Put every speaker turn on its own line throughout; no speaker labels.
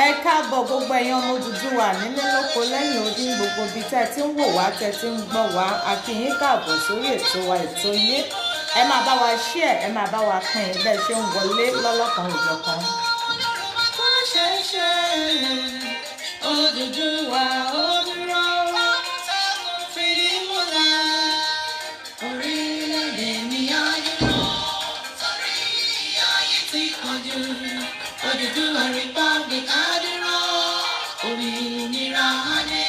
Ẹ káàbọ̀ gbogbo ẹ̀yin ọmọ Odùduwà nílé lóko lẹ́yìn odi gbogbo ibi tẹ́ ẹ ti ń wò wá tẹ́ ẹ ti ń gbọ́ wá a kí yín káàbọ̀ sórí ètò wa ètò yín ẹ máa bá wa share ẹ máa bá wa pín bẹ́ẹ̀ ṣe ń wọlé lọ́lọ́kan òjọ̀kan. tó ṣe ṣe Odùduwà ó dúró fìdí múlẹ̀ orílẹ̀-èdè mi á dúró torí ayé ti kọjú Odùduwà Republic á dúró òmìnira adé.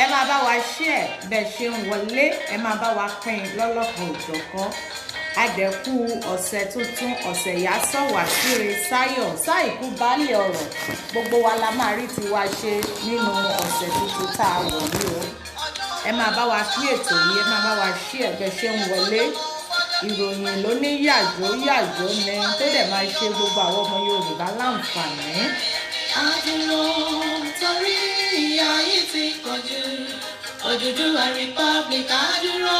Ẹ máa bá wa share bẹ́ẹ̀ ṣe ń wọlé ẹ máa bá wa pín lọ́lọ́kan òjọ̀kan àdẹ̀kù ọ̀sẹ̀ tuntun ọ̀sẹ̀ ìyásọ̀ wá síre sáyọ̀ sáìkú baálé ọ̀rọ̀ gbogbo wa la máa rí tiwa ṣe nínú ọ̀sẹ̀ tuntun tá a wọ̀ ní o. Ẹ máa bá wa pín ètò yìí ẹ máa bá wa share bẹ́ẹ̀ ṣe ń wọlé ìròyìn ló ní yàjó yàjó ni tó dẹ̀ máa ṣe gbogbo àwọn ọmọ Yorùbá láǹfààní. Adúró torí ìyà yìí ti kọjú Odùduwà Republic adúró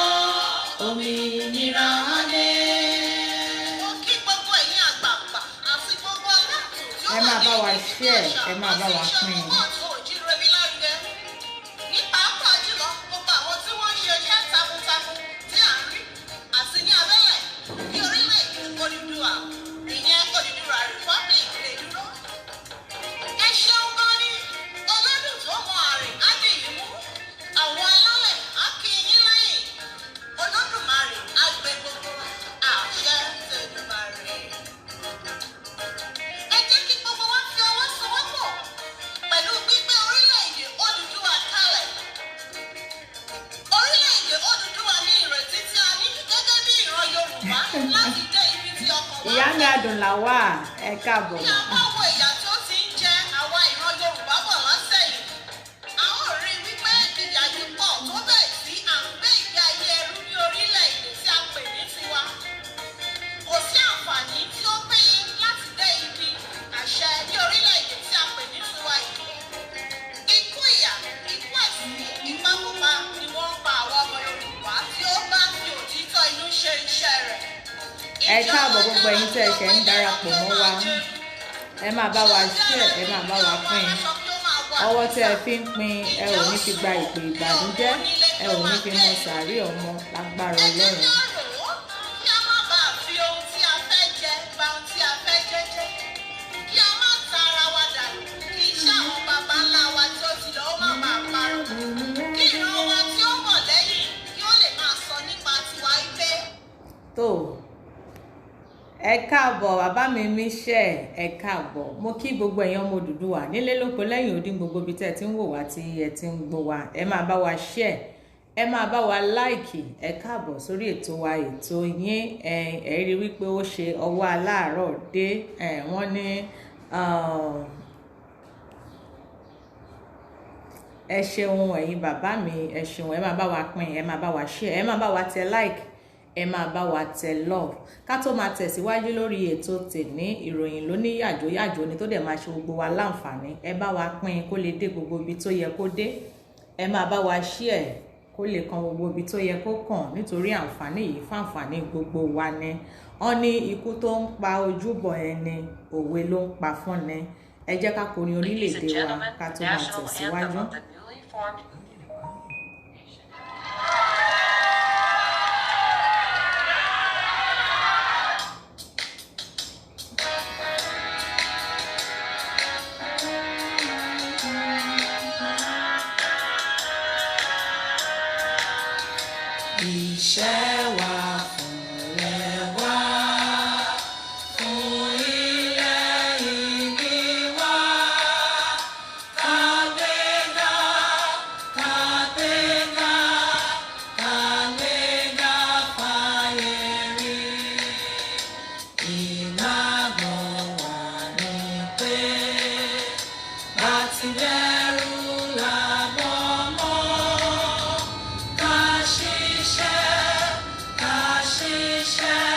òmìnira adé.
Kí gbogbo ẹ̀yin àgbààgbà àti gbogbo aláàtò yóò
ẹ máa bá wa share ẹ máa bá wa pín.
Ní pàápàá jùlọ gbogbo àwọn tí wọ́n ń ṣe iṣẹ́ takuntakun tí à ń rí àti ní abẹ́lẹ̀ ní orílẹ̀-èdè Odùduwà ìyẹn Odùduwà Republic lè dúró. Ẹ ṣeun gan ni olódùn tó mọ àrè á dì í mú àwọn alálẹ̀ á kí yín lẹ́yìn Olódùmarè á gbé gbogbo àṣẹ tẹ̀dùmarè. Ẹ jẹ́ kí gbogbo wa fi ọwọ́ sowọ́pọ̀ pẹ̀lú gbígbé orílẹ̀-èdè Odùduwà kalẹ̀. Orílẹ̀-èdè Odùduwà ní ìrètí tí a ní gẹ́gẹ́ bí ìran Yorùbá láti dé ibi tí ọkàn wa.
Ìyá mi Adùnláwà ẹ káàbọ̀.
Ní àbáwọ̀ ìyà tí ó ti ń jẹ àwa ìran Yorùbá bọ̀ lọ́sẹ̀yìn, a ó rí wípé ìyà yìí pọ̀ tó bẹ́ẹ̀ tí à ń gbé ìgbé ayé ẹrú ní orílẹ̀-èdè tí a pè ní tiwa. Kò sí àǹfààní tí ó péye láti dé ibi àṣẹ ní orílẹ̀-èdè tí a pè ní tiwa yìí. Ikú ìyà, ikú ẹ̀sìn, ìpakúpa ni wọ́n ń pa àwọn ọmọ Yorùbá tí ó bá fi òtítọ́ inú ṣe iṣẹ́ rẹ̀.
Ẹ káàbọ̀ gbogbo ẹ̀yin tẹ́ ẹ ṣẹ̀ ń darapọ̀ mọ́ wa ẹ máa bá wa share ẹ máa bá wa pín ọwọ́ tẹ́ ẹ fi ń pín ẹ ò ní fi gba ìpè ìbànújẹ́ ẹ ò ní fi mọ sàárì ọmọ lágbára Ọlọ́run.
Kí a má bàa fi ohun tí a fẹ́ jẹ bà ohun tí a fẹ́ jẹ jẹ́. Kí a má ta ara wa dànù. Kí iṣẹ́ àwọn baba ńlá wa tí ó ti lọ ó má bàa parun. Kí ìran wa tí ó bọ̀ lẹ́yìn kí ó lè máa sọ nípa tiwa ibẹ̀.
tó ẹ káàbọ̀ bàbá mi Michel ẹ káàbọ̀ mo kí gbogbo ẹ̀yin ọmọ Odùduwà nílé lóko lẹ́yìn odi gbogbo ibi tẹ́ ẹ ti ń wò wá tí ẹ ti ń gbọ́ wá ẹ máa bá wa share ẹ máa bá wa like ẹ káàbọ̀ sórí ètò wa ètò yín ẹ rí wípé ó ṣe ọwọ́ aláàárọ̀ dé wọ́n ní ẹ ṣeun ẹ̀yin bàbá mi ẹ ṣeun ẹ máa bá wa pín ẹ máa bá wa share ẹ máa bá wa tẹ like ẹ máa bá wa tẹ love ká tó máa tẹ̀síwájú lórí ètò tèmi ìròyìn ló ní yàjóyàjó ni tó dẹ̀ máa ṣe gbogbo wa láǹfààní ẹ bá wa pín kó lè dé gbogbo ibi tó yẹ kó dé ẹ máa bá wa share kó lè kan gbogbo ibi tó yẹ kó kàn nítorí àǹfààní yìí fáǹfààní gbogbo wa ni wọ́n ní ikú tó ń pa ojúbọ ẹni òwe ló ń pa fún ni ẹ jẹ́ ká kọrin orílẹ̀-èdè wa ká tó máa tẹ̀síwájú. Iṣẹ́ wa fúnlẹ̀ wá fún ilẹ̀ ìbí wa ká gbé lẹ́rù làbọ̀ mọ́. Ká ṣiṣẹ́, ká ṣiṣẹ́,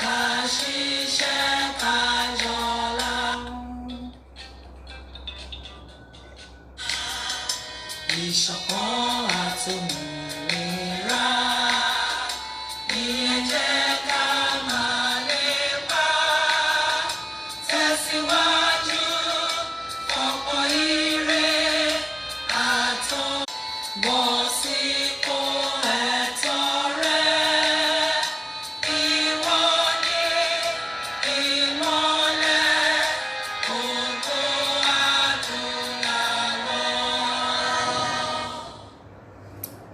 ká ṣiṣẹ́, ká jọlá. Ìṣọ̀kan àtòmìnira ni ẹ jẹ́ ká máa lépa. Tẹ̀síwájú ọ̀pọ̀ ire àtọ̀bọ̀ sípò ẹ̀tọ́ rẹ. Ìwọ ni ìmọ́lẹ̀ ògo adúláwọ̀.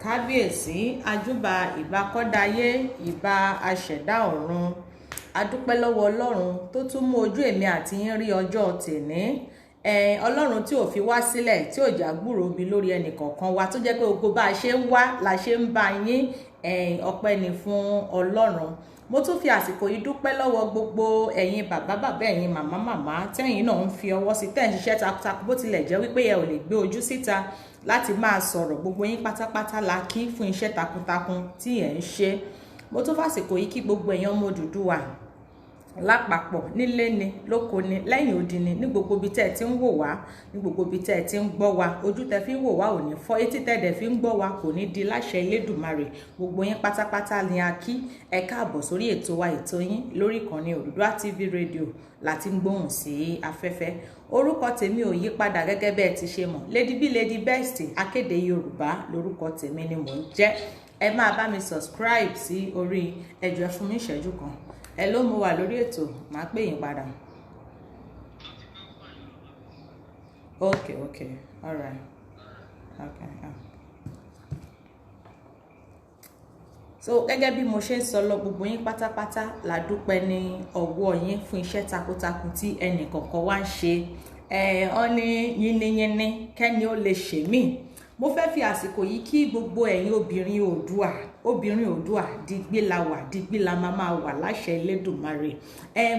Kábíyèsí ajúbà ìbà kọ́dáyé ìbà aṣẹ̀dá ọ̀run. Adúpẹ́ lọ́wọ́ Ọlọ́run tó tún mú ojú èmi àti yín rí ọjọ́ tèní. Ọlọ́run tí ò fi wá sílẹ̀, tí ò já gbúrò bí lórí ẹnì kọ̀ọ̀kan wa, tó jẹ́ pé gbogbo bá a ṣe ń wá la ṣe ń bá yín. Ọpẹ́ ni fún Ọlọ́run. Mo tún fi àsìkò yìí dúpẹ́ lọ́wọ́ gbogbo ẹ̀yin bàbá ẹ̀yin màmá tẹ́yin náà ń fi ọwọ́ sí, tẹ́ ń ṣiṣẹ́ takuntakun bó tilẹ̀ jẹ́ wípé ẹ ò lè gbé ojú síta láti máa sọ̀rọ̀. Gbogbo yín pátápátá la kí fún iṣẹ́ takuntakun tí ẹ̀ ń ṣe. Mo tún fàsìkò yìí kí gbogbo ẹ̀yin ọmọ Odùduwà lápapọ̀, nílé ni, lóko ni, lẹ́yìn odi ni, ní gbogbo ibi tẹ́ ẹ ti ń wò wá, ní gbogbo ibi tẹ́ ẹ ti ń gbọ́ wa. Ojú tẹ́ fi ń wò wá ò ní fọ́, etí tẹ́ dẹ̀ fi ń gbọ́ wa kò ní di láṣẹ Elédùmarè. Gbogbo yín pátápátá ni a kí. Ẹ káàbọ̀ sórí ètò wa, ètò yín lórí ìkànnì Odùduwà TV rédíò láti ń gbóhùn sí afẹ́fẹ́. Orúkọ tèmi ò yí padà gẹ́gẹ́ bẹ́ẹ̀ ti ṣe mọ̀. Lady B Lady Best akéde Yorùbá lórúkọ tèmi ni mò ń jẹ́. Ẹ máa bá mi subscribe sí orí ẹjọ́ fún mi ìṣẹ́jú kan. Ẹ ló mo wà lórí ètò, màá pè yín padà. Okay, all right. Okay. So gẹ́gẹ́ bí mo ṣe ń sọ lọ, gbogbo yín pátápátá la dúpẹ́ ní ọwọ́ yín fún iṣẹ́ takuntakun tí ẹnì kọ̀ọ̀kan wá ń ṣe. Wọ́n ní yínníyínní kẹ́ni ó lè ṣèmí. Mo fẹ́ fi àsìkò yìí kí gbogbo ẹ̀yin obìnrin Oòduà digbí la wà, digbí la máa wà láṣẹ Elédùmarè.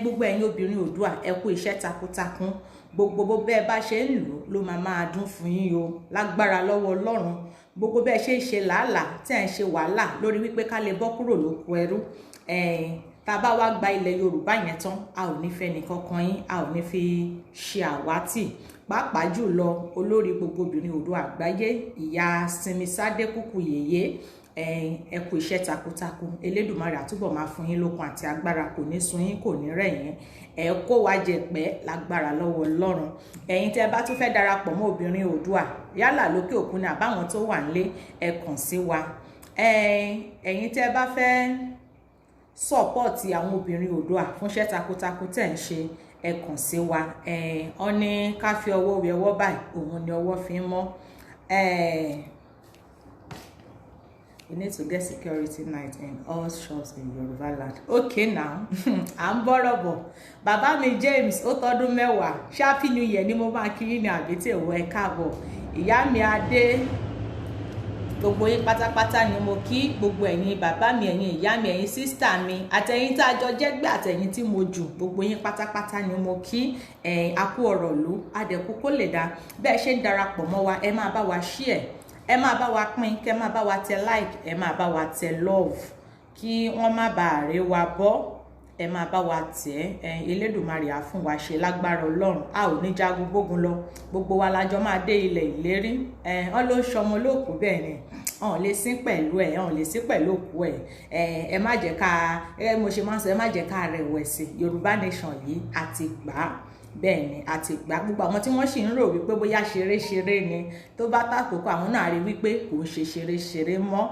Gbogbo ẹ̀yin obìnrin Oòduà ẹ kú iṣẹ́ takuntakun. Gbogbo bó bẹ́ẹ̀ bá ṣe ń lò ló máa dún fún yín o, lágbára lọ́wọ́ Ọlọ́run. Gbogbo bẹ́ẹ̀ ṣe ń ṣe làálàá tí ẹ̀ ń ṣe wàhálà lórí wípé ká lè bọ́ kúrò lóko ẹrú. Tá a bá wá gba ilẹ̀ Yorùbá yẹn tán, a ò ní fẹ́ nìkankan yín, a ò ní fi ṣe àwátì. Pàápàá jùlọ olórí gbogbo obìnrin Oòduà àgbáyé, ìyá Simisadé Kúkú Yèyé. Ẹ kú iṣẹ́ takuntakun. Elédùmarè àtúbọ̀ máa fún yín lókun àti agbára, kò ní sun yín, kò ní rẹ̀ yín. Ẹ kó wa jẹ̀pẹ́ lágbára lọ́wọ́ Ọlọ́run. Ẹ̀yin tẹ́ bá tún fẹ́ darapọ̀ mọ́ obìnrin Oòduà yálà lókè òkun ni àbáwọn tó wà nílé, ẹ kàn sí wa. Ẹ̀yin tẹ́ bá fẹ́ sọ́pọ̀tì àwọn obìnrin Oòduà fún iṣẹ́ takuntakun tẹ́ ń ṣe, ẹ kàn sí wa. Wọ́n ní ká fi ọwọ́ wẹ ọwọ́ báyìí, òun ni ọwọ́ fi ń mọ́. We need to get security night in all shops in Yoruba land. Okay now, à ń bọ́rọ̀ bọ̀. Bàbá mi James ó tọ́dún mẹ́wàá. Happy New Year ni mo máa kí yín ní àbítí èwo ẹ káàbọ̀. Ìyá mi Adé, gbogbo yín pátápátá ni mo kí. Gbogbo ẹ̀yin bàbá mi, ẹ̀yin ìyá mi, ẹ̀yin sísítà mi, àtẹ̀yin tá a jọ jẹ́gbẹ́ àtẹ̀yin tí mo jù. Gbogbo yín pátápátá ni mo kí. A kú ọ̀rọ̀ ló, adẹ̀kú kó lè dá. Bẹ́ẹ̀ ṣe ń darapọ̀ mọ́ wa, ẹ máa bá wa share. Ẹ máa bá wa pín, kẹ́ máa bá wa tẹ like, ẹ máa bá wa tẹ love, kí wọ́n má bàa rẹ́ wa bọ́. Ẹ máa bá wa tẹ̀. Elédùmarè á fún wa ṣe lágbára Ọlọ́run. A ò ní jagun gbógun lọ. Gbogbo wa lájọ máa dé ilẹ̀ ìlérí. Wọ́n ló ń ṣọmọ lóòkú bẹ́ẹ̀ ni. Wọ́n lè sín pẹ̀lú ẹ̀, wọ́n lè sín pẹ̀lú òkú ẹ̀. Ẹ má jẹ́ ká, mo ṣe máa ń sọ, ẹ má jẹ́ ká rẹ̀wẹ̀sì. Yorùbá nation yìí àti gbà á. Bẹ́ẹ̀ ni àti gbà gbogbo àwọn tí wọ́n sì ń rò wípé bóyá ṣeré ni, tó bá tàkókò àwọn náà rí wípé kò ń ṣe ṣeré mọ́.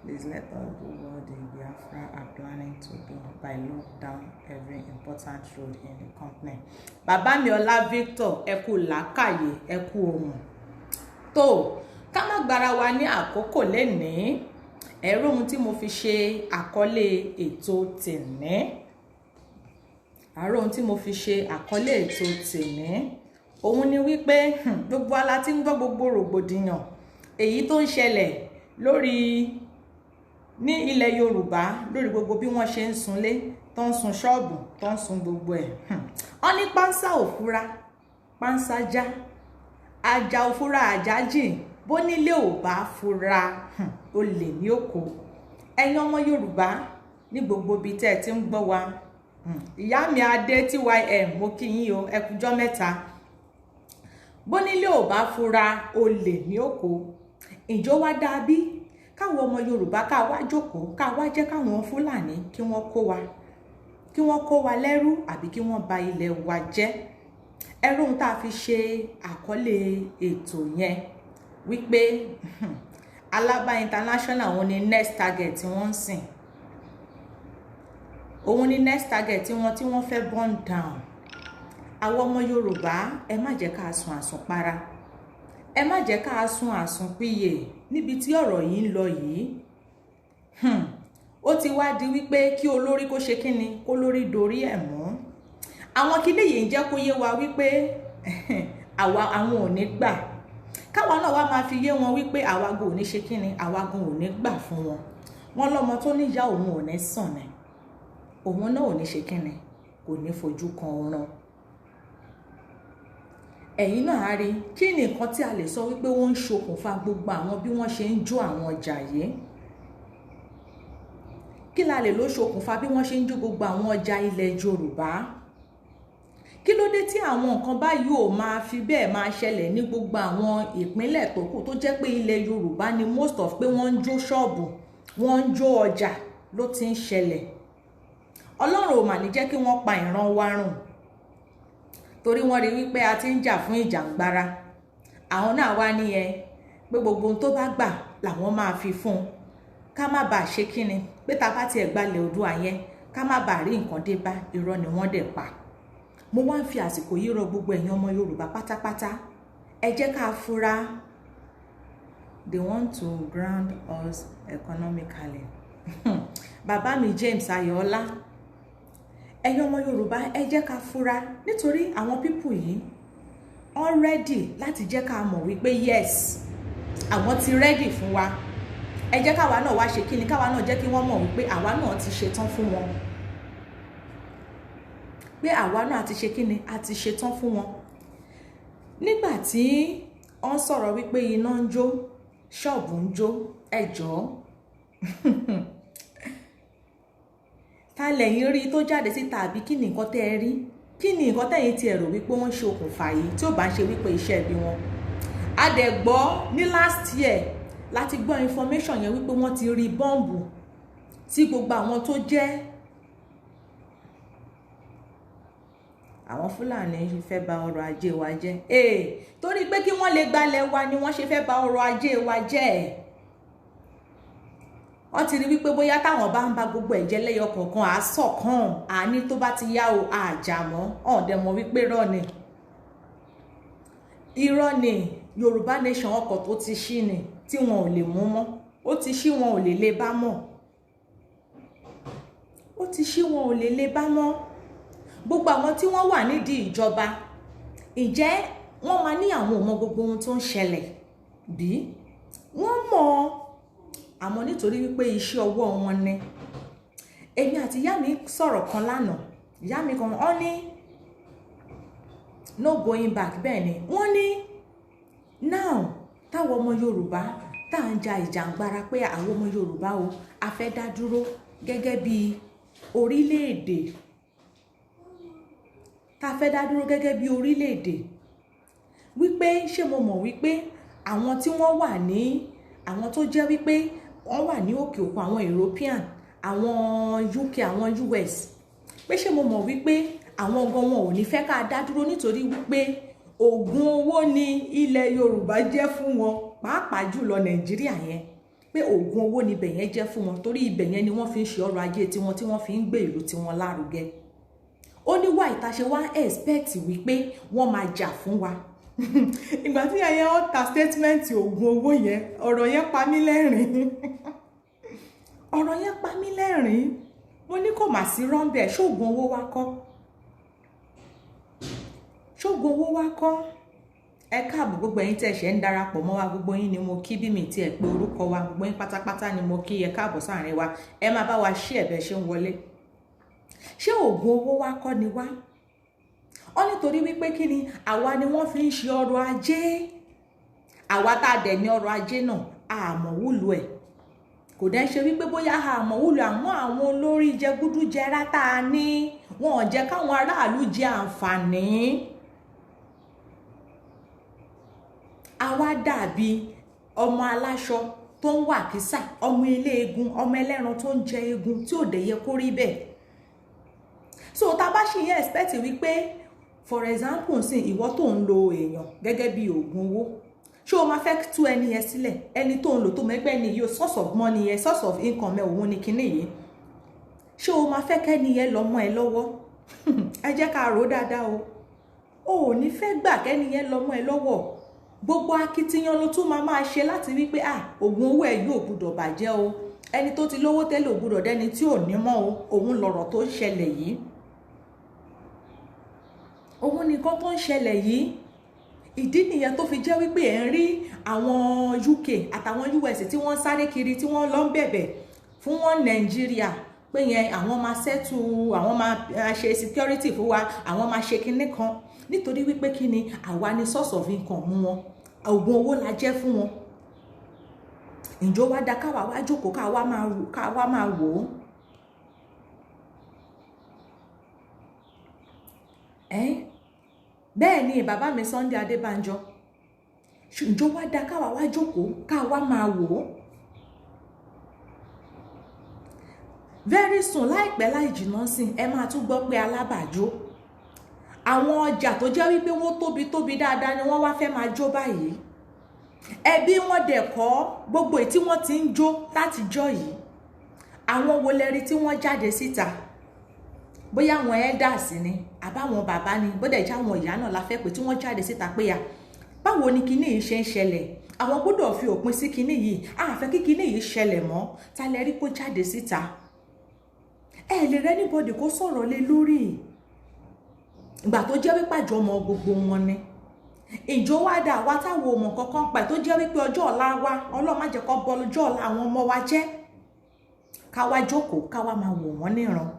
Please let us do what the Biafra are planning to do by lock down every important road in the company. Bàbá mi Ọlá Victor, ẹ kú làákàyè, ẹ kú ohùn. Tó ká má gbára wa ní àkókò lénìí. Ẹ̀rọ ohun tí mo fi ṣe àkọlé ètò tèní. Àárọ̀ ohun tí mo fi ṣe àkọlé ètò tèní, òun ni wípé gbogbo ala tí ń gbọ́ gbogbo rògbòdìyàn èyí tó ń ṣẹlẹ̀ ní ilẹ̀ Yorùbá lórí gbogbo bí wọ́n ṣe ń sunlé, tó ń sun ṣọ́ọ̀bù, tó ń sun gbogbo ẹ̀. Wọ́n ní pánsá ò fura, pánsá já. ajá ò fura ajá jìn bó nílé ò bá fura olè ní òkò. Ẹ̀yin ọmọ Yorùbá ní gbogbo ibi tẹ́ ẹ ti ń gbọ́ wa, ìyá mi Adé TYM mo kí yín o, ẹ kújọ́ mẹ́ta. Bó nílé ò bá fura olè ní òkò. Ìjọ wá dàbí káwọn ọmọ Yorùbá ká wá jókòó ká wá jẹ́ káwọn Fúlàní kí wọ́n kó wa lẹ́rú àbí kí wọ́n ba ilẹ̀ wa jẹ́. Ẹrú ohun tá a fi ṣe àkọlé ètò yẹn wípé Alaba International òun ni next target tí wọ́n ń sìn, òun ni next target tí wọ́n fẹ́ burn down. Àwọn ọmọ Yorùbá ẹ má jẹ́ ká sun àsùnpara, ẹ má jẹ́ ká sun àsùnpìyè níbi tí ọ̀rọ̀ yìí ń lọ yìí. Ó ti wá di wípé kí olórí kó ṣe kíni kó lórí dorí ẹ̀ mú. Àwọn kíní yìí ń jẹ́ kó yé wa wípé àwọn ò ní gbà. Káwa náà wá máa fi yé wọn wípé àwa gan ò ní ṣe kíni, àwa gan ò ní gbà fún wọn. Wọ́n lọ́mọ tó níyà òun ò ní sàn ni, òun náà ò ní ṣe kíni, kò ní fojú kan ọ̀ràn. Ẹ̀yin náà á rí kí ni nǹkan tí a lè sọ wípé wọ́n ń ṣokùnfà gbogbo àwọn bí wọ́n ṣe ń jó àwọn ọjà yìí. Kí la lè ló ṣokùnfà bí wọ́n ṣe ń jó gbogbo àwọn ọjà ilẹ̀ Yorùbá? Kí ló dé tí àwọn nǹkan báyìí ò máa fi bẹ́ẹ̀ máa ṣẹlẹ̀ ní gbogbo àwọn ìpínlẹ̀ tó kù tó jẹ́ pé ilẹ̀ Yorùbá ni most of pé wọ́n ń jó ṣọ́ọ̀bù, wọ́n ń jó ọjà ló ti ń ṣẹlẹ̀. Ọlọ́run ò mà ní jẹ́ kí wọ́n pa ìran wa run, torí wọ́n rí wípé a ti ń jà fún ìjàngbara. Àwọn náà wá níyẹn pé gbogbo ohun tó bá gbà làwọn máa fi fún un, ká má bàa ṣe kíni, pé ta bá tiẹ̀ gbalẹ̀ Oòduà yẹn ká má bàa rí nǹkan dé bá. Irọ́ ni wọ́n dẹ̀ pa. Mo wá ń fi àsìkò yìí rọ gbogbo ẹ̀yin ọmọ Yorùbá pátápátá, ẹ jẹ́ ká fura. They want to ground us economically. Bàbá mi James Ayọ̀ọ́lá, ẹ̀yin ọmọ Yorùbá ẹ jẹ́ ká fura, nítorí àwọn pípù yìí wọ́n ready láti jẹ́ ká mọ̀ wípé yes, àwọn ti ready fún wa. Ẹ jẹ́ káwa náà wá ṣe kíni, káwa náà jẹ́ kí wọ́n mọ̀ wípé àwa náà ti ṣetán fún wọn, pé àwa náà ti ṣe kíni, a ti ṣetán fún wọn. Nígbà tí wọ́n sọ̀rọ̀ wípé iná ń jó, ṣọ́ọ̀bù ń jó, ẹ jọ̀ọ́ ta lẹ̀yin rí tó jáde síta àbí kí ni nǹkan tẹ́ ẹ rí? Kí ni nǹkan tẹ́yin ti ẹ rò wípé wọ́n ṣe okùnfà yìí tí ó bá ń ṣe wípé iṣẹ́ bí wọn? A dẹ̀ gbọ́ ní last year láti gbọ́ information yẹn wípé wọ́n ti rí bọ́ǹbù tí gbogbo àwọn tó jẹ́ àwọn Fúlàní fẹ́ bà ọrọ̀ ajé wa jẹ́. Torí pé kí wọ́n lè gbalẹ̀ wa ni wọ́n ṣe fẹ́ bà ọrọ̀ ajé wa jẹ́. Wọ́n ti rí wípé bóyá táwọn bá ń ba gbogbo ẹ̀jẹ̀ lẹ́yọ kọ̀ọ̀kan àásọ̀kan àní tó bá ti yá o àjàmọ́ ọ̀dẹ̀ mọ̀ wípé irọ́ ni Yorùbá nation ọkọ̀ tó ti ṣí ni tí wọn ò lè mú mọ́. Ó ti ṣí wọn ò lè lè bá mọ́. Ó ti ṣí wọn ò lè lè bá mọ́. Gbogbo àwọn tí wọ́n wà nídìí ìjọba, ǹjẹ́ wọ́n máa ní àwọn ò mọ gbogbo ohun tó ń ṣẹlẹ̀ bí? Wọ́n mọ̀, àmọ́ nítorí wípé iṣẹ́ ọwọ́ wọn ni. Èmi àti ìyá mi sọ̀rọ̀ kan lánàá, ìyá mi kan ó ní no going back. Bẹ́ẹ̀ ni wọ́n ní now táwọn ọmọ Yorùbá tá à ń ja ìjàngbara pé àwọn ọmọ Yorùbá o a fẹ́ dá dúró gẹ́gẹ́ bí orílẹ̀-èdè, tá a fẹ́ dá dúró gẹ́gẹ́ bí orílẹ̀-èdè, wípé ṣé mo mọ̀ wípé àwọn tí wọ́n wà ní àwọn tó jẹ́ wípé wọ́n wà ní òkè òkun, àwọn European, àwọn UK, àwọn US, pé ṣé mo mọ̀ wípé àwọn gan wọn ò ní fẹ́ ká dá dúró nítorí wípé ògùn owó ni ilẹ̀ Yorùbá jẹ́ fún wọn, pàápàá jùlọ Nàìjíríà yẹn, pé ògùn owó ni ibẹ̀ yẹn jẹ́ fún wọn, torí ibẹ̀ yẹn ni wọ́n fi ń ṣe ọrọ̀ ajé tiwọn tí wọ́n fi ń gbé ìlú tiwọn lárugẹ. Ó ní wá ìtaṣe wá expect wípé wọ́n máa jà fún wa. Ìgbà tí ẹyẹ ó ta statement ògùn owó yẹn, ọ̀rọ̀ yẹn pa mí lẹ́rìn. Ọ̀rọ̀ yẹn pa mí lẹ́rìn. Mo ní kò mà sí rọ́ńbẹ̀, ṣóògùn owó wá kọ́? Ṣóògùn owó wá kọ́? Ẹ káàbọ̀ gbogbo ẹ̀yin tẹ́ ṣe ń darapọ̀ mọ́ wa, gbogbo yín ni mo kí, bí mi tí ẹ pé orúkọ wa, gbogbo yín pátápátá ni mo kí, ẹ káàbọ̀ sáàrin wa. Ẹ máa bá wa share bẹ́ẹ̀ ṣe ń wọlé. Ṣé ògùn owó wá kọ́ ni wá? Ó nítorí wípé kí ni àwa ni wọ́n fi ń ṣe ọrọ̀ ajé, àwa tá a dẹ̀ ní ọrọ̀ ajé náà àmọ́ wúlò ẹ̀ kò dẹ́ ṣe wípé bóyá àmọ́ wúlò àmọ́ àwọn olórí jẹgúdújẹrá tá a ní wọn ò jẹ́ káwọn aráàlú jẹ àǹfààní. àwa dàbí ọmọ aláṣọ tó ń wà kísà, ọmọ eléegun, ọmọ ẹlẹ́ran tó ń jẹ eegun tí ò dẹ̀ yẹ kó rí bẹ́ẹ̀. so tá a bá ṣe yẹn expect wípé for example sí ìwọ tó ń lo èèyàn gẹ́gẹ́ bí oògùn owó, ṣé o máa fẹ́ tú ẹni yẹn sílẹ̀? ẹni tó ń lò tó mẹ́gbẹ́ ni yóò source of money yẹn, source of income ẹ̀ òun ni kinní yìí, ṣé o máa fẹ́ kẹ́ni yẹn lọ mọ́ ẹ lọ́wọ́? ẹ jẹ́ ká rò ó dáadáa o ò ní fẹ́ gbà kẹ́ni yẹn lọ mọ́ ẹ lọ́wọ́. gbogbo akitiyan ló tún máa ṣe láti wí pé oògùn owó ẹ̀ yóò gbúdọ̀ bàjẹ́ o, ẹni tó ti lówó tẹ́lẹ̀ ò gbúdọ̀ dẹ́ni tí ò ní mọ́ o. òun lọ̀rọ̀ tó ń ṣẹlẹ̀ yìí, òun nìkan tó ń ṣẹlẹ̀ yìí. ìdí nìyẹn tó fi jẹ́ wípé ẹ̀ ń rí àwọn UK àtàwọn US tí wọ́n sáré kiri tí wọ́n lọ ń bẹ̀bẹ̀ fún wọn Nàìjíríà pé yẹn àwọn máa ṣẹ́tù, àwọn máa ṣe security fún wa, àwọn máa ṣe kinní kan, nítorí wípé kí ni àwa ni source of income wọn, oògùn owó la jẹ́ fún wọn. ǹjọ́ wá dá káwa wá jókòó káwa máa wò ó. bẹ́ẹ̀ ni bàbá mi Sunday Adébánjọ, ǹjọ́ wá dá káwa wá jókòó káwa máa wò ó. very soon láìpẹ́ láì jìnnà sí ẹ máa tún gbọ́ pé alábàájó, àwọn ọjà tó jẹ́ wípé wọ́n tóbi dáadáa ni wọ́n wá fẹ́ máa jó báyìí. ẹbí wọn dẹ̀ kọ́ gbogbo èyí tí wọ́n ti ń jó láti jọ́ yìí. àwọn wo lẹ́rí tí wọ́n jáde síta? bóyá àwọn elders ni àbáwọn bàbá ni, bódẹ̀ jẹ́ àwọn ìyá náà la fẹ́ pé tí wọ́n jáde síta pé báwo ni kinní yìí ṣe ń ṣẹlẹ̀, àwọn gbọ́dọ̀ fi òpin sí kinní yìí, àfẹ́ kí kinní yìí ṣẹlẹ̀ mọ́. ta lẹ rí kó jáde síta? ẹ lè rẹ́ anybody kó sọ̀rọ̀ lé lórí ìgbà tó jẹ́ wípé àjọmọ gbogbo wọn ni. ìjọ wá dà wá táwọn ọmọ kankan pa tó jẹ́ wípé ọjọ́ ọ̀la wa Ọlọ́run má jẹ́ kó bọ́ ọjọ́ ọ̀la àwọn ọmọ wa jẹ́, ká wá jókòó ká wá máa wò wọ́n níran.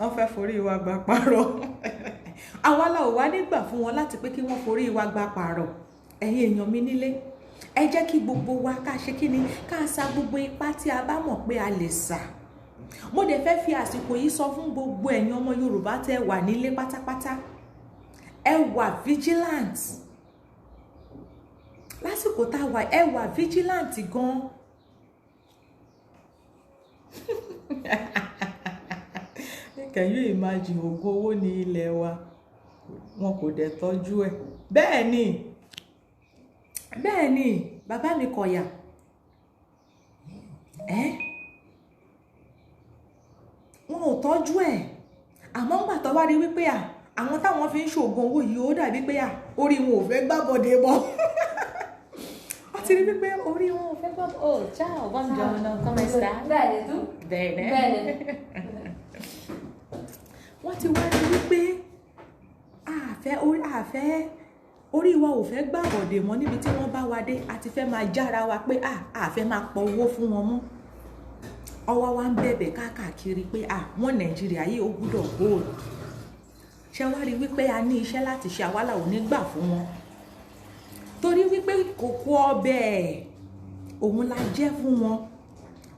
wọ́n fẹ́ forí wa gba pààrọ̀ àwa la ò wá nígbà fún wọn láti pé kí wọ́n forí wa gba pààrọ̀. ẹ̀yin èèyàn mi nílé, ẹ jẹ́ kí gbogbo wa ká ṣe kí ni, ká sa gbogbo ipá tí a bá mọ̀ pé a lè sà. mo dẹ̀ fẹ́ fi àsìkò yìí sọ fún gbogbo ẹ̀yin ọmọ Yorùbá tẹ́ wà nílé pátápátá, ẹ wà vigilant lásìkò tá a wà, ẹ wà vigilant gan. Can you imagine ògùn owó ní ilẹ̀ wa wọn kò dẹ̀ tọ́jú ẹ̀? bẹ́ẹ̀ ni bàbá mi kọ̀yà wọn ò tọ́jú ẹ̀. àmọ́ ń gbà tó wá rí wípé àwọn táwọn fi ń ṣògùn owó yìí ó dàbí pé orí wọn ò fẹ́ gbàbọ̀dé mọ́. wọ́n ti rí wípé orí wọn ò fẹ́ gbàbọ̀dé. oh ciao buongiorno come sta?
Bene, tu?
Bene. wọ́n ti wá rí wípé orí wa ò fẹ́ gbàbọ̀dé mọ́ níbi tí wọ́n bá wa dé, àti fẹ́ máa jára wa pé àfẹ́ máa pọ̀ owó fún wọn mọ́. ọwọ́ wa ń bẹ̀bẹ̀ káàkiri pé wọ́n Nàìjíríà yìí ó gbúdọ̀ góòlù. ṣé wá rí wípé a ní iṣẹ́ láti ṣe, àwa làwọn onígbà fún wọn, torí wípé ìkòkò ọbẹ̀ òun la jẹ́ fún wọn.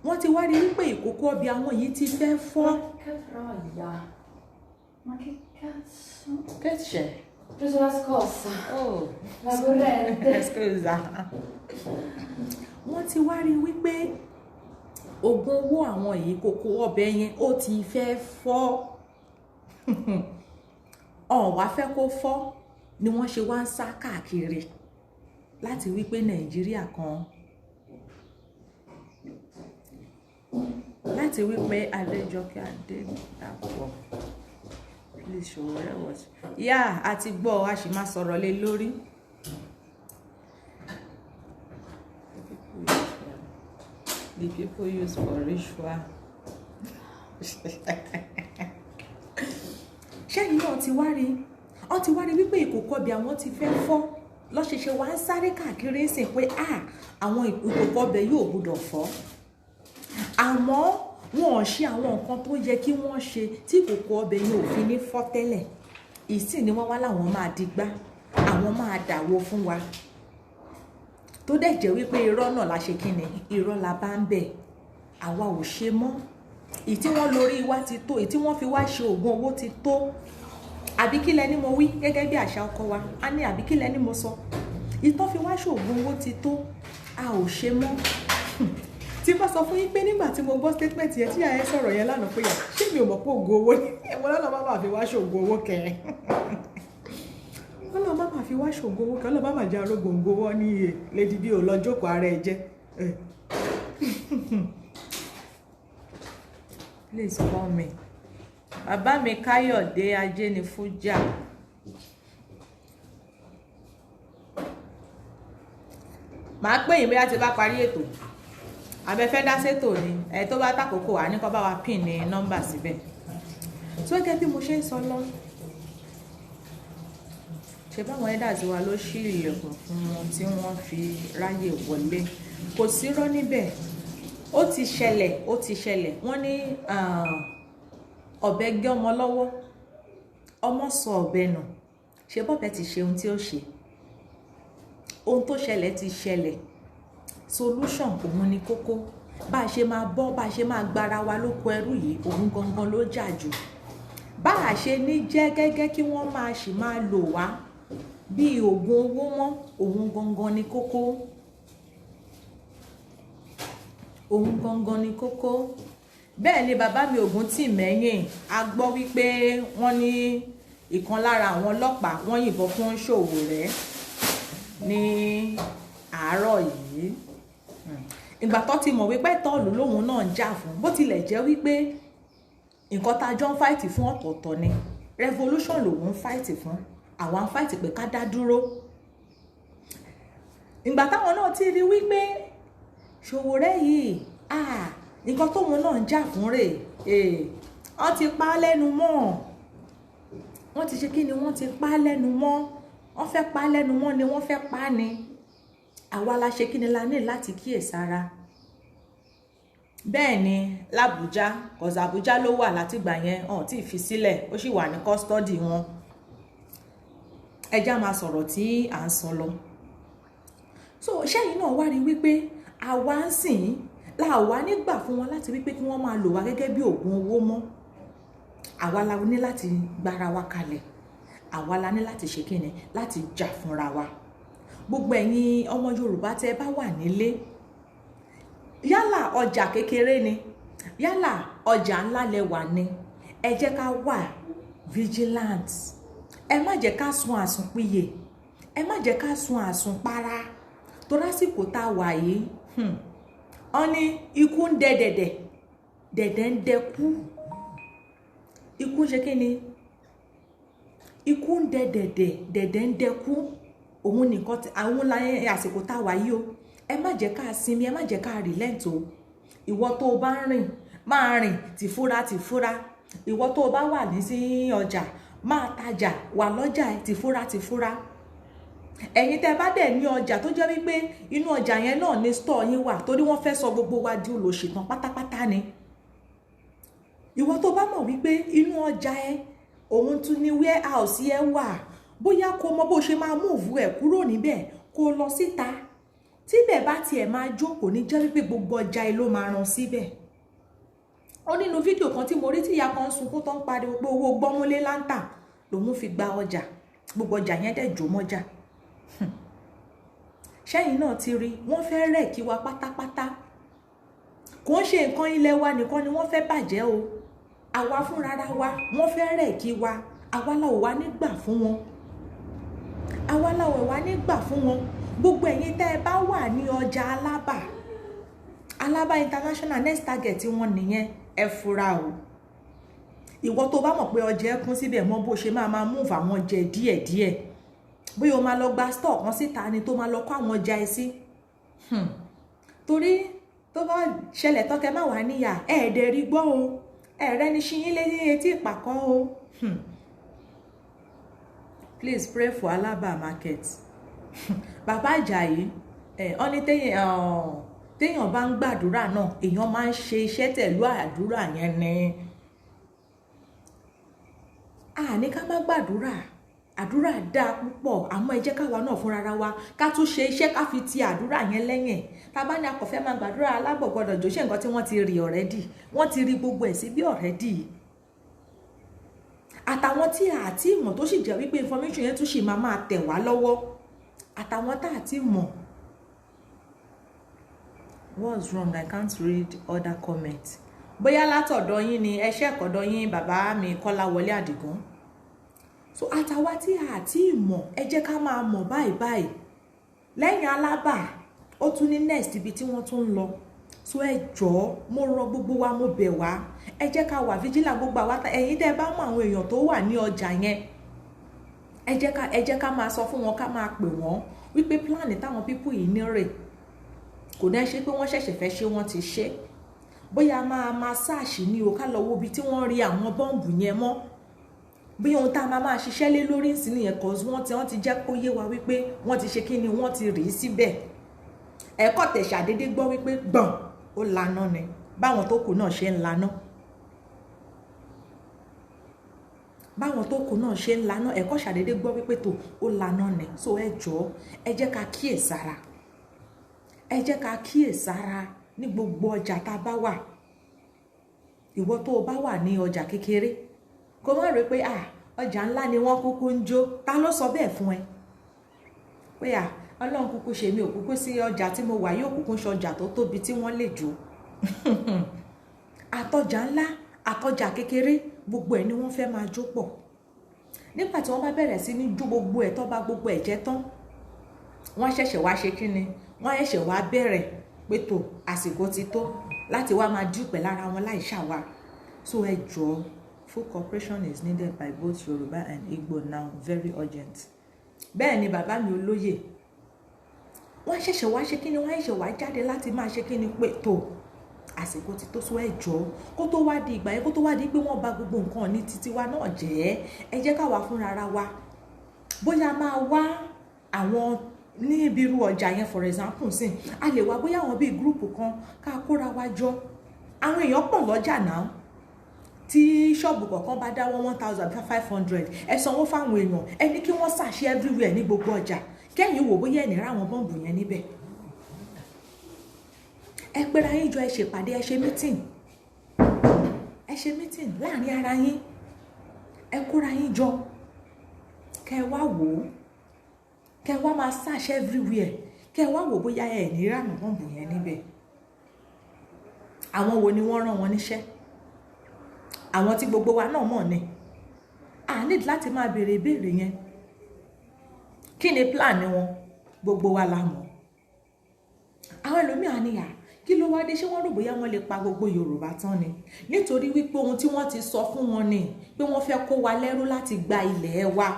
wọ́n ti wá rí wípé ìkòkò ọbẹ̀ àwọn yìí ti fẹ́ fọ́.
Ma che cazzo?
Che c'è?
Ho preso la scossa.
Oh,
La corrente.
Scusa. wọ́n ti wá rí wípé ògùn owó àwọn yìí, kòkò ọbẹ̀ yẹn ó ti fẹ́ fọ́. ọ̀n wá fẹ́ kó fọ́ ni wọ́n ṣe wá ń sá káàkiri láti wípé Nàìjíríà kan, láti wípé Adéjọkẹ́ Adédàpọ̀ please show what I was. àti gbọ́ a sì máa sọ̀rọ̀ lé lórí. The people use for ritual. ṣẹ́yìn náà ti wá rí, wọ́n ti wá rí wípé ìkòkò ọbẹ̀ àwọn ti fẹ́ fọ́, lọ́ṣẹ̀ṣẹ̀ wá ń sáré káàkiri sìn pé àwọn ìkòkò ọbẹ̀ yóò gbúdọ̀ fọ́. àmọ́ wọn ò ṣe àwọn nǹkan tó yẹ kí wọ́n ṣe tí ìkòkò ọbẹ̀ yẹn ò fi ní fọ́ tẹ́lẹ̀. ìsìn ni wọ́n wá láwọn máa digbá àwọn máa dàwó fún wa tó dẹ̀ jẹ́ wípé irọ́ náà la ṣe kí ni irọ́ la bá ń bẹ̀ àwa ò ṣe mọ́ ìtí wọ́n lórí wa ti tó ìtí wọ́n fi wá ṣe oògùn owó ti tó àbí kí lẹni mo wí gẹ́gẹ́ bí àṣà ọkọ wa a ní àbí kí lẹni mo sọ ìtọ́ fi wá ṣe oògùn owó ti tó a ò ṣe mọ́ tí bá sọ fún yín pé nígbà tí mo gbọ́ statement yẹn tí àyẹ sọ̀rọ̀ yẹn lánàá pé ṣé mi ò mọ̀ pé oògùn owó ni ẹ̀wọ̀n lọ́nà má bàa fi wá ṣe oògùn owó kẹrin ọlọ́run má bàa fi wá ṣe oògùn owó kẹrin ọlọ́run má bàa jẹ́ arógbòǹgbò wọ́n ní iye lady bí ò lọ jókòó ara ẹ̀ jẹ́ please call me bàbá mi Káyọ̀dé Ajénifújà màá pè yín bí a ti bá parí ètò abẹ́fẹ́ dá sétò ni ẹ̀ tó bá tàkókò wà ní kọ́ bá wa pin ní nọ́mbà síbẹ̀ tó gẹ́gẹ́ bí mo ṣe ń sọ lọ ṣe báwọn elders wa ló ṣí ilẹ̀kùn fún wọn tí wọ́n fi ráyè wọlé kò sírọ́ níbẹ̀ ó ti ṣẹlẹ̀ wọ́n ní ọ̀bẹ gé ọmọ lọ́wọ́ ọmọ sọ ọ̀bẹ nù ṣe bọ́bẹ ti ṣe ohun tí ó ṣe ohun tó ṣẹlẹ̀ ti ṣẹlẹ̀ solution òun ni kókó bá a ṣe máa bọ́ bá a ṣe máa gbára wa lóko ẹrú yìí òun gangan ló jà jù bá a ṣe ní jẹ́ gẹ́gẹ́ kí wọ́n máa ṣì máa lò wá bí oògùn owó mọ́ òun gangan ni kókó òun gangan ni kókó bẹ́ẹ̀ ni bàbá mi Ògúntìmẹ́yìn a gbọ́ wípé wọ́n ní ìkan lára àwọn ọlọ́pàá wọ́n yìnbọn fún Ṣòwòrẹ́ ní àárọ̀ yìí ìgbà tó ti mọ̀ wípé tọ́ọ̀lù lòun náà ń jà fún bó tilẹ̀ jẹ́ wípé nǹkan tá a jọ ń fáìtì fún ọ̀tọ̀ọ̀tọ̀ ni revolution lòun ń fáìtì fún àwọn ń fáìtì pé ká dá dúró ìgbà táwọn náà ti rí wípé Ṣòwòrẹ́ yìí nǹkan tóun náà ń jà fún rè wọ́n ti pa á lẹ́nu mọ́ wọ́n ti ṣe kí ni wọ́n ti pa á lẹ́nu mọ́ wọ́n fẹ́ pa á lẹ́nu mọ́ ni wọ́n fẹ́ pa á ni àwa la ṣe kí ni la ní láti kíyèsára bẹ́ẹ̀ ni l'Àbújá kọ̀ọ̀sì Àbújá ló wà látìgbà yẹn ọ̀hún tí ì fi sílẹ̀ ó sì wà ní kọ́sítọ́dì wọn ẹjá máa sọ̀rọ̀ tí à ń sọ lọ so ṣẹ́yìn náà wá rí wípé àwa ń sìn láwa nígbà fún wọn láti wípé kí wọ́n máa lò wá gẹ́gẹ́ bí oògùn owó mọ́ àwa la ní láti gbára wa kalẹ̀ àwa la ní láti ṣe kíni láti jà fúnra wa gbogbo ẹ̀yin ọmọ Yorùbá tẹ́ bá wà nílé yálà ọjà kékeré ni yálà ọjà ńlá lẹ wà ní ẹ jẹ́ ká wà vigilant ẹ má jẹ́ ká sun àsùnpìyè ẹ má jẹ́ ká sun àsùnpara tó lásìkò tá a wà yìí wọ́n ní ikú ń dẹ dẹ̀dẹ̀ dẹ̀dẹ̀ ń dẹkú ikú ṣe kí ni ikú ń dẹ dẹ̀dẹ̀ dẹ̀dẹ̀ ń dẹkú òun nìkan àwọn láyé àsìkò tá a wà yìí o ẹ má jẹ́ ká sinmi ẹ má jẹ́ ká relent o ìwọ tó o bá ń rìn máa rìn tìfura tìfura ìwọ tó o bá wà ní sí ọjà máa tajà wà lọ́jà tìfura tìfura ẹ̀yin tẹ́ bá dẹ̀ ní ọjà tó jẹ́ wípé inú ọjà yẹn náà ní store yín wà torí wọ́n fẹ́ sọ gbogbo wa di olòṣì tán pátápátá ni ìwọ tó bá mọ̀ wípé inú ọjà ẹ òun tún ní warehouse yẹn wà bóyá kó mọ bó ṣe máa múùfù ẹ̀ kúrò níbẹ̀ kó lọ síta tíbẹ̀ bá tiẹ̀ máa jókòó ní jẹ́ wípé gbogbo ọjà ẹ ló máa ràn síbẹ̀ ó nínú fídíò kan tí mo rí tí ìyá kan ń sunkún tó ń pariwo pé owó gbọ́múlé láńtà lòun fi gba ọjà gbogbo ọjà yẹn dẹ̀ jó mọ́jà ṣẹ́yìn náà ti rí wọ́n fẹ́ rẹ̀ kí wa pátápátá kò ń ṣe nǹkan ilé wa nìkan ni wọ́n fẹ́ bàjẹ́ o àwa fúnra wa wọ́n fẹ́ rẹ̀ kí wa àwa la ò wá nígbà fún wọn àwa la ò wá nígbà fún wọn gbogbo ẹ̀yin tẹ́ ẹ bá wà ní ọjà Alábà International next target wọn nìyẹn ẹ fura o ìwọ tó bá mọ̀ pé ọjà ẹ kún síbẹ̀ mọ́ bó ṣe máa move àwọn jẹ díẹ̀díẹ̀ bóyá o máa lọ gba stock kan síta ni tó máa lọ kó àwọn ọjà ẹ sí torí tó bá ṣẹlẹ̀ tọ́kẹ́ má wà níyà ẹ̀ẹ́dẹ̀ rí gbọ́ o ẹ̀rẹ́ ní ṣíyín lé ní etí ìpàkọ́ o please pray for Alábà market bàbá Àjàyí ọ ní téèyàn bá ń gbàdúrà náà èèyàn máa ń ṣe iṣẹ́ tẹ̀lú àdúrà yẹn ni ní ká má gbàdúrà, àdúrà dáa púpọ̀, àmọ́ ẹ jẹ́ káwa náà fúnra wa ká tún ṣe iṣẹ́ ká fi ti àdúrà yẹn lẹ́yìn. Tá bá ní a kò fẹ́ máa gbàdúrà alágbọ̀gbọ̀dọ̀ jò ṣe nǹkan tí wọ́n ti rí already, wọ́n ti rí gbogbo ẹ̀ sí bí already. Àtàwọn tí a ti mọ̀ tó sì jẹ́ wípé information yẹn tún sì máa tẹ̀ wá lọ́wọ́, àtàwọn tá a ti mọ̀. What's wrong? I can't read other comments. Bóyá látọ̀dọ̀ yín ni ẹ ṣe ẹ̀kọ́dọ̀ yín bàbá mi Kọ́láwọlé Àdìgún. So àtàwa tí a ti mọ̀ ẹ jẹ́ ká máa mọ̀ báyìí. Lẹ́yìn Alábà ó tún ní next ibi tí wọ́n tún ń lọ. So ẹ jọ̀ọ́ mo rọ gbogbo wa, mo bẹ̀ wá, ẹ jẹ́ ká wà vigilant gbogbo àwa ẹ̀yin tẹ́ bá mọ̀ àwọn èèyàn tó wà ní ọjà yẹn. Ẹ jẹ́ ká máa sọ fún wọn, ká máa pè wọ́n wípé plan táwọn people yìí ní rè. Kò dẹ́ ṣe pé wọ́n ṣẹ̀ṣẹ̀ fẹ́ ṣe, wọ́n ti ṣe. Bóyá máa search ní o ká lọ wo ibi tí wọ́n rí àwọn bọ́ǹbù yẹn mọ́. Bí ohun tá máa ṣiṣẹ́ lé lórí ìsìn nìyẹn, cause wọ́n ti jẹ́ kó yé wa wípé wọ́n ti ṣe kíni, wọ́n ti rí síbẹ̀. Ẹ̀kọ́ tẹ̀ ṣàdédé gbọ́ wípé gbọ̀n ó laná ni, báwọn tó kù náà ṣe ń laná. Báwọn tó kù náà ṣe ń laná, ẹ̀kọ́ ṣàdédé gbọ́ wípé tó ó laná ni. So ẹ jọ̀ọ́ ẹ jẹ́ ká kíyèsára. Ẹ jẹ́ ká kíyèsára ní gbogbo ọjà tá bá wà. Ìwọ tó o bá wà ní ọjà kékeré, kó má rí pé ọjà ńlá ni wọ́n kúkú ń jó. Ta ló sọ bẹ́ẹ̀ fún ẹ? Pé Ọlọ́run kúkú ṣe mí, òkúkú sí ọjà tí mo wà yóò kúkú ṣe ọjà tó tóbi tí wọ́n lè jó. Àtọjà ńlá, àtọjà kékeré, gbogbo ẹ̀ ni wọ́n fẹ́ máa jó pọ̀. Nígbà tí wọ́n bá bẹ̀rẹ̀ sí ní jó gbogbo ẹ̀ tó bá gbogbo ẹ̀ jẹ́ tán, wọ́n ṣẹ̀ṣẹ̀ wá ṣe kíni, wọ́n ṣẹ̀ṣẹ̀ wá bẹ̀rẹ̀ pé tó àsìkò ti tó láti wá máa dúpẹ́ lára wọn láì ṣàwà. So ẹ jọ̀ọ́, full cooperation is needed by both Yoruba and Igbo now, very urgent. Bẹ́ẹ̀ ni bàbá mi olóyè, wọ́n ṣẹ̀ṣẹ̀ wá ṣe kíni, wọ́n ṣẹ̀ṣẹ̀ wá jáde láti máa ṣe kíni pé tó àsìkò ti tó. So ẹ jọ̀ọ́, kó tó wá di ìgbà yẹn, kó tó wá di pé wọ́n bà gbogbo nǹkan ní títí wa náà jẹ́, ẹ jẹ́ ká wà fúnra ara wa. Bóyá máa wá àwọn ní ibi irú ọjà yẹn for example sí, a lè wá bóyá àwọn bíi group kan ká kóra wa jọ. Àwọn èèyàn pọ̀ lọ́jà náà. Tí ṣọ́ọ̀bù kọ̀ọ̀kan bá dáwọ́ 1,500, ẹ sanwó fáwọn èèyàn, ẹ ní kí wọ́n ṣàṣe everywhere ní gbogbo ọjà. Kẹ́yìn wò bóyá ẹni ráwọn bọ́ǹbù yẹn níbẹ̀. Ẹ pera yín jọ, ẹ ṣèpàdé, ẹ ṣe meeting. Ẹ ṣe meeting láàrin ara yín. Ẹ kóra yín jọ. Kẹ́ wá wò ó. Kẹ́ wá máa search everywhere. Kẹ́ wá wò bóyá ẹ ní ráwọn bọ́ǹbù yẹn níbẹ̀. Àwọn wo ni wọ́n rán wọn níṣẹ́? Àwọn tí gbogbo wa náà mọ̀ ni. A need láti máa béèrè ìbéèrè yẹn. Kí ni plan wọn? Gbogbo wa la mọ̀. Àwọn ẹlòmíràn ni kí ló wá dé, ṣé wọ́n rò bóyá wọ́n lè pa gbogbo Yorùbá tán ni? Nítorí wípé ohun tí wọ́n ti sọ fún wọn ni pé wọ́n fẹ́ kó wa lẹ́rú láti gba ilẹ̀ wa.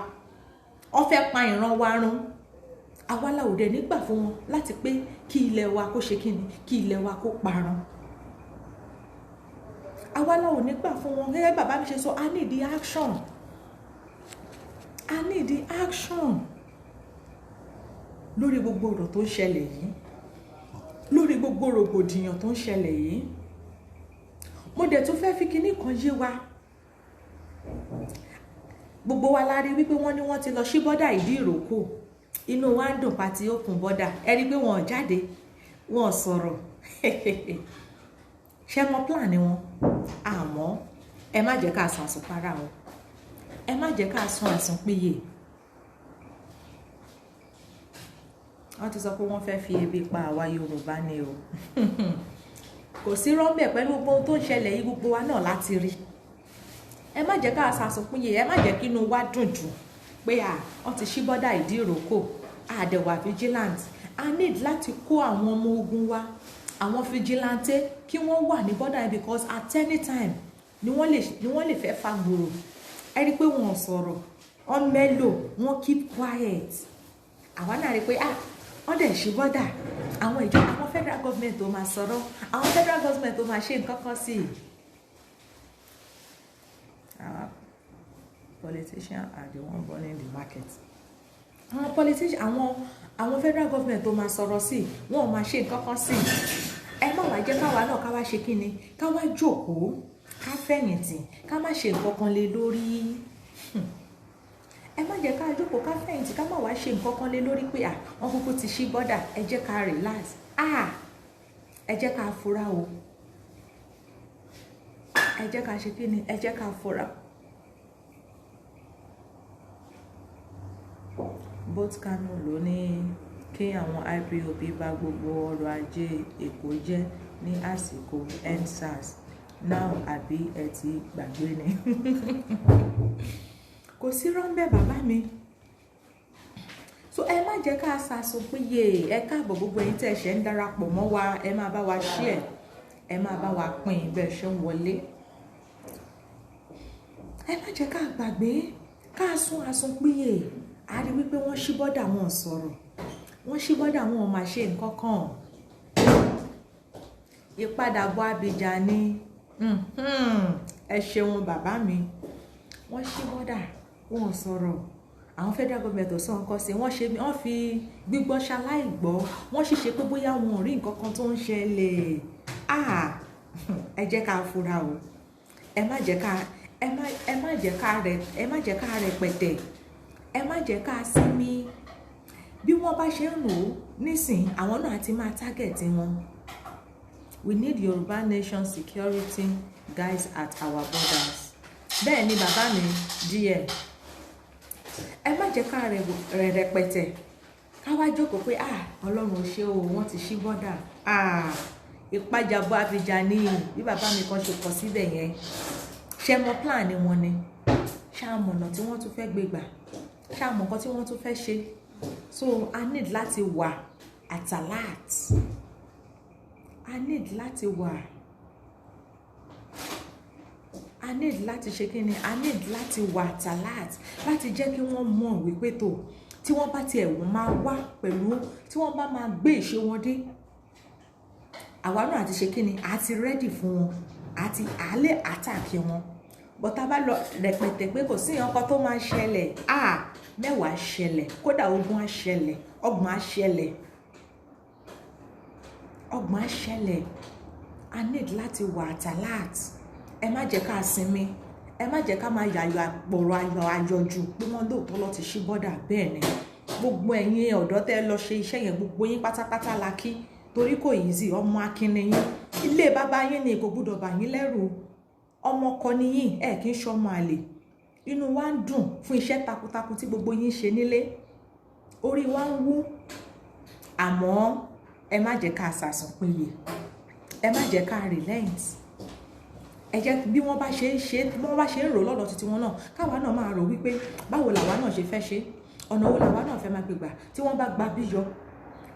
Wọ́n fẹ́ pa ìran wa run. Àwa la ò dẹ̀ nígbà fún wọn láti pé kí ilẹ̀ wa kó ṣe kíni, kí ilẹ̀ wa kó parun. Àwa la ò nígbà fún wọn. Gẹ́gẹ́ bàbá mi ṣe sọ, I need the action. I need the action. Lórí gbogbo ọ̀rọ̀ tó ń ṣẹlẹ̀ yìí, lórí gbogbo rògbòdìyàn tó ń ṣẹlẹ̀ yìí, mo dẹ̀ tún fẹ́ fi kíní kan yé wa. Gbogbo wa la rí wípé wọ́n ní wọ́n ti lọ sí bọ́dà Ìdí Ìrókò. Inú wa ń dùn pàtí open bọ́dà. Ẹ rí pé wọn ò jáde, wọn ò sọ̀rọ̀. Ṣé mọ plan ni wọn? Àmọ́ ẹ má jẹ́ ká sọ àsùnpara o. Ẹ má jẹ́ ká sọ àsùnpìyè. Wọ́n ti sọ pé wọ́n fẹ́ fi ebi pa àwa Yorùbá ni o. Kò sí rọ́ńbẹ̀ pẹ̀lú gbogbo ohun tó ń ṣẹlẹ̀ yìí, gbogbo wa náà láti rí. Ẹ má jẹ́ ká sọ àsùnpìyè, ẹ má jẹ́ kí inú wa dùn jù pé wọ́n ti ṣí bọ́dà Ìdí Ìrókò. Àdẹ̀wà vigilant. A need láti kó àwọn ọmọ ogun wa, àwọn vigilante, kí wọ́n wà ní bọ́dà yẹn, because at any time ni wọ́n lè fẹ́ fa gbòòrò. Ẹ rí pé wọ́n sọ̀rọ̀, wọ́n mélòó, wọ́n keep quiet. Àwa náà rí pé wọ́n dẹ̀ ṣí bọ́dà. Àwọn ìjọba, àwọn federal government tó máa sọ̀rọ̀, àwọn federal government tó máa ṣe nǹkan kan sí i. Our politicians are the ones running the market. Àwọn politicians, àwọn federal government tó máa sọ̀rọ̀ sí i, wọ́n máa ṣe nǹkan kan sí i. Ẹ má wá jẹ́ káwa náà ká wá ṣe kíni, ká wá jókòó, ká fẹ̀yìntì, ká má ṣe nǹkan kan lé lórí. ẹ má jẹ́ ká jókòó ká fẹ̀yìntì ká má wá ṣe nǹkan kan lé lórí pé wọ́n kúkú ti ṣí bọ́dà, ẹ jẹ́ ká relax. Ẹ jẹ́ ká fura o, ẹ jẹ́ ká ṣe kí ni, ẹ jẹ́ ká fura. Both Kanu ló ní kí àwọn IPOB bá gbogbo ọrọ̀ ajé Èkó jẹ́ ní àsìkò EndSARS now àbí ẹ ti gbàgbé ni. Kò sí rọ́ńbẹ́ bàbá mi. So ẹ má jẹ́ ká sàsùn péye, ẹ káàbọ̀ gbogbo ẹ̀yin tẹ́ ṣe ń darapọ̀ mọ́ wa, ẹ máa bá wa share, ẹ máa bá wa pín bẹ́ẹ̀ ṣe ń wọlé. Ẹ má jẹ́ ká gbàgbé, ká sùn péye. A rí wípé wọ́n ṣí bọ́dà wọn sọ̀rọ̀, wọ́n ṣí bọ́dà wọn máa ṣe nǹkan kan. Ìpadàbọ̀ Abidjan ni ẹ ṣeun bàbá mi. Wọ́n ṣí bọ́dà wọn sọ̀rọ̀, àwọn federal government ò sọ nǹkan sí, wọ́n fi gbígbọ́ ṣaláì gbọ́, wọ́n sì ṣe pé bóyá wọn ò rí nǹkan kan tó ń ṣẹlẹ̀. Ẹ jẹ́ ká fura o, ẹ má jẹ́ ká rẹpẹtẹ, ẹ má jẹ́ ká sinmi. Bí wọ́n bá ṣe ń rò ó nísìn, àwọn náà ti máa target wọn. We need Yoruba nation security guys at our borders. Bẹ́ẹ̀ ni bàbá mi díẹ̀. Ẹ má jẹ́ ká rẹpẹtẹ, ká wá jókòó pé Ọlọ́run ò ṣe o, wọ́n ti ṣí bọ́dà. Ìpadàbọ̀ Abidjan ni bí bàbá mi kan ṣe kọ síbẹ̀ yẹn. Ṣé mọ plan ni wọ́n ni? Ṣá mọ̀ ọ̀nà tí wọ́n tún fẹ́ gbé gbà? Ṣá mọ̀ nǹkan tí wọ́n tún fẹ́ ṣe? So I need láti wà at alert. I need láti wà. I need láti ṣe kí ni? I need láti wà at alert, láti jẹ́ kí wọ́n mọ̀ wípé tó tí wọ́n bá tiẹ̀ wọ́n máa wá pẹ̀lú, tí wọ́n bá máa gbé ìṣe wọn dé, àwa náà àti ṣe kí ni? Àti ready fún wọn, àti àlẹ́ àtàkì wọn. Bọ́tá bá lọ rẹpẹtẹ pé kò sí nǹkan tó máa ṣẹlẹ̀, mẹ́wàá ṣẹlẹ̀, kódà ogún á ṣẹlẹ̀, ọgbọ̀n á ṣẹlẹ̀, ọgbọ̀n á ṣẹlẹ̀. I need láti wà at alert. Ẹ má jẹ́ ká sinmi, ẹ má jẹ́ ká máa yàyọ̀ àpòrò ayọ̀jù pé wọ́n lóòótọ́ lọ ti ṣí bọ́dà. Bẹ́ẹ̀ ni gbogbo ẹ̀yin ọ̀dọ́ tẹ́ lọ ṣe iṣẹ́ yẹn, gbogbo yín pátápátá la kí, torí kò easy. Ọmọ akínni yín, ilé bàbá yín ni kò gbúdọ̀ bà yín lẹ́rù. Ọmọ ọkọ ni yín, ẹ kì í ṣọmọ àlè. Inú wa ń dùn fún iṣẹ́ takuntakun tí gbogbo yín ṣe nílé, orí wa ń wú. Àmọ́ ẹ má jẹ́ ká sàsùn péye, ẹ má jẹ́ ká relent. Ẹ jẹ́ bí wọ́n bá ṣe ń rò lọ́dọ̀ títí wọn náà, káwa náà máa rò wípé báwo làwa náà ṣe fẹ́ ṣe, ọ̀nà wo làwa náà fẹ́ máa gbé gbà. Tí wọ́n bá gba bí yọ,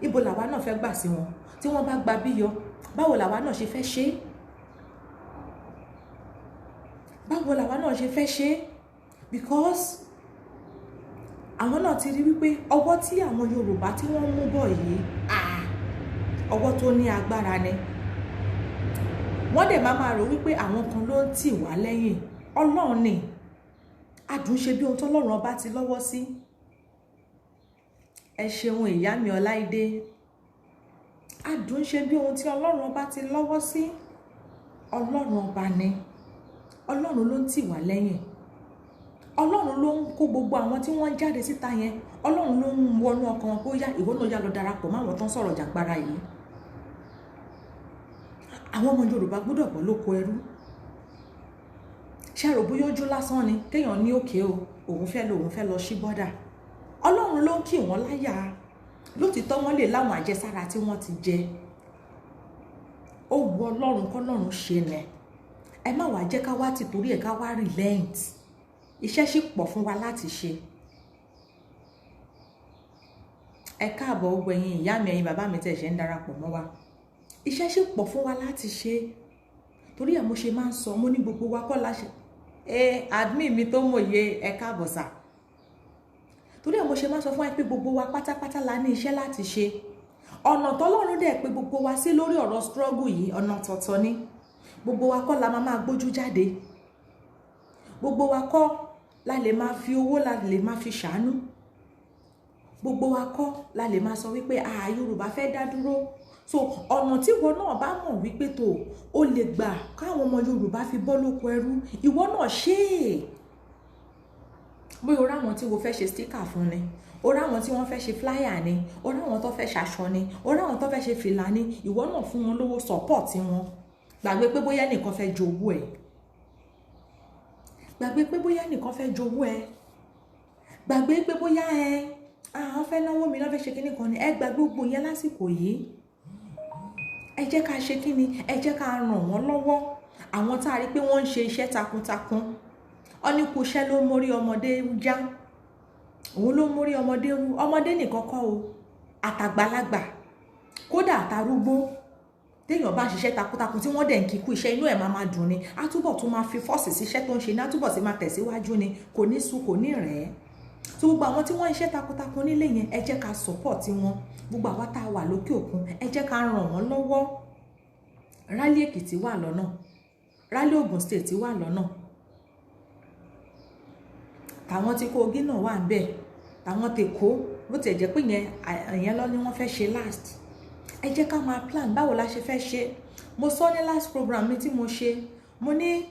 ibo làwa náà fẹ́ gbà sí wọn. Tí wọ́n bá gba bí yọ, báwo làwa náà ṣe fẹ́ ṣe, báwo làwa náà ṣe fẹ́ ṣe. Because àwọn náà ti rí wípé ọwọ́ tí àwọn Yorùbá tí wọ́n mú bọ̀ yìí, ọwọ́ tó ní agbára ni. Wọ́n dẹ̀ máa rò wípé àwọn kan ló ń tì wá lẹ́yìn. Ọlọ́run ni àdúnṣe bí ohun tọ́lọ́run ọba ti lọ́wọ́ sí. Ẹ ṣeun ìyá mi Ọláìdé. Àdúnṣe bí ohun tí Ọlọ́run ọba ti lọ́wọ́ sí. Ọlọ́run ọba ni. Ọlọ́run ló ń tì wá lẹ́yìn. Ọlọ́run ló ń kó gbogbo àwọn tí wọ́n jáde síta yẹn. Ọlọ́run ló ń wọnú ọkàn wọn pé ó yá, ìwọ náà yá lọ darapọ̀ máwọn tó ń sọ̀rọ̀ jàgbára yìí. Àwọn ọmọ Yorùbá gbọ́dọ̀ bọ́ lóko ẹrú. Ṣé rò bóyá ojú lásán ni kéèyàn ní òkè o, òun fẹ́ lọ ṣí bọ́dà. Ọlọ́run ló ń kì wọ́n láyà. Lótìtọ́ wọ́n lè láwọn àjẹsára tí wọ́n ti jẹ. Ó wu Ọlọ́run kọ́lọ́run ṣe nẹ̀. Ẹ má wá jẹ́ ká wá ti torí ẹ̀ ká wá relent. Iṣẹ́ ṣì pọ̀ fún wa láti ṣe. Ẹ káàbọ̀ gbogbo ẹ̀yin ìyá mi, ẹ̀yin bàbá mi tẹ́ ṣe ń darapọ̀ mọ́ wa. Iṣẹ́ ṣì pọ̀ fún wa láti ṣe. Torí ẹ̀ mo ṣe máa ń sọ, mo ní gbogbo wa kọ́ la ṣe. Admin mi tó mòye, ẹ káàbọ̀ sà. Torí ẹ̀ mo ṣe máa ń sọ fún wa pé gbogbo wa pátápátá la ní iṣẹ́ láti ṣe. Ọ̀nà tọ́lọ́run dẹ̀ pé gbogbo wa sí lórí ọ̀rọ̀ struggle yìí, ọ̀nà tọ̀tọ̀ ni. Gbogbo wa kọ́ la máa gbójú jáde. Gbogbo wa kọ́ la lè máa fi owó, la lè máa fi ṣàánú. Gbogbo wa kọ́ la lè máa sọ wípé Yorùbá fẹ́ dá dúró. So ọ̀nà tí ìwọ náà bá mọ̀ wípé tó o lè gbà káwọn ọmọ Yorùbá fi bọ́ lóko ẹrú, ìwọ náà ṣe é. bóyá o ráwọn tí wo fẹ́ ṣe sticker fún ni, o ráwọn tí wọ́n fẹ́ ṣe flyer ni, o ráwọn tó fẹ́ ṣaṣọ ni, o ráwọn tó fẹ́ ṣe fìlà ni, ìwọ náà fún wọn lówó support wọn. Gbàgbé pé bóyá nìkan fẹ́ jowó ẹ̀, gbàgbé pé bóyá nìkan fẹ́ jowó ẹ̀, gbàgbé pé bóyá àwọn fẹ́ náwó mi náà fẹ́ ṣe kíní kan ni. Ẹ gbàgbé gbogbo yẹn lásìkò yìí. Ẹ jẹ́ ká ṣe kíni, ẹ jẹ́ ká ràn wọ́n lọ́wọ́. Àwọn tá a rí pé wọ́n ń ṣe iṣẹ́ takuntakun, ọ́nìkú iṣẹ́ ló mórí ọmọdé já, òun ló mórí ọmọdé wú. Ọmọdé nìkan kọ́ o, àtàgbàlagbà, kódà àtàrúgbó, téèyàn bá ṣiṣẹ́ takuntakun tí wọ́n dẹ̀ ń kíkú iṣẹ́, inú ẹ̀ máa dùn ni. Á túbọ̀ tún máa fi fọ́ọ̀sì síṣẹ́ tó ń ṣe ní, á túbọ̀ sí máa tẹ̀síwájú ni, kò ní sú kò ní rẹ̀ ẹ́. So gbogbo àwọn tí wọ́n ń ṣe takuntakun nílé yẹn, ẹ jẹ́ ká support wọn. Gbogbo àwa tá a wà lókè òkun, ẹ jẹ́ ká ràn wọ́n lọ́wọ́. Rally Èkìtì wà lọ́nà, Rally Ogun State wà lọ́nà, tàwọn tí Kogi náà wà ń bẹ̀, tàwọn tèkó, bó tiẹ̀ jẹ́ pé yẹn lọ ni wọ́n fẹ́ ṣe last. Ẹ jẹ́ ká máa plan báwo la ṣe fẹ́ ṣe. Mo sọ ní last program mi tí mo ṣe, mo ní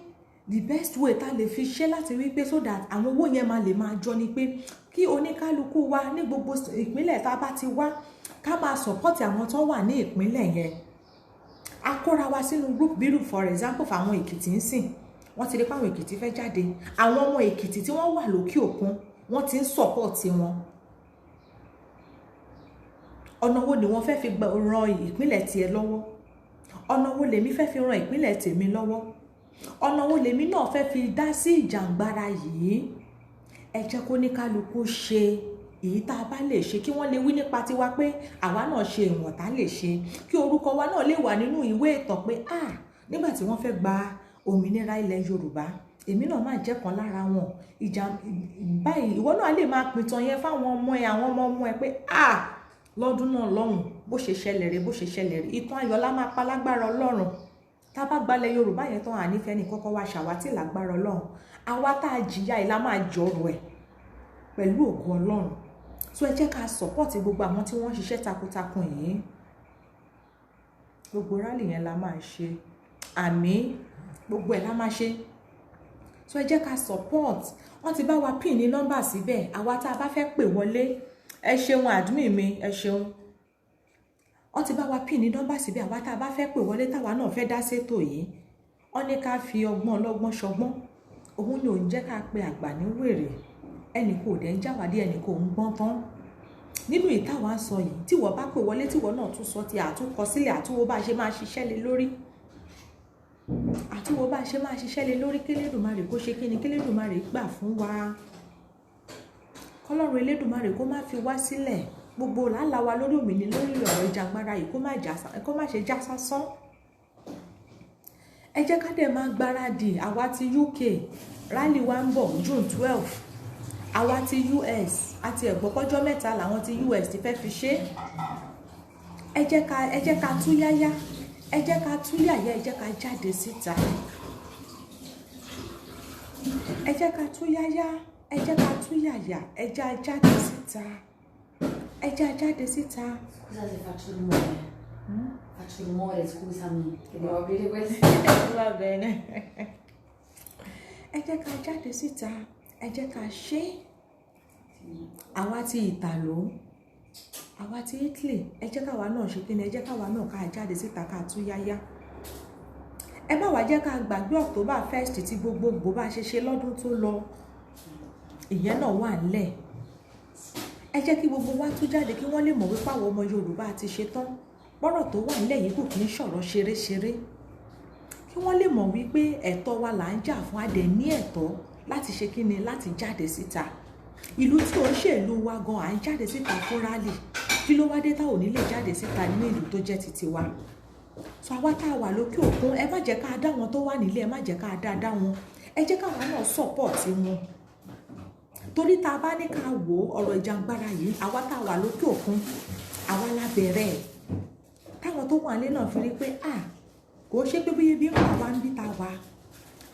the best way tá lè fi ṣe láti wí pé so that àwọn owó yẹn máa lè máa jọ ni pé kí oníkálukú wa ní gbogbo ìpínlẹ̀ tá a bá ti wá, ká máa support àwọn tó wà ní ìpínlẹ̀ yẹn. A kóra wa sínú group bírù for example fáwọn Èkìtì ń sìn, wọ́n ti rí pé àwọn Èkìtì fẹ́ jáde, àwọn ọmọ Èkìtì tí wọ́n wà lókè òkun wọ́n ti ń support wọn. Ọ̀nà wo ni wọ́n fẹ́ fi ran ìpínlẹ̀ tiẹ̀ lọ́wọ́? Ọ̀nà wo lèmi fẹ́ fi ran ìpínlẹ̀ tèmi lọ́wọ́? Ọ̀nà wo lèmi náà fẹ́ fi dá sí ìjàngbara yìí? Ẹ jẹ́ kó ní kálukú ṣe èyí tá a bá lè ṣe, kí wọ́n lè wí nípa tiwa pé àwa náà ṣe ìwọ̀n tá lè ṣe, kí orúkọ wa náà lè wà nínú ìwé ìtàn pé nígbà tí wọ́n fẹ́ gba òmìnira ilẹ̀ Yorùbá, èmi náà máa jẹ́ kan lára wọn. Báyìí ìwọ náà lè máa pìtàn yẹn fáwọn ọmọ ẹ, àwọn ọmọ ẹ pé lọ́dún náà lọ́hùn bó ṣe ṣẹlẹ̀ rè, bó ṣe ṣẹlẹ̀ rè. Ìtàn ayọ̀ la máa pa lágbára Ọlọ́run. Tá bá gbalẹ̀ Yorùbá yẹn tán, ànífẹ́ ní kọ́kọ́ wá ṣàwátì lágbára Ọlọ́run. Àwa tá a jìyà ìlà máa jọrọ̀ ẹ̀ pẹ̀lú ògo Ọlọ́run. So ẹ jẹ́ ká support gbogbo àwọn tí wọ́n ń ṣiṣẹ́ takuntakun yìí. Gbogbo rally yẹn la máa ṣe, àmì gbogbo ẹ̀ la máa ṣe. So ẹ jẹ́ ká support. Wọ́n ti bá wa pin ní nọ́mbà síbẹ̀, àwa tá a bá fẹ́ pè wọlé. Ẹ ṣeun admin mi, ẹ ṣeun. Wọ́n ti bá wa pin ní nọ́mbà síbẹ̀, àwa tá a bá fẹ́ pè wọlé táwa náà fẹ́ dá sétò yìí. Wọ́n ní ká fi ọgbọ́n ọlọ́gbọ́n ṣọgbọ́n. Òun ni ò ń jẹ́ ká pe àgbà ní wèrè. Ẹnì kò dẹ̀ ń jáwádìí, ẹnì kò ń gbọ́n tán. Nínú ìtawà ń sọ yìí, tí wọ́n bá pè wọlé, tí wọ́n náà tún sọ ti àtúnkọ sílẹ̀, àtúwò bá ṣe máa ṣiṣẹ́ lé lórí. Àtúwò bá ṣe máa ṣiṣẹ́ lé lórí, k'Elédùmarè kó ṣe kíni, k'Elédùmarè gbà fún wa. K'Ọlọ́run Elédùmarè kó má fi wá sílẹ̀. Gbogbo làálàá wa lórí òmìnira, lórí ọ̀rọ̀ ìjàngbara yìí kó má ṣe já sásán. Ẹ jẹ́ ká dẹ̀ máa gbáradì. Àwa ti UK, rally wa ń bọ̀ June 12. Àwa ti US, àti ẹ̀gbọ́pọ́jọ́ mẹ́ta làwọn ti US ti fẹ́ fi ṣe. Ẹ jẹ́ ká tú yáyá, ẹ jẹ́ ká tú yáyá, ẹ jẹ́ ká jáde síta. Ẹ jẹ́ ká tú yáyá, ẹ jẹ́ ká tú yáyá, ẹ jẹ́ á jáde síta. Ẹ jẹ́ á jáde síta.
Scusa se faccio rumore. Faccio rumore, scusami, che devo aprire questo.
Va bene. Ẹ jẹ́ ká jáde síta, ẹ jẹ́ ká ṣe. Àwa ti Ìtàló, àwa ti Italy, ẹ jẹ́ káwa náà ṣe kíni, ẹ jẹ́ káwa náà ká jáde síta ká tú yáyá. Ẹ má wá jẹ́ ká gbàgbé October 1st tí gbogbogbò bá ṣe ṣe lọ́dún tó lọ. Ìyẹn náà wà nílẹ̀. Ẹ jẹ́ kí gbogbo wa tú jáde kí wọ́n lè mọ̀ wípé àwọn ọmọ Yorùbá ti ṣe tán. Bọ́rọ̀ tó wà nílẹ̀ yìí kò kí ń ṣọ̀rọ̀ ṣeré-ṣeré. Kí wọ́n lè mọ̀ wípé ẹ̀tọ́ wa là ń jà fún, a dẹ̀ ní ẹ̀tọ́ láti ṣe kíni, láti jáde síta. Ìlú tí ó ń ṣèlú wa gan à ń jáde síta fún rally. Kí ló wá dé tá ò ní lè jáde síta nínú ìlú tó jẹ́ titi wa? So àwa tá a wà lókè òkun, ẹ má jẹ́ ká dá wọn tó wà nílé, ẹ má jẹ́ ká dá wọn. Ẹ jẹ́ káwa náà support wọn. Torí tá a bá ní ká wo ọ̀rọ̀ ìjàngbara yìí, àwa tá a wà lókè òkun, àwa la bẹ̀rẹ̀. Táwọn tó wà nílé náà fi rí pé kò ṣe pé bí ebi ń pa wá ń bí ta wa.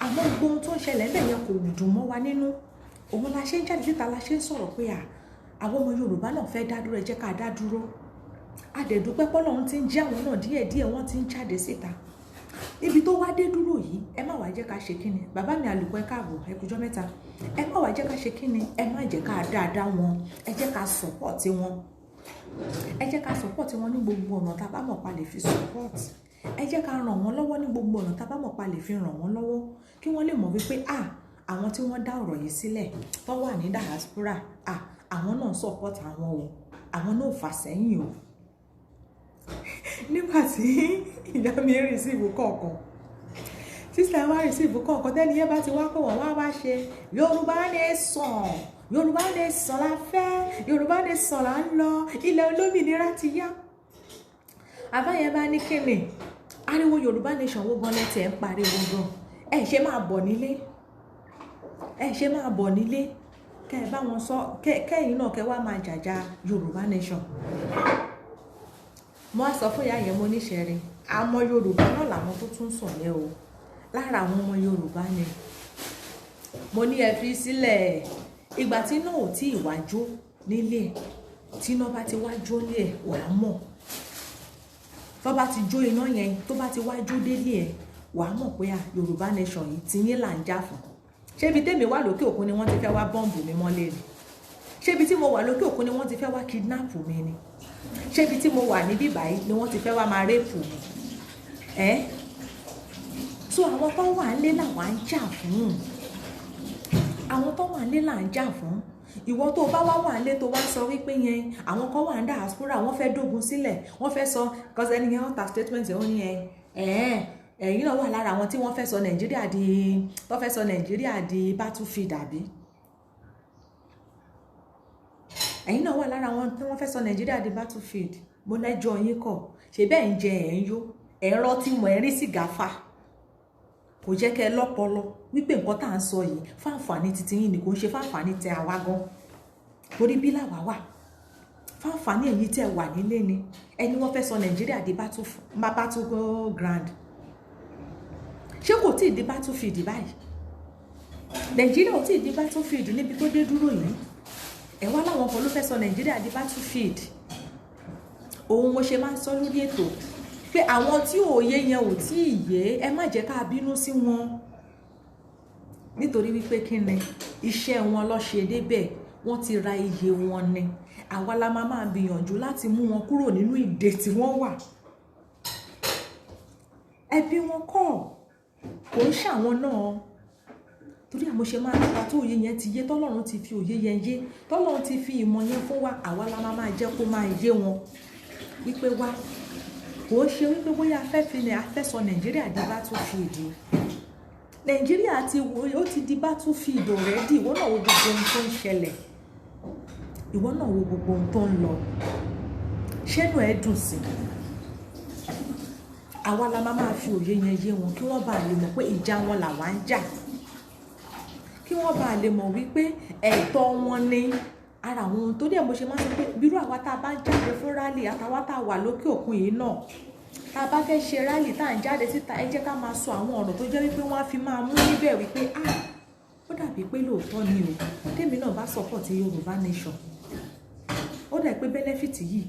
Àmọ́ gbogbo ohun tó ń ṣẹlẹ̀ ńbẹ̀ yẹn kò dùn mọ́ wa nínú. Òun la ṣe ń jáde síta, la ṣe ń sọ̀rọ̀ pé àwọn ọmọ Yorùbá náà fẹ́ dá dúró, ẹ jẹ́ ká dá dúró. A dẹ̀ dúpẹ́ pé Ọlọ́run ti ń jí àwọn náà díẹ̀díẹ̀, wọ́n ti ń jáde síta. ibi tó wá dé dúró yìí ẹ má wá jẹ́ ká ṣe kíni bàbá mi Àlùkò ẹ káàbọ̀ ẹ kújọ́ mẹ́ta ẹ má wá jẹ́ ká ṣe kíni ẹ má jẹ́ ká dáadáa wọn ẹ jẹ́ ká support wọn ẹ jẹ́ ká support wọn ní gbogbo ọ̀nà tá a bá mọ̀ pa lè fi support ẹ jẹ́ ká ràn wọ́n lọ́wọ́ ní gbogbo ọ̀nà tá a bá mọ̀ pa lè fi ràn wọ́n lọ́wọ́ kí wọ́n lè mọ̀ wípé àwọn tí wọ́n dá ọ̀rọ̀ yìí sílẹ̀ tó wà ní diaspora àwọn náà support àwọn o àwọn náà fà sẹ́yìn o nígbà tí ìyá mi receive kọ̀ọ̀kan sísè wá receive kọ̀ọ̀kan tẹ́ni yẹn bá ti wá kọ̀ wọ́n wá ṣe Yorùbá nation Yorùbá nation la fẹ́ Yorùbá nation la ń lọ ilẹ̀ olómìnira ti yá àbáyẹn bá ní kíni ariwo Yorùbá nation wo gan lẹ́tẹ̀ ń pariwo gan ẹ ṣe máa bọ̀ nílé ẹ ṣe máa bọ̀ nílé kẹ́ ẹ bá wọn sọ kẹ́yìn náà kẹ́ wá máa jàjà Yorùbá nation mo á sọ fún ìyá yẹn mo níṣẹ́ rí àmọ́ Yorùbá náà làwọn tó tún sọ yẹn o lára àwọn ọmọ Yorùbá ni mo ní ẹ fi sílẹ̀ ìgbà tí náà ò tí ì wá jó nílé tí iná bá ti wá jó nílé ẹ̀ wà á mọ̀ tó bá ti jó iná yẹn tó bá ti wá jó délé ẹ̀ wà á mọ̀ pé Yorùbá nation yìí ti yín là ń jà fún ṣé ibi tèmi wà lókè òkun ni wọ́n ti fẹ́ wá bọ́ǹbù mi mọ́lé ni ṣé ibi tí mo wà lókè òkun ni wọ́n ti fẹ́ wá kidnap mi ni ṣé ibi tí mo wà níbí báyìí ni wọ́n ti fẹ́ wá máa rẹ́pù mi so àwọn tó wà ń lé làwọn ń jà fún àwọn tó wà ń lé là ń jà fún ìwọ tó bá wà ń lé tó wá sọ wípé yẹn àwọn kan wà ń diaspora wọ́n fẹ́ dógun sílẹ̀ wọ́n fẹ́ sọ cause ẹni yẹn wọ́n ta statement ó ní ẹ̀yin náà wà lára àwọn tí wọ́n fẹ́ sọ Nàìjíríà di battlefield àbí ẹ̀yin náà wà lára àwọn tí wọ́n fẹ́ sọ Nàìjíríà di battlefield mo lẹ́jọ́ yín kọ̀ ṣe bẹ́ẹ̀ ń jẹ ẹ̀ ń yó ẹ̀rọ tí mo ẹ̀ rí sìgá fà kò jẹ́ kẹ́ ẹ lọ́pọlọ wípé nǹkan tá à ń sọ yìí fáǹfààní titi yín ni kò ń ṣe fáǹfààní tẹ àwa gan torí bí làwa wà fáǹfààní èyí tẹ wà nílé ni ẹni wọ́n fẹ́ sọ Nàìjíríà di battleground ṣé kò tí ì di battlefield báyìí Nàìjíríà ò tí ì di battlefield níbi tó dé dúró yìí ẹ wá láwọn kan ló fẹ́ sọ Nàìjíríà di battlefield òun mo ṣe máa ń sọ lórí ètò pé àwọn tí òye yẹn ò tí ì yé ẹ má jẹ́ ká bínú sí wọn nítorí wípé kí ni iṣẹ́ wọn ló ṣe débẹ̀ wọ́n ti ra iye wọn ni àwa la máa gbìyànjú láti mú wọn kúrò nínú ìdè tí wọ́n wà ẹbí wọn kọ́ kò ń ṣàwọn náà torí àmọ́ ṣe máa nípa tó òye yẹn ti yé tọ́lọ́run ti fi òye yẹn yé tọ́lọ́run ti fi ìmọ̀ yẹn fún wa àwa la máa jẹ́ kó máa yé wọn wípé wá kò ṣe wípé bóyá afẹ́ sọ Nàìjíríà di battlefield Nàìjíríà ó ti di battlefield already ìwọ náà wo gbogbo ohun tó ń ṣẹlẹ̀ ìwọ náà wo gbogbo ohun tó ń lọ ṣẹ́nu ẹ̀ dùn sí àwa la máa fi òye yẹn yé wọn kí wọ́n bá lè mọ̀ pé ìjà wọn làwa ń jà kí wọ́n bá lè mọ̀ wípé ẹ̀tọ́ wọn ni ara àwọn ohun tó dẹ̀ mo ṣe máa ń sọ pé bírú àwa tá a bá ń jáde fún rálì àtàwa tá a wà lókè òkun yìí náà tá a bá fẹ́ ṣe rálì tá à ń jáde síta ẹ jẹ́ ká máa sọ àwọn ọ̀rọ̀ tó jẹ́ wípé wọ́n á fi máa mú níbẹ̀ wípé ó dàbí pé lóòótọ́ ni o tèmi náà bá support Yorùbá nation ó dà pé benefit yìí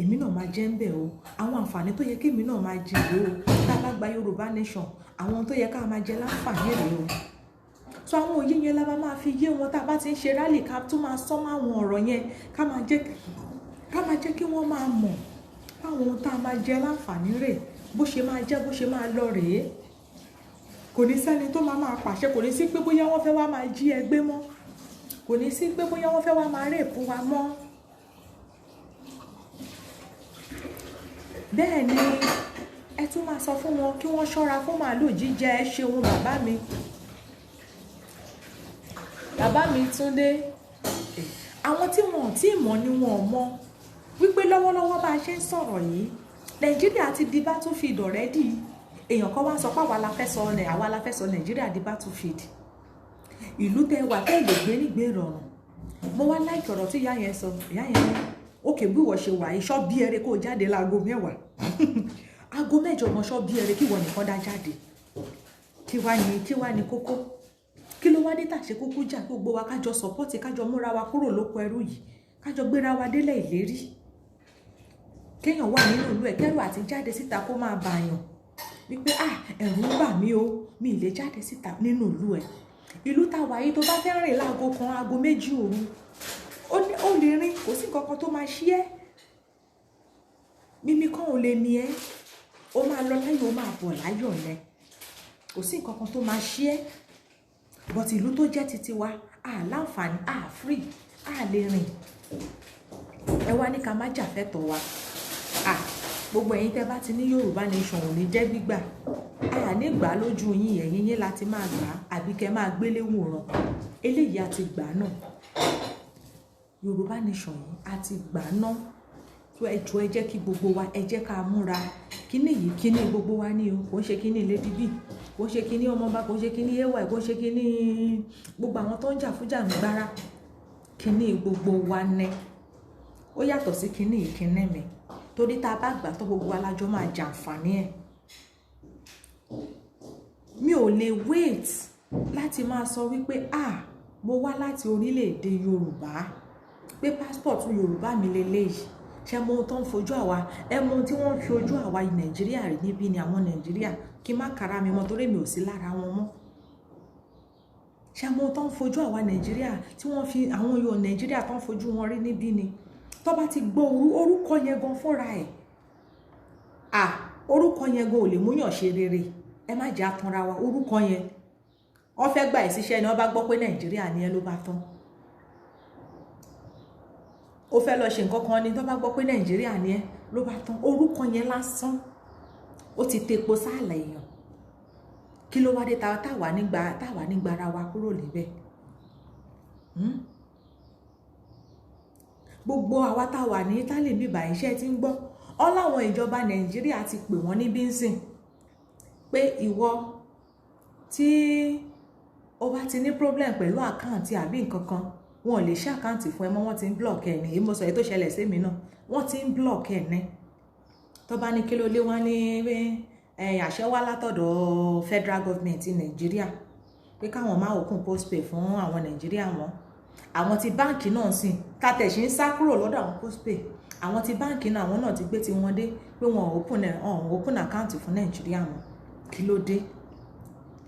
èmi náà máa jẹ́ ń bẹ̀ o àwọn àǹfààní tó yẹ kémi náà máa jẹ o tá a bá gba Yorùbá nation àwọn tó yẹ ká máa jẹ láǹfààní rèé o so àwọn òye yẹn la máa fi yé wọn tá a bá ti ń ṣe rálì ká tó máa sọ mọ́ àwọn ọ̀rọ̀ yẹn ká máa jẹ́ kí wọ́n máa mọ̀ báwọn ohun tá a máa jẹ láǹfààní rẹ̀ bó ṣe máa jẹ́ bó ṣe máa lọ rèé kò ní sẹ́ni tó máa pàṣẹ kò ní sí pé bóyá wọ́n fẹ́ wá máa jí ẹgbẹ́ mọ́ kò ní sí pé bóyá wọ́n fẹ́ wá máa rèépù wa mọ́ bẹ́ẹ̀ ni ẹ tún máa sọ fún wọn kí wọ́n ṣọ́ra fún màálù jíjẹ ẹ ṣeun bàbá mi Túndé àwọn tí wọn ò tí ì mọ̀ ni wọn ò mọ̀ wípé lọ́wọ́lọ́wọ́ bá a ṣe ń sọ̀rọ̀ yìí Nàìjíríà ti di battlefield already èèyàn kan wá sọ pé àwa la fẹ́ sọ Nàìjíríà di battlefield ìlú tẹ wà tẹ́ lè gbé nígbé rọrùn mo wá láìkì ọ̀rọ̀ tí ìyá yẹn sọ ìyá yẹn ní òkè bí ìwọ ṣe wà iṣọ́ bí ẹrẹ kó jáde láago 10 aago 8 ọmọ ṣọ́ bí ẹrẹ kí ìwọ nìkan dá jáde kí wá ní kókó kí ló wá dé tàṣe kúkú jà gbogbo wa kájọ sọpọ́tì kájọ múra wa kúrò lóko ẹrú yìí kájọ gbéra wa délẹ̀ ìlérí kéèyàn wà nínú ìlú ẹ̀ kẹ́rù àti jáde síta kó máa bàyàn wípé ẹ̀rù ń bà mí o, mi lè jáde síta nínú ìlú ẹ̀. Ìlú tá wà yìí tó bá fẹ́ rìn láago kan aago méjì òru ó lè rìn, kò sí nǹkan kan tó máa ṣí ẹ́, mímí kan ò lè ní ẹ́, ó máa lọ láyọ̀ ó máa bọ̀ láyọ̀ lẹ, kò sí nǹkan kan tó máa ṣí ẹ́. But ìlú tó jẹ́ titi wa láǹfààní free lè rìn. Ẹ wá ní ká má jà fẹ́tọ̀ wa. Gbogbo ẹ̀yin tẹ́ bá ti ní Yorùbá nation ò ní jẹ́ gbígbà. Nígbà lójú yín ẹ̀yin yín láti máa gbà àbí kẹ́ máa gbélé wòran. Eléyìí àti gbà náà. Yorùbá nation yìí àti gbà náà. Tó ẹ jọ̀ọ́ ẹ jẹ́ kí gbogbo wa ẹ jẹ́ ká múra. Kíní yìí kíní gbogbo wa ní o. Kò ń ṣe kíní Lady B. Kò ń ṣe kíní ọmọọba, kò ń ṣe kíní AY, kò ń ṣe kíní gbogbo àwọn tó ń jà fún jàǹgbára. Kíní gbogbo wa ní. Ó yàtọ̀ sí kíní yìí kíní mi. Torí tá a bá gbà tó gbogbo alájọ máa jàǹfààní ẹ̀. Mi ò lè wait láti máa sọ wípé mo wá láti orílẹ̀-èdè Yorùbá pé passport Yorùbá mi leléyìí. Ṣé mo tó ń fojú àwa mo tí wọ́n fi ojú àwa Nàìjíríà rí níbí ni àwọn Nàìjíríà kí má kára mi mọ́ torí mi ò sí lára wọn mọ́. Ṣé mo tó ń fojú àwa Nàìjíríà tí wọ́n fi àwọn yóò Nàìjíríà tó ń fojú wọn rí níbí ni. Tó bá ti gbọ́ orúkọ yẹn gan fúnra ẹ̀. Orúkọ yẹn gan ò lè múyàn ṣe rere. Ẹ má jẹ́ atanra wa, orúkọ yẹn. Wọ́n fẹ́ gbà ẹ́ síṣẹ́ ni wọ́n bá gbọ́ pé Nàìjíríà ni ẹ ló bá tán. Ó fẹ́ lọ ṣe nǹkan kan ni tó bá gbọ́ pé Nàìjíríà ni ẹ ló bá tán. Orúkọ yẹn lásán ó ti tepo sáàlà èèyàn. Kí ló wá dé táwa nígbà ara wa kúrò níbẹ̀? Gbogbo àwa táwa ní Italy bíbà iṣẹ́ tí ń gbọ́. Láwọn ìjọba Nàìjíríà ti pè wọ́n ní bínsìn pé ìwọ tí ó bá ti ní problem pẹ̀lú àkáǹtì àbí nǹkan kan wọn ò lè ṣe àkáǹtì fún ẹ mọ́, wọ́n ti ń block ẹ̀ ní. Mo sọ èyí tó ṣẹlẹ̀ sí mi náà, wọ́n ti ń block ẹ̀ ní. Tó bá ní kí ló lé wọn ní àṣẹ wá látọ̀dọ̀ federal government Nàìjíríà pé káwọn máa open postpay fún àwọn Nàìjíríà wọn. Àwọn ti báǹkì náà sìn tàtẹ̀sí ń sá kúrò lọ́dọ̀ àwọn postpay. Àwọn ti báǹkì náà àwọn náà ti gbé ti wọn dé pé wọn open account fún Nàìjíríà wọn. Kí ló dé?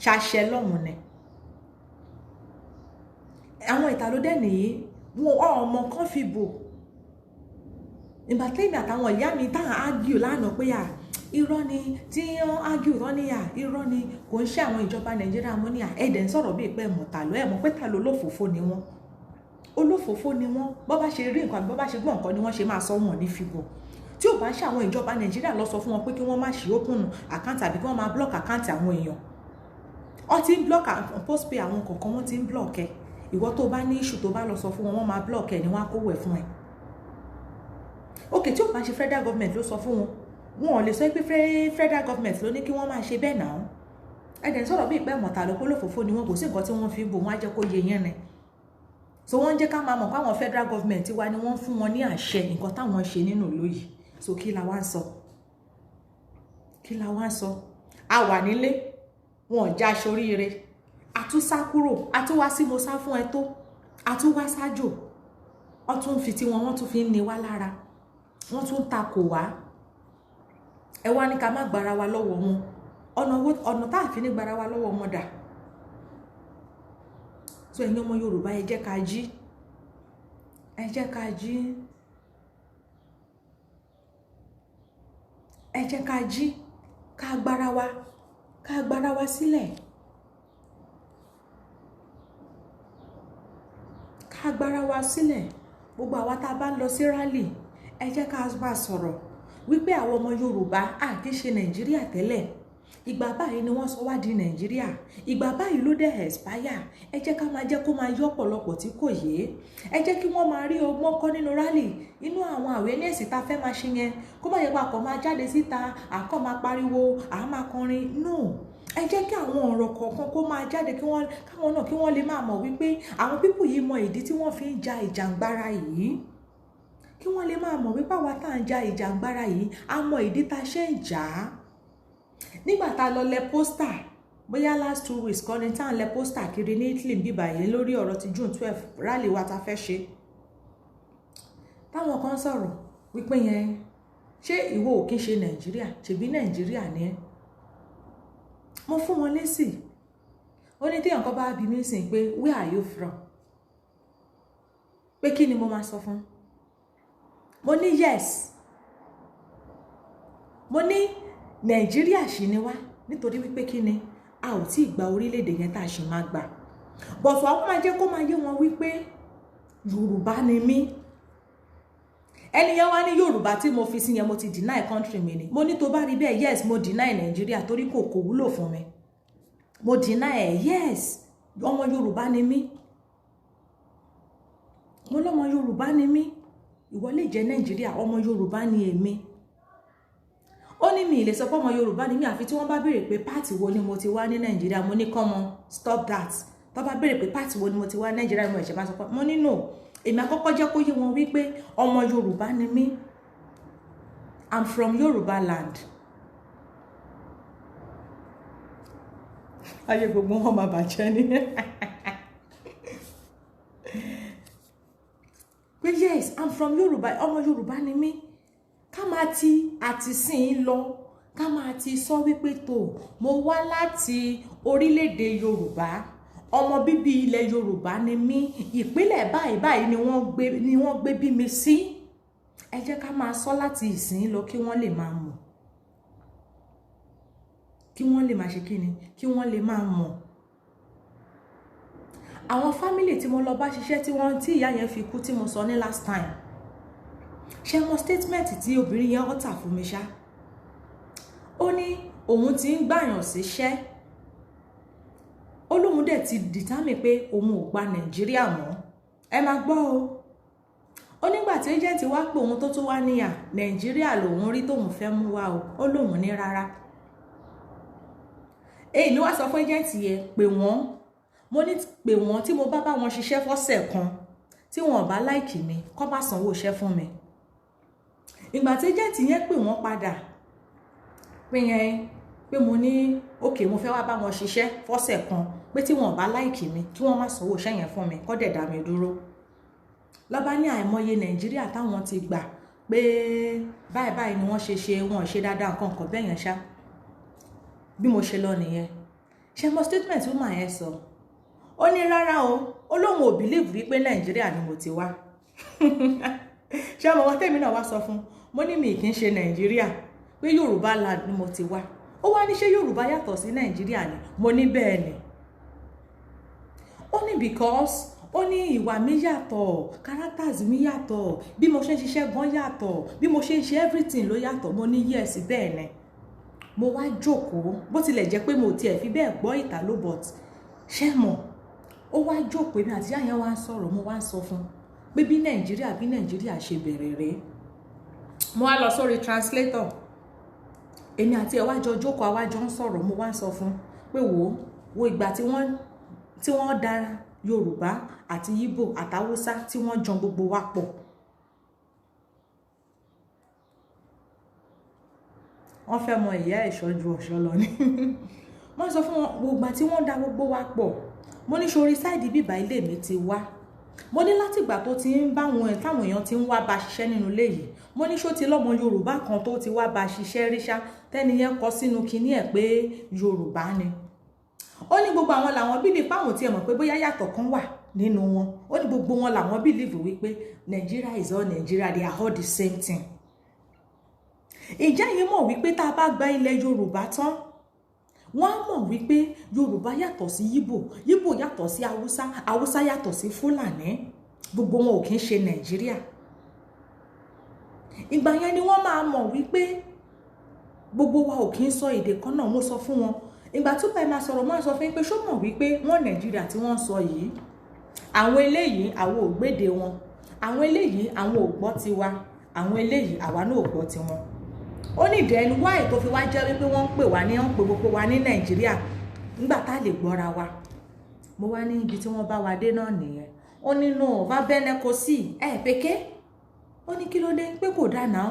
Ṣàṣẹ lọ́hùn ni. Àwọn ìtàlódé nìyí wọn ọmọ kan fi bò. Ìgbà tẹ́mi àtàwọn ìyá mi táwọn argue lánàá pé irọ́ ni tí wọ́n argue rán ní irọ́ ni kò ń ṣe àwọn ìjọba Nàìjíríà mọ́ ní ẹ̀dẹ̀ ń sọ̀rọ̀ bíi pé mọ̀tàlọ́ ẹ̀ mọ̀ pé ta ló lófòfó ni wọ́n. Olófòfó ni wọ́n. Bọ́ bá ṣe rí nǹkan bọ́ bá ṣe gbọ́ nǹkan ni wọ́n ṣe máa sọ wọn ní fìbò. Tí ò bá ṣe àwọn ìjọba Nàìjíríà lọ sọ fún wọn pé kí wọ́n má ṣe open account àbí kí wọ́n máa block account àwọn èèyàn. Wọ́n ti ń block postpay àwọn kọ̀ọ̀kan, wọ́n ti ń block ẹ̀. Ìwọ tó bá ní issue tó bá lọ sọ fún wọn, wọ́n máa block ẹ̀ ni wọ́n á kówó ẹ̀ fún ẹ. Okay, tí ò bá ṣe federal government ló sọ fún wọn, wọn ò lè sọ pé federal government ló ní kí wọ́n máa ṣe bẹ́ẹ̀ náà. Ẹ̀dẹ̀ ń sọ̀rọ̀ bí ìpẹ́ mọ̀ta ló kó lófòfó ni wọn, kò sí nǹkan tí wọ́n fi bò wọ́n á jẹ́ kó yé yẹn ni. So wọ́n jẹ́ ká máa mọ̀ pé àwọn federal government wa ni wọ́n fún wọn ní àṣẹ nǹkan táwọn ṣe nínú ìlú yìí. So kí la wá ń sọ? Kí la wá ń sọ? A wà nílé, wọn ò já aṣoríire. A tún sá kúrò, a tún wá sí mo sá fún ẹ tó, a tún wá sájò. Wọ́n tún fi tiwọn, wọ́n tún fi ń ni wá lára. Wọ́n tún takò wá. Ẹ wá ní ká má gbára wa lọ́wọ́ wọn. Ọ̀nà tá a fi ní gbára wa lọ́wọ́ wọn dà. So ẹ̀yin ọmọ Yorùbá ẹ jẹ́ ká jí. Ẹ jẹ́ ká jí. Ẹ jẹ́ ká jí. Ká gbára wa sílẹ̀. Ká gbára wa sílẹ̀. Gbogbo àwa tá a bá ń lọ sí rally, ẹ jẹ́ ká bá sọ̀rọ̀ wípé àwọn ọmọ Yorùbá kì í ṣe Nàìjíríà tẹ́lẹ̀. Ìgbà báyìí ni wọ́n sọ wá di Nàìjíríà. Ìgbà báyìí ló dé expire. Ẹ jẹ́ ká máa jẹ́ kó máa yọ ọ̀pọ̀lọpọ̀ tí kò yé. Ẹ jẹ́ kí wọ́n máa rí ọgbọ́n kọ́ nínú rally. Inú àwọn awareness tá fẹ́ máa ṣe yẹn kó má yẹ pé àkọ́ máa jáde síta, àkọ́ máa pariwo, máa kọrin. No. Ẹ jẹ́ kí àwọn ọ̀rọ̀ kọ̀ọ̀kan kó máa jáde káwọn náà kí wọ́n lè máa mọ̀ wípé àwọn people yìí mọ ìdí tí wọ́n fi ń ja ìjàngbara yìí. Kí wọ́n lè máa mọ̀ wípé àwa tá à ń ja ìjàngbara yìí a mọ ìdí tá ṣe ń jà á. Nígbà tá a lọ lẹ pósítà bóyá last 2 weeks kan ní tá à ń lẹ pósítà kiri ní Italy bíbà yìí lórí ọ̀rọ̀ ti June 12 rally wa ta fẹ́ ṣe. Táwọn kan sọ̀rọ̀ wípé yẹn ṣé ìwọ ò kí ń ṣe Nàìjíríà ṣèbí Nàìjíríà ni ẹ́. mo fún wọn lésì. Ó ní téèyàn kan bá bi mí sìn pé where are you from, pé kí ni mo máa sọ fún. Mo ní yes, mo ní Nàìjíríà ṣì ni wá, nítorí wípé kí ni a ò tí ì gba orílẹ̀-èdè yẹn tá a ṣì máa gbà. Bọ̀sọ̀ àwọn máa jẹ́ kó máa yé wọn wípé Yorùbá ni mí. Ẹni yẹn wá ní Yorùbá tí mo fi sí yẹn mo ti deny country mi ni. Mo ní tó bá rí bẹ́ẹ̀, yes, mo deny Nàìjíríà torí kò wúlò fún mi. Mo deny ẹ̀, yes, ọmọ Yorùbá ni mí. Mo lọ́mọ Yorùbá ni mí. Ìwọ lè jẹ́ Nàìjíríà, ọmọ Yorùbá ni èmi. Ó ní mi lè sọ pé ọmọ Yorùbá ni mí àfi tí wọ́n bá béèrè pé pàtì wo ni mo ti wá ní Nàìjíríà. Mo ní come on, stop that. Tó bá béèrè pé pàtì wo ni mo ti wá ní Nàìjíríà, mo ẹ̀ṣẹ̀ máa sọ pé mo ní no. Èmi àkọ́kọ́ jẹ́ kó yé wọn wípé ọmọ Yorùbá ni mí. I'm from Yorùbá land. Ayé gbogbo wọn máa bàjẹ́ ni. But yes, I'm from Yorùbá, ọmọ Yorùbá ni mí. Ká máa ti àti sìn lọ, ká máa ti sọ wípé tó mo wá láti orílẹ̀-èdè Yorùbá, ọmọ bíbí ilẹ̀ Yorùbá ni mí, ìpínlẹ̀ báyìí ni wọ́n gbé bí mi sí. Ẹ jẹ́ ká máa sọ láti ìsìn lọ kí wọ́n lè máa mọ̀. Kí wọ́n lè máa ṣe kí ni? Kí wọ́n lè máa mọ̀. Àwọn family tí mo lọ bá ṣiṣẹ́ tí ìyá yẹn fi kú tí mo sọ ní last time. Ṣé mo statement tí obìnrin yẹn ọ̀tà fún mi ṣá? Ó ní òun ti ń gbàyàn síṣẹ́. Ó lóun dẹ̀ ti determine pé òun ò gba Nàìjíríà mọ́. Ẹ máa gbọ́ o. Ó nígbà tí agent wá pé òun tó tún wá níyà Nàìjíríà lòun rí tóun fẹ́ mú wá o. Ó lóun ní rárá. Èyí ló wá sọ fún agent yẹn pé wọ́n. Mo ní pé wọ́n tí mo bá wọn ṣiṣẹ́ fọ́sẹ̀ kan tí wọ́n bá like mi kó bá sanwó iṣẹ́ fún mi. Ìgbà tí agent yẹn pè wọ́n padà pé mo ní okay mo fẹ́ wá bá wọn ṣiṣẹ́ fọ́sẹ̀ kan pé tí wọ́n bá like mi kí wọ́n má sanwó iṣẹ́ yẹn fún mi kó dẹ̀ dá mi dúró. Lọ́ba ní àìmọye Nàìjíríà táwọn ti gbà pé báyìí ni wọ́n ṣe wọ́n ṣe dáadáa nǹkan bẹ́ẹ̀ yẹn ṣá. Bí mo ṣe lọ nìyẹn. Ṣé mo statement ó máa yẹn sọ? Ó ní rárá o, ó lóun ò believe wípé Nàìjíríà ni mo ti wá. Ṣé ọmọ wọn tèmi náà wá sọ fún? Mo ní mi kì í ṣe Nàìjíríà, pé Yorùbá land ni mo ti wá. Ó wá ní ṣé Yorùbá yàtọ̀ sí Nàìjíríà ni? Mo ní bẹ́ẹ̀ ni. Ó ní because ó ní ìwà mi yàtọ̀, characters mi yàtọ̀, bí mo ṣe ń ṣiṣẹ́ gan yàtọ̀, bí mo ṣe ń ṣe everything ló yàtọ̀. Mo ní yes bẹ́ẹ̀ ni. Mo wá jókòó, bó tilẹ̀ jẹ́ pé mo tiẹ̀ fi bẹ́ẹ̀ gbọ́ ìtàló but ṣé mọ̀? Ó wá jókòó èmi àti ìyá yẹn wá ń sọ̀rọ̀, mo wá ń sọ fún pé bí Nàìjíríà ṣe bẹ̀rẹ̀ rèé. Mo wá lọ sórí translator. Èmi àti ẹ̀ wá jọ jókòó, àwa jọ ń sọ̀rọ̀, mo wá ń sọ fún pé wo ìgbà tí wọ́n dá Yorùbá àti Ìgbò àtàwùsá tí wọ́n jọ gbogbo wa pọ̀. Wọ́n fẹ́ mọ ìyá ìṣọ́jú ọ̀ṣọ́ lọ ni. Wọ́n sọ fún wọn gbogbo tí wọ́n dá gbogbo wa pọ̀. Mo ní sórí sáìdì bíbá ilé mi ti wá. Mo ní láti ìgbà tó ti ń bá wọn táwọn èèyàn ti ń wá bá ṣiṣẹ́ nínú ilé yìí. Mo ní ṣó ti lọ́mọ Yorùbá kan tó ti wá bá ṣiṣẹ́ rí ṣá tẹ́ni yẹn kọ sínú kinní ẹ̀ pé Yorùbá ni. Ó ní gbogbo àwọn làwọn bílíì páwọn tí ẹ mọ̀ pé bóyá yàtọ̀ kan wà nínú wọn. Ó ní gbogbo wọn làwọn bílíìfù wípé Nigeria is all Nigeria, they are all the same thing. Ìjẹ́ yìí mọ̀ wípé tá a bá gba ilẹ̀ Yorùbá tán, wọ́n á mọ̀ wípé Yorùbá yàtọ̀ sí Ìgbò yàtọ̀ sí Haúsá yàtọ̀ sí Fúlàní, gbogbo wọn ò kí ń ṣe Nàìjíríà. Ìgbà yẹn ni wọ́n máa mọ̀ wípé gbogbo wa ò kí ń sọ èdè kan náà. Mo sọ fún wọn ìgbà tó bá ẹ máa sọ̀rọ̀ máa sọ fún yín pé ṣó mọ̀ wípé wọ́n Nàìjíríà tí wọ́n ń sọ yìí, àwọn eléyìí àwọn ò gbédè wọn, àwọn eléyìí àwọn ò gbọ́ tiwa, àwọn eléyìí àwa náà ò gbọ́ tiwọn. Ó ní ìdẹ́nu wáì tó fi wá jẹ́ wípé wọ́n ń pè gbogbo wa ní Nàìjíríà nígbà tá lè gbọ́ra wa. Mo wá ní ibi tí wọ́n bá wa dé náà nìyẹn. Ó ní no va bene così péké. Ó ní kí ló dé pé kò dá náà.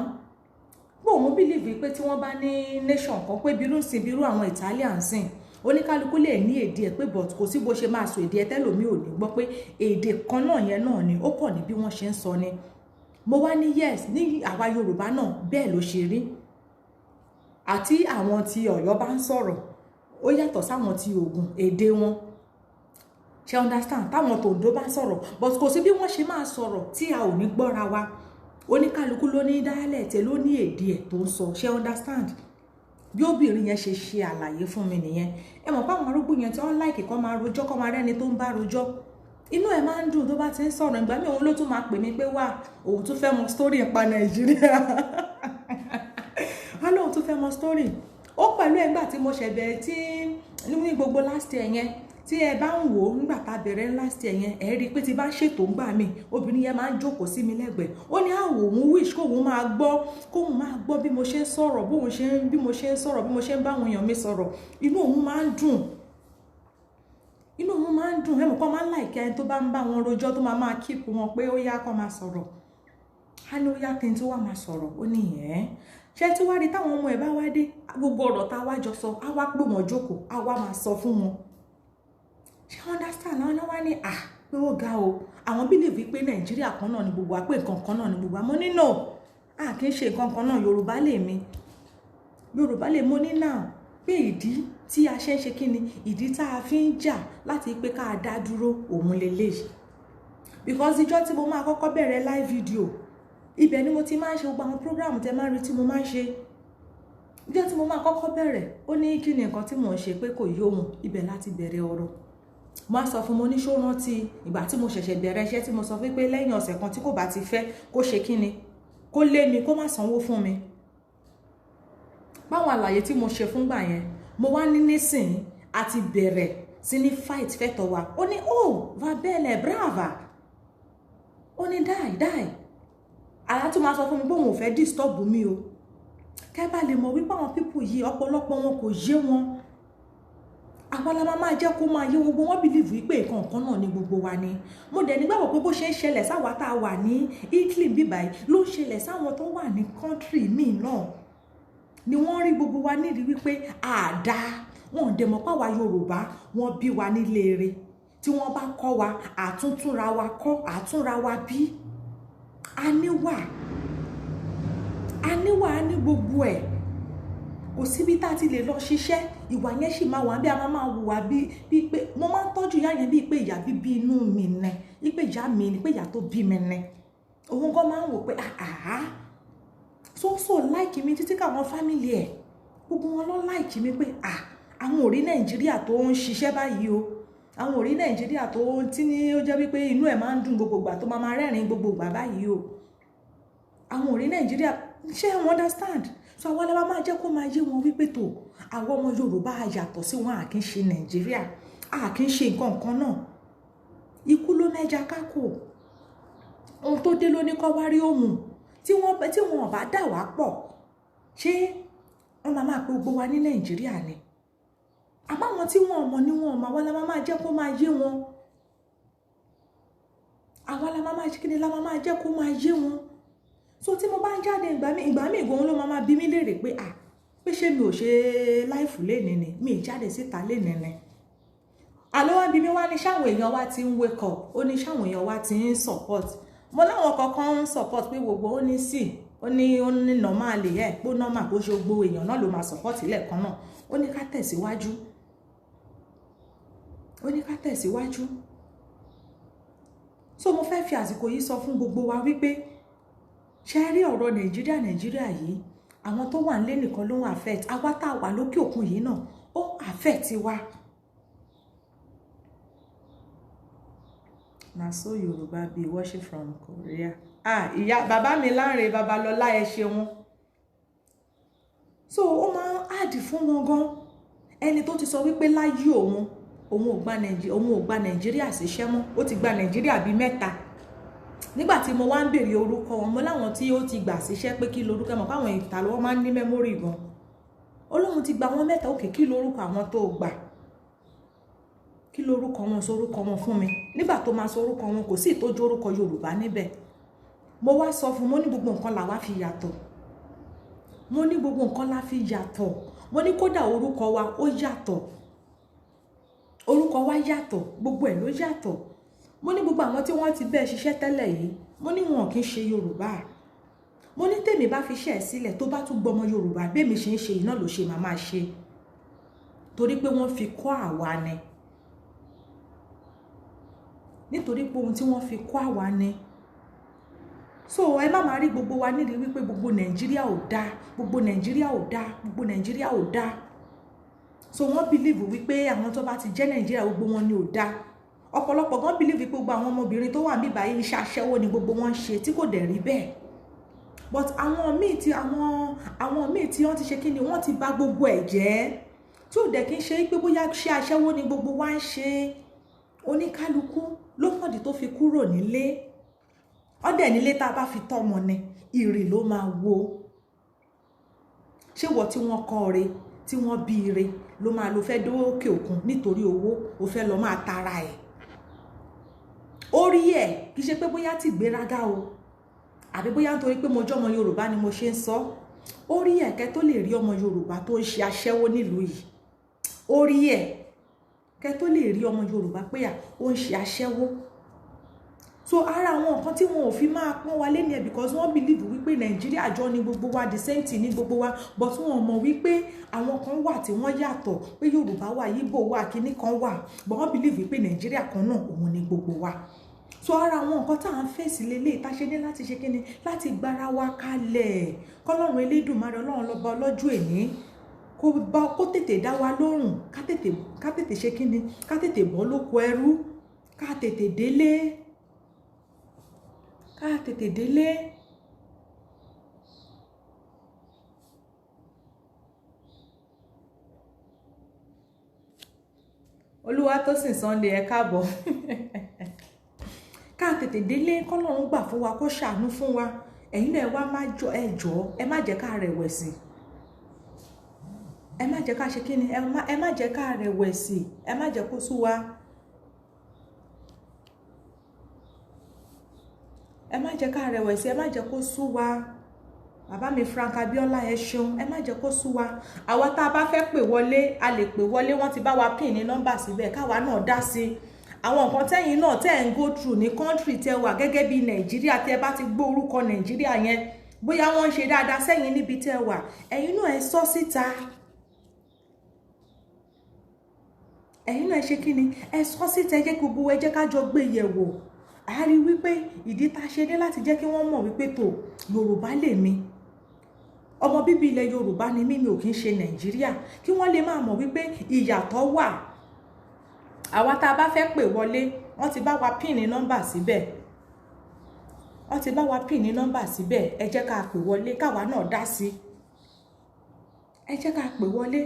Bó òun believe pé tí wọ́n bá ní nation kan pé bírú àwọn Italian sìn oníkálukú lè ní èdè ẹ̀ pé but kò sí bó ṣe máa sọ èdè ẹ̀ tẹ́lòmí ò ní gbọ́ pé èdè kan náà yẹn náà ni ó kọ̀ ní bí wọ́n ṣe ń sọ ni. Mo wá ní yes ní àwa Yorùbá náà bẹ́ẹ̀ ló ṣe rí. Àti àwọn tí Ọ̀yọ́ bá ń sọ̀rọ̀ ó yàtọ̀ sáwọn ti Ògùn èdè wọn ṣe understand táwọn tòǹdó bá sọ̀rọ̀ but kò sí bí wọ́n ṣe máa sọ̀rọ̀ tí a ò ní gbọ́ra wa oníkálukú ló ní dialect ló ní èdè ẹ̀ tó ń sọ ṣe understand bí obìnrin yẹn ṣe àlàyé fún mi nìyẹn ẹ mọ̀ pé àwọn arúgbó yẹn tí wọ́n láìkì kọ́ máa rojọ́ kọ́ máa rẹ́ni tó ń bá rojọ́ inú ẹ̀ máa ń dùn tó bá ti ń sọ̀rọ̀ ìgbà mi òun ló tún máa pè mí pé wà òun tún fẹ́ mọ story nípa Nàìjíríà á lóun tún fẹ́ mọ story ó pẹ̀lú ẹgbà tí mo ṣẹ̀bẹ̀ tí ní gbogbo last year yẹn tí ẹ bá ń wò ó nígbà tá a bẹ̀rẹ̀ last year yẹn ẹ rí i pé tí bá ń ṣètò ń gbà mí obìnrin yẹn máa ń jókòó sí mi lẹ́gbẹ̀ẹ́ ó ní àwò òun wish kóun máa gbọ́ bí mo ṣe ń sọ̀rọ̀ bí mo ṣe ń sọ̀rọ̀ bí mo ṣe ń bá àwọn èèyàn mi sọ̀rọ̀ inú òun máa ń dùn ẹ mọ̀ kọ́ máa ń láìkẹ́ ẹni tó bá ń bá wọn rojọ́ tó máa keep wọn pé ó yá kó máa sọ̀rọ̀ á ní ó yá kí n tó wá máa sọ̀rọ̀ ó ní yẹn ṣé tí wá rí táwọn ọmọ ẹ̀ bá wá dé gbogbo ọ̀rọ̀ tá a wá jọ sọ á wá pè wọ́n jókòó á wá máa sọ fún wọn ṣé understand àwọn náà wá ní pé ó ga o àwọn believe pé Nàìjíríà kan náà ni gbogbo wa pé nǹkan kan náà ni gbogbo wa mo ní no kì í ṣe nǹkan kan náà Yorùbá lè mo ní náà pé ìdí tí a ṣe ń ṣe kíni ìdí tá a fi ń jà láti pé ká dá dúró òun lélẹ́yìí because ìjọ́ tí mo máa kọ́kọ́ bẹ̀rẹ̀ live video ibẹ̀ ni mo ti máa ń ṣe gbogbo àwọn program tẹ máa ń rí tí mo máa ń ṣe ìjọ́ tí mo máa kọ́kọ́ bẹ̀rẹ̀ ó ní kí ni nǹkan tí mò ń ṣe pé kò yé òun ibẹ̀ láti bẹ̀rẹ̀ ọ̀rọ̀ mo á sọ fún mo ní ṣó rántí ìgbà tí mo ṣẹ̀ṣẹ̀ bẹ̀rẹ̀ iṣẹ́ tí mo sọ pé lẹ́yìn ọ̀sẹ̀ kan tí kò bá ti fẹ́ kó ṣe kíni kó lé mi kó má sanwó fún mi báwọn àlàyé tí mo ṣe fúngbà yẹn mo wá ní nísìnyí àti bẹ̀rẹ̀ sí ní fight fẹ́tọ̀ wa ó ní va bene brava ó ní die àlá tó máa sọ fún mi pé òun ò fẹ́ disturb mi o kẹ́ bá lè mọ̀ wípé àwọn people yìí ọ̀pọ̀lọpọ̀ wọn kò yé wọn àwọn la máa jẹ́ kó máa yé gbogbo wọn believe wípé nǹkan kan náà ni gbogbo wa ni mo dẹ̀ nígbàgbọ́ pé bó ṣe ń ṣẹlẹ̀ sáwa tá a wà ní Italy bíbáyìí ló ń ṣẹlẹ̀ sáwọn tó wà ní country míì náà ni wọ́n rí gbogbo wa nídìí wípé àdá wọn ò dẹ̀ mọ̀ pàwa Yorùbá wọ́n bí wa nílé eré tí wọ́n bá kọ́ wa àtúntúnra wa kọ́ àtúnra wa bí a níwà a ní gbogbo ẹ̀ kò síbi tá a ti lè lọ ṣiṣẹ́ ìwà yẹn sì máa wà bí a máa wùwà bí pé mo máa ń tọ́jú ìyá yẹn bíi pé ìyá bíbí inú mi nẹ wípé ìyá mi ni pé ìyá tó bí mi nẹ òun gan máa ń wò pé so like mi títí káwọn fámìlì ẹ̀ gbogbo wọn lọ like mi pé àwọn ò rí Nàìjíríà tó ń ṣiṣẹ́ báyìí o àwọn ò rí Nàìjíríà tó tí ní ó jẹ́ wípé inú ẹ̀ máa ń dùn gbogbo ìgbà tó máa rẹ́rìn gbogbo ìgbà báyìí o àwọn ò rí Nàìjíríà ṣé wọn understand so àwọn ọlọ́wọ́ máa jẹ́ kó máa yé wọn wípé tó àwọn ọmọ Yorùbá yàtọ̀ sí wọn kì í ṣe Nàìjíríà kì í ṣe nǹkan kan náà ikú ló mẹ́ja kákò ohun tó dé ló ní kọ́ wá rí òun tí wọn bá dà wá pọ̀ ṣé wọn máa pe gbogbo wa ní Nàìjíríà ni àmọ́ àwọn tí wọn mọ̀ ní wọn àwọn la máa jẹ́ kó máa yé wọn àwọn la máa kí ni la máa jẹ́ kó máa yé wọn so tí mo bá ń jáde ìgbà míì ìgbòhun ló máa bí mi léèrè pé pé ṣé mi ò ṣe láìfù lénìí ni mi ì jáde síta lénìí ni àlọ́ wá bí mi wá ní ṣáwọn èèyàn wa ti ń wake up ó ní ṣáwọn èèyàn wa ti ń support mo láwọn kankan ń support pé gbogbo ó ní ó ní normal pé normal bó ṣe gbogbo èèyàn náà ló máa support lẹ́ẹ̀kan náà ó ní ká tẹ̀síwájú so mo fẹ́ fi àsìkò yìí sọ fún gbogbo wa wípé ṣe rí ọ̀rọ̀ Nàìjíríà yìí àwọn tó wà nílé nìkan ló ń affect àwa tá a wà lókè òkun yìí náà ó affect wa na so Yorùbá be worship from Korea ìyá bàbá mi Láńre Babalọ́lá ẹ ṣeun so ó máa ń àdì fún wọn gan ẹni tó ti sọ wípé láyé òun ò gba Nàìjíríà síṣẹ́ mọ́ ó ti gba Nàìjíríà bíi 3 nígbà tí mo wá ń béèrè orúkọ wọn mo láwọn tí ó ti gbà síṣẹ́ pé kí lorúkọ mọ̀ káwọn ìta lọ́wọ́ máa ń ní mẹ́mórì gan Ọlọ́run ti gba wọn 3 òkè kí lorúkọ àwọn tó gbà kí lorúkọ wọn sorúkọ wọn fún mi nígbà tó máa sorúkọ wọn kò sí ìtọ́jú orúkọ Yorùbá níbẹ̀ mo wá sọ fún mo ní gbogbo nǹkan làwa fi yàtọ̀ mo ní gbogbo nǹkan la fi yàtọ̀ mo ní kódà orúkọ wa ó yàtọ̀ orúkọ wa yàtọ̀ gbogbo ẹ̀ ló yàtọ̀ mo ní gbogbo àwọn tí wọ́n ti bẹ́ẹ̀ ṣiṣẹ́ tẹ́lẹ̀ yìí mo ní wọn kì í ṣe Yorùbá mo ní tèmi bá fi ṣẹ́ ẹ̀ sílẹ̀ tó bá tún gbọmọ Yorùbá bẹ́ẹ̀mi ṣe ń ṣe iná ló ṣe máa ṣe torí pé wọ́n fi kọ́ àwa ni, nítorí pé ohun tí wọ́n fi kọ́ àwa ni. So ẹ má máa rí gbogbo wa nídìí wípé gbogbo Nàìjíríà ò dáa, gbogbo Nàìjíríà ò dáa, gbogbo Nàìjíríà ò dáa. So wọ́n believe wípé àwọn tó bá ti jẹ́ Nàìjíríà gbogbo wọn ni ò dáa. Ọ̀pọ̀lọpọ̀ gan believe wípé gbogbo àwọn ọmọbìnrin tó wà níbí báyìí iṣẹ́ aṣẹ́wó ni gbogbo wọn ń ṣe, tí kò dẹ̀ rí bẹ́ẹ̀. But àwọn míì tí wọ́n ti ṣe kí ni, wọ́n ti bà gbogbo ẹ̀ jẹ́, tí ò dẹ̀ kí ń ṣe pé bóyá iṣẹ́ aṣẹ́wó ni gbogbo wa ń ṣe. Oníkálukú ló mọ̀dí tó fi kúrò nílé. Ọdẹ nílé tá a bá fi tọ́mọ ni ìrì ló máa wo. Ṣé wọ́n tí wọ́n kọ́ re, tí wọ́n bí re ló máa lo fẹ́ dókè òkun nítorí owó, ó fẹ́ lọ máa tara ẹ̀. Orí ẹ̀ kì í ṣe pé bóyá ti gbéraga o, àbí bóyá nítorí pé mo jẹ́ ọmọ Yorùbá ni mo ṣe ń sọ. Orí ẹ̀ kẹ́ tó lè rí ọmọ Yorùbá tó ń ṣe aṣẹ́wó nílùú yìí. Orí ẹ̀ kẹ́ tó lè rí ọmọ Yorùbá pé ó ń ṣe aṣẹ́wó. So ara àwọn nǹkan tí wọn ò fi máa pọ́n wa lé ní ẹ̀, because wọ́n believe wípé Nàìjíríà jọ ni gbogbo wa, the same thing ní gbogbo wa, but wọn mọ̀ wípé àwọn kan wà tí wọ́n yàtọ̀, pé Yorùbá wà, Ìgbò wà, kíní kan wà, but wọ́n believe wípé Nàìjíríà kan náà òun ni gbogbo wa. So ara àwọn nǹkan tá à ń fèsì lélẹ̀, tá ṣe ní láti ṣe kíni, láti gbára wa kalẹ̀. Kọ́lọ́run Elédùmarè, Ọlọ́run lọ́ba ọlọ́jọ́ èní, kó tètè dá wa lóhùn, ká tètè ṣe kíni, ká tètè bọ́ lóko ẹrú, ká tètè délé. Ká tètè délé. Olúwatósìn Sunday ẹ káàbọ̀. Ká tètè délé, kọ́lọ́run gbà fún wa, kó ṣàánú fún wa. Ẹ̀yin náà wá má jọ ẹjọ́, ẹ má jẹ́ ká rẹ̀wẹ̀sì. Ẹ má jẹ́ ká ṣe kíni, ẹ má jẹ́ ká rẹ̀wẹ̀sì, ẹ má jẹ́ kó sú wa. Ẹ má jẹ́ ká rẹ̀wẹ̀sì, ẹ má jẹ́ kó sú wa. Bàbá mi Frank Abiola ẹ ṣeun, ẹ má jẹ́ kó sú wa. Àwa tá a bá fẹ́ pè wọlé, a lè pè wọlé, wọ́n ti bá wa pin ní nọ́mbà síbẹ̀, káwa náà dá sí. Àwọn nǹkan tẹ́yin náà tẹ́ ń go through ní country tẹ́ wà gẹ́gẹ́ bí Nàìjíríà, tẹ́ bá ti gbọ́ orúkọ Nàìjíríà yẹn, bóyá wọ́n ń ṣe dáadáa sẹ́yìn níbi tẹ́ wà, ẹ̀yin náà ẹ sọ síta. Ẹ̀yin náà ẹ ṣe kíni, ẹ sọ síta, ẹ jẹ́ kí gbogbo ẹ jẹ́ ká jọ gbé yẹ̀wò. A rí wípé ìdí tá ṣe ní láti jẹ́ kí wọ́n mọ̀ wípé tó Yorùbá lè mi, ọmọ bíbí ilẹ̀ Yorùbá ni mí, mi ò kí ń ṣe Nàìjíríà, kí wọ́n lè máa mọ̀ wípé ìyàtọ̀ wà. Àwa tá a bá fẹ́ pè wọlé, wọ́n ti bá wa pin ní nọ́mbà síbẹ̀, wọ́n ti bá wa pin ní nọ́mbà síbẹ̀, ẹ jẹ́ ká pè wọlé, káwa náà dá sí. Ẹ jẹ́ ká pè wọlé.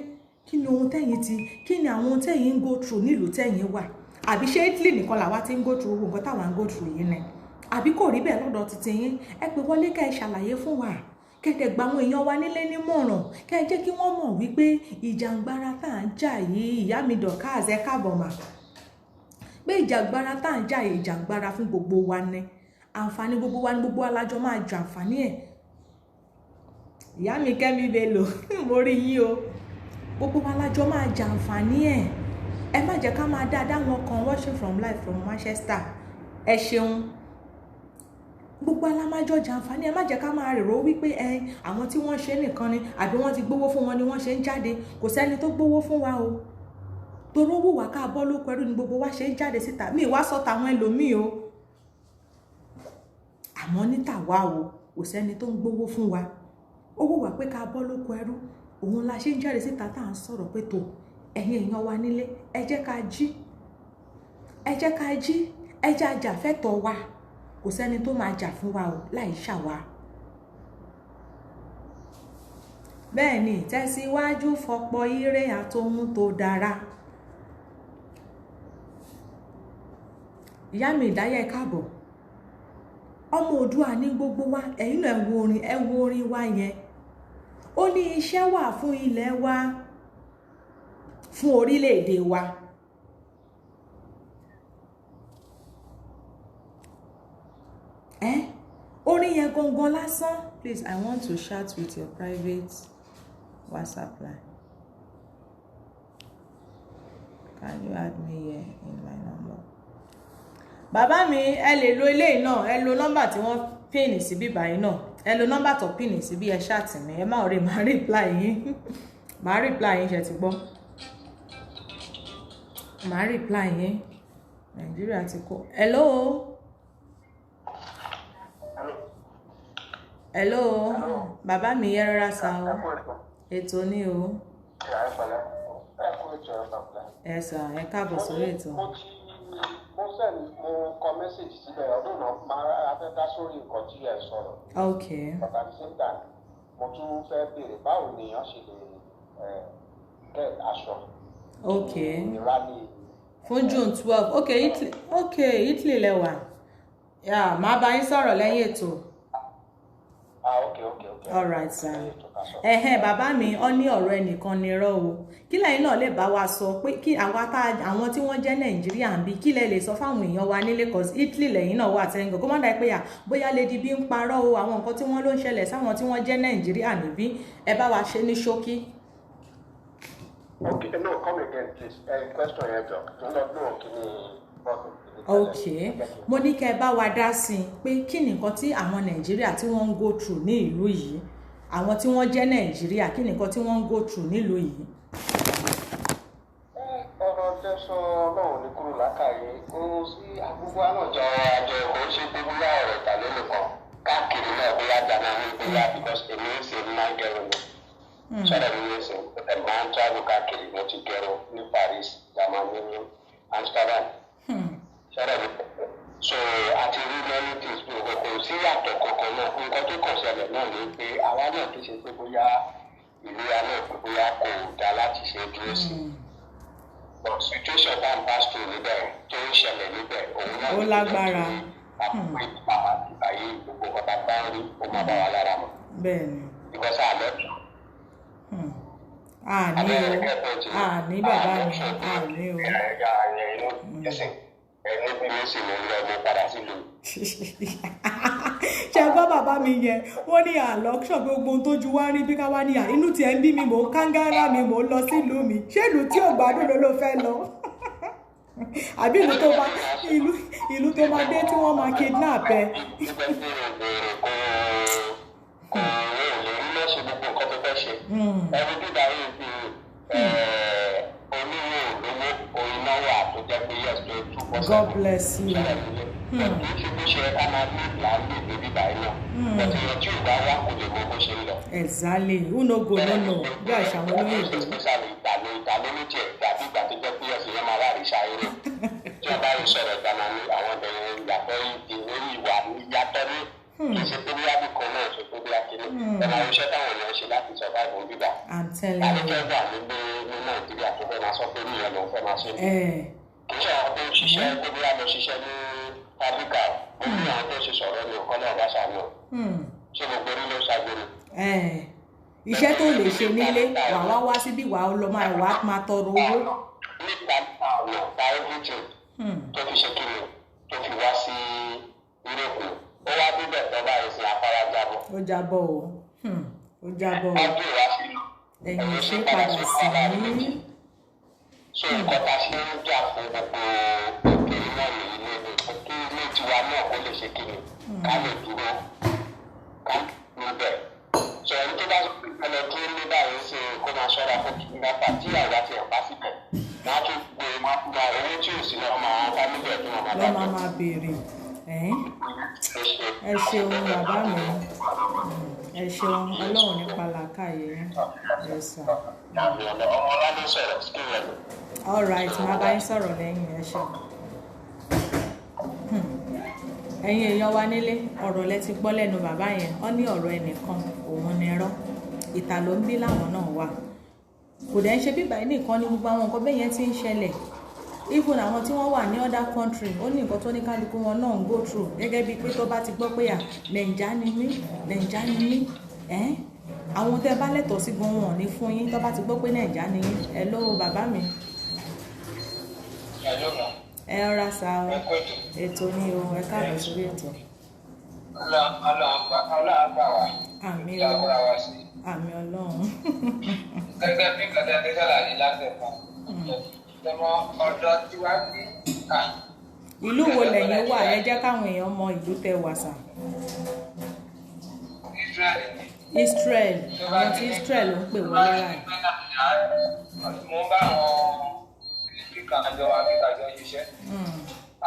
Kí ni ohun tẹ́yin kí ni àwọn ohun tẹ́yin ń go through nílùú tẹ́yin wà? Àbí ṣé Italy nìkan làwa ti ń go through nǹkan táwa ń go through yìí ni? Àbí kò rí bẹ́ẹ̀ lọ́dọ̀ títí yín? Ẹ pè wọlé ká ẹ ṣàlàyé fún wa, kẹ́tẹ̀ gba àwọn èèyàn wa nílé nímọ̀ràn, kẹ́ ẹ jẹ́ kí wọ́n mọ̀ wípé ìjàngbara tá à ń jà yìí, ìyá mi Dorcas ẹ káàbọ̀ mà, pé ìjàngbara tá à ń jà yìí, ìjàngbara fún gbogbo wa ni, àǹfààní gbogbo wa ni, gbogbo alájọ máa jẹ àǹfààní ẹ̀. Ìyá mi Kẹ́mi Bello mo rí yín o, gbogbo alájọ máa jẹ àǹfààní ẹ̀. Ẹ má jẹ́ ká máa dáadáa wọn kan watching from live from Manchester. Ẹ ṣeun. Gbogbo alámájọ jàǹfààní, ẹ má jẹ́ ká máa rò wípé àwọn tí wọ́n ṣe nìkan ni, àbí wọ́n ti gbówó fún wọn ni wọ́n ṣe ń jáde. Kò sẹ́ni tó gbówó fún wa o. Toró wù wá ká bọ́ lóko ẹrú ni gbogbo wa ṣe ń jáde síta. Mi wá sọ tàwọn ẹlòmíì o. Àmọ́ ní tàwa o, kò sẹ́ni tó ń gbówó fún wa. Ó wù wá pé ká bọ́ lóko ẹrú, òun la ṣe ń jáde síta tá à ń sọ̀rọ̀ pé tó ẹ̀yin èèyàn wa nílé, ẹ jẹ́ ká jí, ẹ jẹ́ ká jí, ẹ jẹ́ ajàfẹ́tọ̀ọ́ wa. Kò sẹ́ni tó máa jà fún wa o láì ṣàwa. Bẹ́ẹ̀ ni ìtẹ̀síwájú fọ̀pọ̀ ire àtohun tó dára. Ìyá mi Ìdáyà ẹ káàbọ̀. Ọmọ Oòduà ní gbogbo wa, ẹ̀yin náà ẹ wo orin wa yẹn. Ó ní iṣẹ́ wà fún ilẹ̀ wa, fún orílẹ̀-èdè wa. Orin yẹn gangan lásán. Please, I want to chat with your private WhatsApp line. Can you add me here in my number? Bàbá mi, ẹ lè lo eléyìí náà, ẹ lo nọ́mbà tí wọ́n pin síbí báyìí náà. Ẹ lo nọ́mbà tó pin síbí, ẹ chat mi, ẹ má rí, máa reply yín. Máa reply yín ṣé ti gbọ́. màá reply yín Nàìjíríà ti kó. Hello bàbá mi yẹ rárá sa o ètò ní o ẹ sà ẹ káàbọ̀ sórí ètò.
mo kọ mẹ́sàgì síbẹ̀ ọdún náà máa fẹ́ dá sórí nǹkan tí ẹ sọ̀rọ̀.
ok.
but at the same time mo tún fẹ́ béèrè báwo nìyẹn ṣe lè get aṣọ.
ok fún June 12 ok Italy lẹ́wà máa bá yín sọ̀rọ̀ lẹ́yìn ètò.
Okay.
All right, sir. Bàbá mi ó ní ọ̀rọ̀ ẹnìkan ni irọ́ o. Kí lẹ́yìn náà lè bá wa sọ pé kí àwọn tí wọ́n jẹ́ Nàìjíríà ń bí kí lẹ lè sọ fáwọn èèyàn wa nílé cause Italy lẹ́yìn náà wà tẹ́ngàn kó má dà pé bóyá Lady B ń parọ́ o àwọn nǹkan tí wọ́n ló ń ṣẹlẹ̀ sáwọn tí wọ́n jẹ́ Nàìjíríà níbí ẹ bá wa ṣe ní ṣókí.
Okay, no, come again please. Question here, John. Do not know kini
ok mo ní kẹ́ bá wa dá sí i pé kí ni nǹkan tí àwọn Nàìjíríà tí wọ́n ń go through ní ìlú yìí àwọn tí wọ́n jẹ́ Nàìjíríà kí ni nǹkan tí wọ́n ń go through nílùú yìí.
ọ̀rọ̀ tẹ́sán ọlọ́run ní kúrò lákàyè kó sí àgbógbó ànájọ àjọ kò ṣe gbogbo ọ̀rọ̀ ìtàlẹ́ nìkan káàkiri náà bóyá dáná ní bóyá because èmi ń ṣe máa ń gẹrun ni sọ̀rọ̀ mi ń ṣe ẹ̀ máa ń travel káàkiri mo ti gẹrun ní Paris Germany ní Amsterdam. So àti rí many things bí o kò sí yàtọ̀ kankan náà nǹkan tó kàn ṣẹlẹ̀ náà ni pé àwa náà kì í ṣe pé bóyá ìlera náà pé bóyá kò dá láti ṣe dúró sí but situation tá n pass through níbẹ̀ tó ń ṣẹlẹ̀ níbẹ̀ òun náà
ó lágbára
àpò ìpàwà àyè gbogbo ọ̀tá bá ń rí ó máa bá wa lára mọ́.
bẹ́ẹ̀ni.
because àlọ́
àní bàbá mi àní o.
ẹni bí mi sì ló ń lọ mo padà sílùú.
ṣe gbọ́ bàbá mi yẹn wọ́n ní àlọ́kṣọ̀ gbogbo ohun tójú wá rí bí ká wá ní inú tiẹ̀ ń bí mi mò ń kángára mi mò ń lọ sílùú mi ṣé ìlú tí ò gbádùn ló fẹ́ lọ àbí ìlú tó bá dé tí wọ́n máa kidnap ẹ.
kò lè rí lọ́sẹ̀ gbogbo nǹkan tó fẹ́ ṣe ẹni bí darí bí oníwò lówó onínáwó àtúnjẹ pé yes tó túbọ̀ sẹ́yìn.
God bless you.
kì í ṣe bó ṣe ká máa ní ìlànà ìbí báyìí náà bọ́tí ìyẹn tí ò bá wá kò lè mọ bó ṣe ń lọ.
exactly who no go no know bí àṣà wọn olóyìnbó.
especially ìdàlẹ́ méjì tàbí ìgbà tó jẹ́ pé ẹ̀sìn yẹn máa wá rí ṣáírò tí wọ́n bá ń sọ̀rọ̀ ìdáná ní àwọn ọ̀dọ́ ìyàtọ̀ ìdíwé ìwà ìyàtọ̀ ní kì í ṣe pé bí abíkan náà ṣe pé bí akéde ẹ̀ máa ń ṣe táwọn èèyàn ṣe láti survive ní bíbá.
I'm telling you.
àlejò wà ní Nàìjíríà tó fẹ́ máa sọ pé ní ìyẹn ló ń fẹ́ máa ṣe. kì í ṣe àwọn tó ń ṣiṣẹ́ pé bí a lọ ṣiṣẹ́ ní fábíkà ó ní àwọn tó ṣe sọ̀rọ̀ ní ọkọ náà bá ṣàánú ṣé gbogbo orí ló ṣàgbéni.
iṣẹ́ tó lè ṣe nílé wà wá síbí wà á lọ máa tọrọ owó.
nípa ọ̀nà ta everything tó fi ṣe kí ni tó fi wá sí Europe ó wá bíbẹ̀ tó báyìí sí afárá jábọ̀.
ó jábọ̀ o ó jábọ̀ o
ọdún ìwá sí
ẹ̀yìn ṣe padà sí ní.
so nǹkan tá a ṣe ń jà fún gbogbo ètò iná ní ilé ní kí ilé tiwa náà kó lè ṣe kí ni ká lè dúró ká níbẹ̀. sọ ẹni tó bá sọ pé ìpẹlẹ dúró ní báyìí ṣe kó máa ṣọ́ra fún kìnnìkan tí àwa ti ẹ̀ pa síbẹ̀ wọ́n á tún gbé owó tí ò sí náà máa bá níbẹ̀ tó máa bá
lọ́ máa béèrè ẹ ṣeun bàbá mi ẹ ṣeun Ọlọ́run nípa làákàyè yín ẹ sà. all right má bá yín sọ̀rọ̀ lẹ́yìn ẹ ṣeun. ẹ̀yin èèyàn wa nílé ọ̀rọ̀ lẹ ti gbọ́ lẹ́nu bàbá yẹn ó ní ọ̀rọ̀ ẹnìkan òun ni irọ́ ìta ló ń bí láwọn náà wà kò dẹ̀ ń ṣe bíbá yìí nìkan ní gbogbo àwọn nǹkan bẹ́ẹ̀ yẹn ti ń ṣẹlẹ̀ even àwọn tí wọ́n wà ní other country ó ní nǹkan tó ní kálukú wọn náà ń go through gẹ́gẹ́ bíi pé tó bá ti gbọ́ pé nàìjà ni mí àwọn tẹ́ bá lẹ́tọ̀ọ́ sí gan wọn ní fún yín tó bá ti gbọ́ pé nàìjà ni yín ẹ lọ́wọ́ bàbá mi. ẹ rọra sa ètò ní o ẹ káàbọ̀ sórí ètò.
ọlọ́àgbà wa
àmì Ọlọ́run.
gẹ́gẹ́ bí kàdé ní sàlàyé láti ẹ̀fọn ọmọ ọ̀dọ́ tí wàá bí ká.
ìlú wo lẹ́yìn wà ẹ jẹ́ káwọn èèyàn mọ ìlú tẹ́ wà sà. Israel àwọn tí Israel ló ń pè wọlé láì.
mo bá àwọn kàjọ akẹ́kọ̀ọ́ ṣiṣẹ́.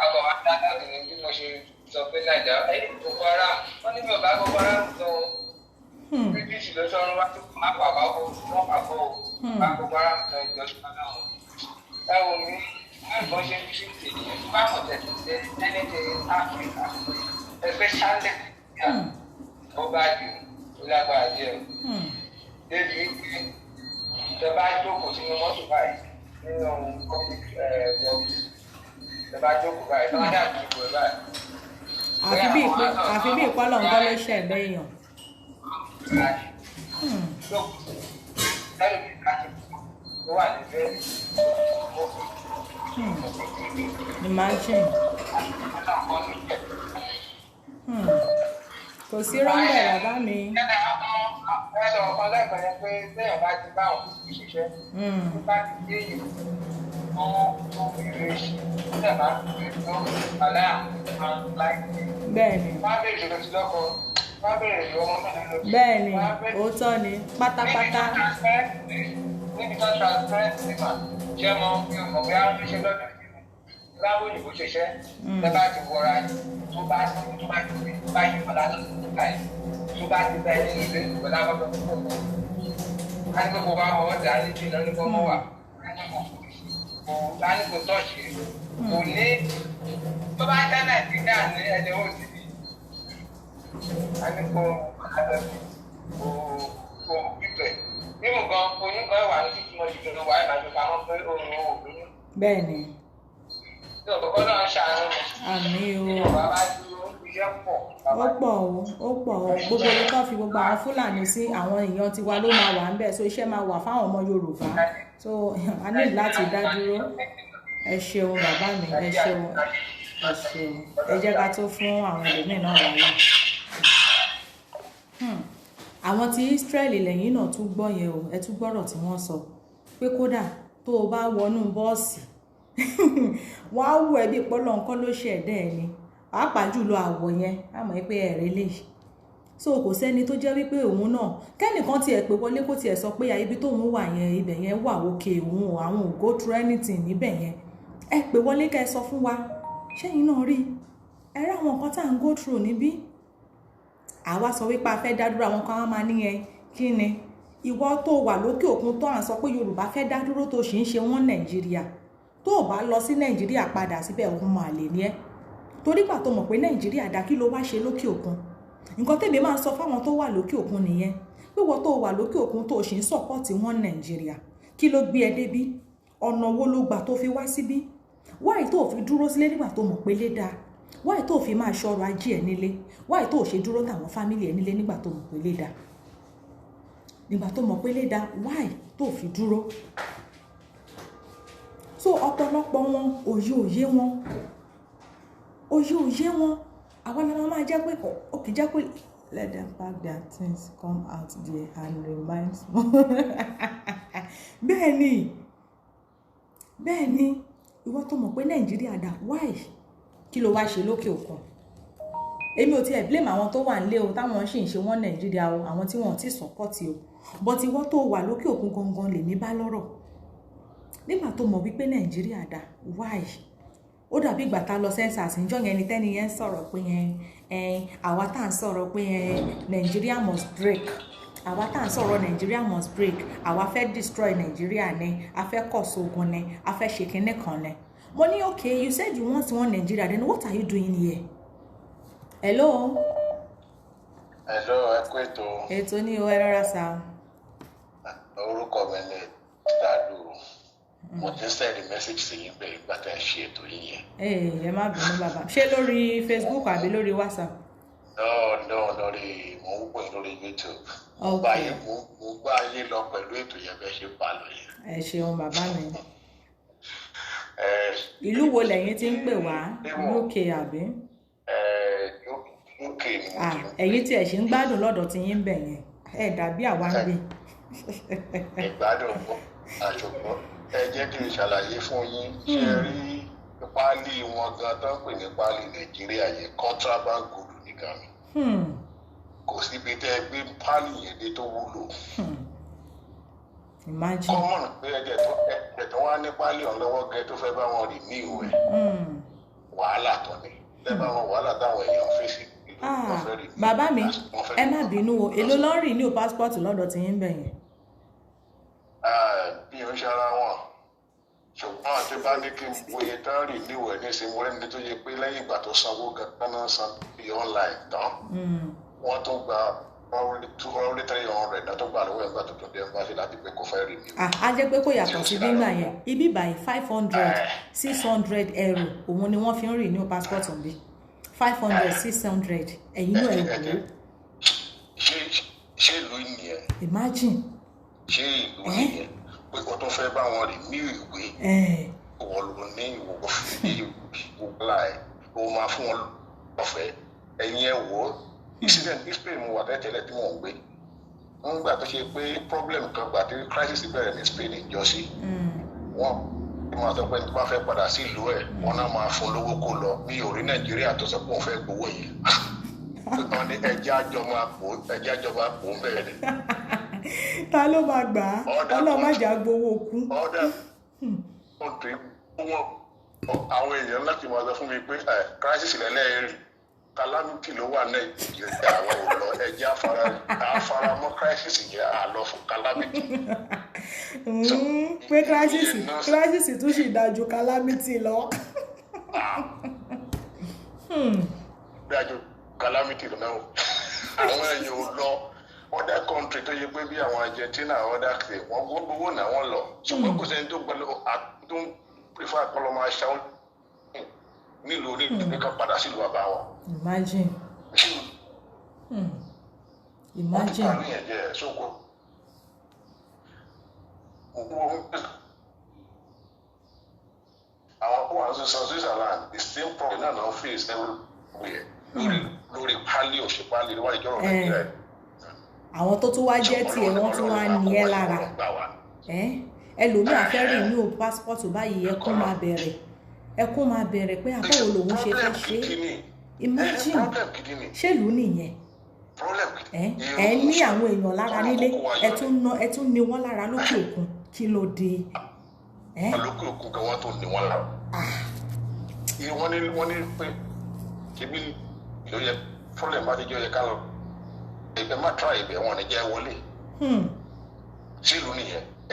Àgọ́ adájọ́ ni bí mo ṣe sọ pé Nàìjíríà Boko Haram wọ́n ní bí ọ̀gá Boko Haram sọ British ló sọ̀rọ̀ wá tó má pàpà kó wọ́n pàpọ̀ bá Boko Haram sọ ìjọsìn náà. Ẹ wò mí ẹ̀gbọ́n ṣe fi ṣe bá mọ̀ tẹ̀sí ṣe ẹlẹ́dẹ̀ Áfíríkà especially ó bá jù ó lágbára díẹ̀ débi wípé ìjọba jókòó sínú mọ́tò báyìí nínú public box ìjọba jókòó báyìí tó wá dà dùkú ẹ̀ báyìí.
àfi bí ìpọ́lọ̀ ń gbọ́ ló ṣẹ̀ bẹ́yàn. Imagine. Kò sí rọ́ńbẹ̀ bàbá mi.
Ẹ sọ ọ̀kan lẹ́ẹ̀kan yẹn pé téèyàn bá ti bá àwọn kúkú ṣiṣẹ́ tó bá ti dé èyí wọ́n tó ìrè ṣe tẹ̀ máa ń pè tó alẹ́ àwọn láìpẹ́.
Bẹ́ẹ̀ni.
Wọ́n á bèrè ìṣòro ti lọ́kọ, wọ́n á bèrè ìṣòro ọmọ náà lọ.
Bẹ́ẹ̀ni, òótọ́ ni pátápátá.
Níbi tó transparent nípa jẹ́ mọ́ bí o mọ̀ bóyá ó ṣe lọ́dọ̀ láwọn òyìnbó ṣiṣẹ́ tẹ́ bá ti wọra tó bá ti bá yí padà lọ́dún báyìí tó bá ti bá ẹni ìlú ìgbẹ́ lábọ́dọ̀ púpọ̀ mọ́. a ní gbogbo wa ọwọ́ dà ní jìnnà ní gbọ́mọ́ wà a ní kò tọ́ọ̀ṣì kò ní tó bá dá Nàìjíríà ní ẹni ó sì bí a ní kò pípẹ́ nínú gan oyún kan wà ní títí wọn jùlọ wà ní àjọpọ̀ àwọn pé òun ò lóyún.
Bẹ́ẹ̀ni.
Àmín o.
Ó pọ̀ o gbogbo ibi tó fi gbogbo àwọn Fúlàní sí àwọn èèyàn tiwa ló máa wà ńbẹ̀ so iṣẹ́ máa wà fáwọn ọmọ Yorùbá so a ní láti dá dúró. Ẹ ṣeun bàbá mi, ẹ ṣeun ẹ jẹ́ ká tó fún àwọn ẹlòmíín náà wáyé. Àwọn tí Ísírẹ́lì lẹ́yìn náà tún gbọ́ yẹn o ẹ tún gbọ́rọ̀ tí wọ́n sọ pé kódà tó o bá wọnú bọ́ọ̀sì wọ́n á wù ẹ́ bí pọ́lọ́ nǹkan ló ṣe ẹ̀dẹ́ ẹ̀ ni pàápàá jùlọ àwọ̀ yẹn á mọ̀ pé ẹ̀rẹ́ lè so kò sẹ́ni tó jẹ́ wípé òun náà kẹ́nìkan tiẹ̀ pé wọlé kó tiẹ̀ sọ pé ibi tóun wà yẹn ibẹ̀ yẹn wà òkè òun àwọn ò go through anything níbẹ̀ yẹn ẹ pé wọlé kẹ́ ẹ sọ fún wa ṣẹ́yìn náà rí ẹ rí àwọn nǹkan tá à ń go through níbí àwa sọ wípé a fẹ́ dá dúró àwọn kan á máa níyẹn kí ni ìwọ tó wà lókè òkun tó à ń sọ pé Yorùbá fẹ́ dá dúró tó sì ń ṣe wọ́n Nàìjíríà tó o bá lọ sí Nàìjíríà padà síbẹ̀ òun máa lè ní ẹ́ torí gbà tó mọ̀ pé Nàìjíríà dá kí ló wá ṣe lókè òkun nǹkan tèmi máa ń sọ fáwọn tó wà lókè òkun nìyẹn pé wọ́n tó wà lókè òkun tó sì ń sọ̀pọ̀tì wọn Nàìjíríà kí ló gbé ẹ débí ọ̀nà wo ló gbà tó fi wá síbí wáì tó fi dúró sílé nígbà tó mọ̀ pé lé dáa wáì tó fi máa ṣọ́rọ̀ ajé ẹ nílé wáì tó ṣe dúró táwọn fámìlì ẹ nílé nígbà tó mọ̀ pé lé dáa nígbà tó mọ̀ pé lé dáa wáì tó fi dúró so ọ̀pọ̀lọpọ̀ wọn òye wọn àwọn ọmọ máa jẹ́ pé ó kì í jẹ́ pé let them pack their things come out there and remind bẹ́ẹ̀ ni ìwọ tó mọ̀ pé Nàìjíríà dà why kí ló wá ṣe lókè òkun èmi ò tiẹ̀ blame àwọn tó wà nílé o táwọn sì ń ṣe wọ́n Nàìjíríà o àwọn tí wọ́n ti sọ́pọ̀tì o but ìwọ tó wà lókè òkun gangan lèmi bá lọ́rọ̀ nígbà tó mọ̀ wípé Nàìjíríà dà why ó dàbí ìgbà tá lọ census níjọ́ yẹn ni tẹ́ni yẹn sọ̀rọ̀ pé àwa tá à ń sọ̀rọ̀ pé Nigeria must break àwa tá à ń sọ̀rọ̀ Nigeria must break àwa fẹ́ destroy Nigeria ni a fẹ́ kọ̀ sógun ni a fẹ́ ṣe kinní kan ni mo ní okay you said you want one Nigeria then what are you doing here? Hello
ẹ kú ètò.
Ètò ní o ẹ rárá sa.
Orúkọ mi ni Dàdú mo ti send message sí yín pé ìgbà tá ẹ ṣe ètò yín yẹn.
Ẹ má bínú bàbá ṣé lórí Facebook àbí lórí WhatsApp?
No lórí mo ń pè lórí YouTube. Mo gbá yín lọ pẹ̀lú ètò yẹn bẹ́ẹ̀ ṣe pa lọ yẹn.
Ẹ ṣeun bàbá mi. Ìlú wo lẹ́yìn tí ń pè wá? UK àbí?
UK ni mo ti ń pè.
Ẹ̀yin tí ẹ ṣe ń gbádùn lọ́dọ̀ tí yín bẹ̀ yẹn ẹ dàbí àwa ń gbé.
Ìgbádùn àṣùpọ̀ ẹ jẹ́ kí n ṣàlàyé fún yín ṣe rí páálí wọn gan tó ń pè ní páálí Nàìjíríà yẹn contraband good nìkan ni kò síbi tẹ́ ẹ gbé páálí yẹn dé tó wúlò.
Imagine.
Common pé ẹ̀jẹ̀ tó wá ní pálí ọ̀hún lọ́wọ́ gẹ tó fẹ́ bá wọn rì ní ìwé. Wàhálà tó ní. Lẹ́bà wọn wàhálà táwọn èèyàn fèsì.
Bàbá mi, ẹ má bínú o, èló ló ń renew passport lọ́dọ̀ tí yín bẹ̀ yẹn?
Bí o ń ṣe ara wọn. Ṣùgbọ́n àti bá ní kí n wòye tán rì ní ìwé ní ìsinmi rẹ̀ ní tó yẹ pé lẹ́yìn ìgbà tó sanwó gan-an náà san bí online tán. Wọ́n tún gba probably 200-300 náà tó gbà lọ́wọ́ ẹgbẹ́ tó dé ẹgbẹ́ sí láti pé kò fẹ́ rí mi.
A jẹ́ pé kò yàtọ̀ sí nígbà yẹn ibi báyìí 500-600 euro òun ni wọ́n fi ń renew passport ọ̀bí 500-600 ẹ̀yin náà ẹ̀ wò.
Ṣé ìlú nìyẹn?
Imagine.
Ṣé ìlú nìyẹn pé kò tó fẹ́ bá wọn rí ní ìwé wọ́n lò ní ìwò láì ó máa fún wọn lọ́fẹ̀ẹ́ ẹ̀yin ẹ̀ wò ó. Incident ní Spain mo wà tẹ́tẹ́lẹ̀ tí mò ń gbé nígbà tó ṣe pé problem kan gbà tí crisis bẹ̀rẹ̀ ní Spain ìjọsí wọ́n máa sọ pé nípa fẹ́ padà sí ìlú ẹ̀ wọ́n náà máa fún lówó kó lọ bí orí Nàìjíríà tó sọ pé òun fẹ́ gbowó yìí wọ́n ní ẹjẹ́ àjọba àpò ń bẹ̀rẹ̀ ni.
Ta ló máa gbà á? Ọlọ́màjà gbowó kú.
Ọ̀dà kọ́ńtì àwọn èèyàn láti máa sọ fún mi pé crisis lẹ́lẹ́rìí calamity ló wà Nàìjíríà àwọn ò lọ ẹjẹ́ àfaramọ́ crisis yẹn àlọ́ fún calamity.
Pé crisis tún sì dájú calamity lọ.
Dájú calamity lọ náà àwọn èèyàn ò lọ other country tó yẹ pé bí àwọn Argentina other kìí wọ́n gbogbo náà wọ́n lọ ṣùgbọ́n kò sẹ́ni tó gbọ́dọ̀ tó ń prefer kọ́lọ́ máa ṣàwọn nílùú onídìrí kan padà sílùú àbá wọn.
Imagine. Imagine.
Wọ́n ti parí ẹ̀jẹ̀ ṣókò. Àwọn kó wà ní Switzerland the same problem náà náà face everywhere lórí pálí òṣèpálí níwájú ìjọba Nàìjíríà.
Àwọn tó tún wá jẹ́ tiẹ̀ wọ́n tún wá ní ẹ lára. Ẹlòmíà fẹ́ renew passport báyìí ẹkún máa bẹ̀rẹ̀ pé àbáwo lòun ṣe fẹ́ ṣe. Imagine ṣèlú nìyẹn. Ẹ ní àwọn èèyàn lára nílé ẹ tún ní wọ́n lára lókè òkun kí ló dé.
Lókè òkun kan wọ́n tó ní wọ́n lára. Wọ́n ní pé ṣebí ló yẹ fúnlẹ̀ bá ti jẹ́ yẹ ká lọ. Ẹgbẹ́ má tra ibẹ̀ wọn ní jẹ́ wọlé. Ṣèlú nìyẹn ẹ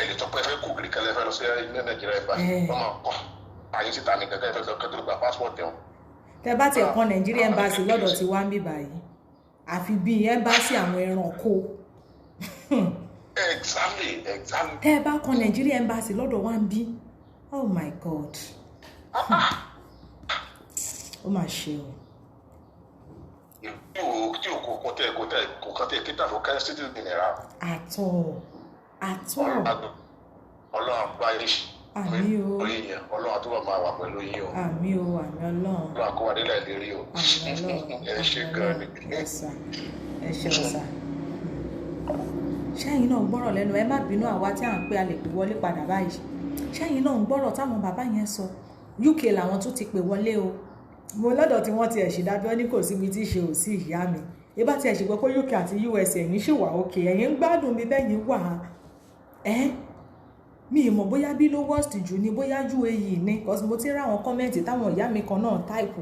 lè tọ́pẹ́ fẹ́ kó kiri kẹlẹ́ fẹ́ lọ sí ilé Nàìjíríà ẹ̀ bá wọ́n máa kọ́ àyè síta ní gẹ́gẹ́ fẹ́ kẹ́tọ́ gba passport ẹ̀.
Tẹ bá tiẹ̀ kan Nigeria embassy lọ́dọ̀ tí wá ń bí báyìí àfi bí embassy àwọn ẹranko.
Exactly.
Tẹ bá kan Nigeria embassy lọ́dọ̀ wá ń bí oh my God ó mà ṣe o.
Tí o kò tẹ kíta fún kẹ́sì tí ìnira.
Àtọ̀.
Ọlọ́run bá yé ṣe.
Àmín o.
Ọlọ́run àtúbọ̀ máa wà pẹ̀lú yín o.
Àmín o, àmín Ọlọ́run.
Ọlọ́run àkọ́wà nílẹ̀ lérí o.
Àmín Ọlọ́run.
Ẹ ṣe gan ni.
Ẹ ṣe ọ̀sà. Ṣẹ́yìn náà ń gbọ́rọ̀ lẹ́nu ẹ má bínú àwa tí à ń pé a lè pè wọlé padà báyìí. Ṣẹ́yìn náà ń gbọ́rọ̀ táwọn bàbá yẹn sọ. UK làwọn tún ti pè wọlé o. Mo lọ́dọ̀ tí wọ́n ti ẹ̀ ṣèdájọ́ ní kò síbi tí ṣe ò sí ìyá mi. Ibà tí ẹ̀ ṣe gbọ́ pé UK àti US ẹ̀yin ṣì wà òkè ẹ̀yin ń gbádùn mi bẹ́yìn wà mi ì mọ̀ bóyá bí ló worst jù ní bóyá UAE ní cause mo ti rí àwọn kọ́mẹ́ǹtì táwọn ìyá mi kan náà táìpù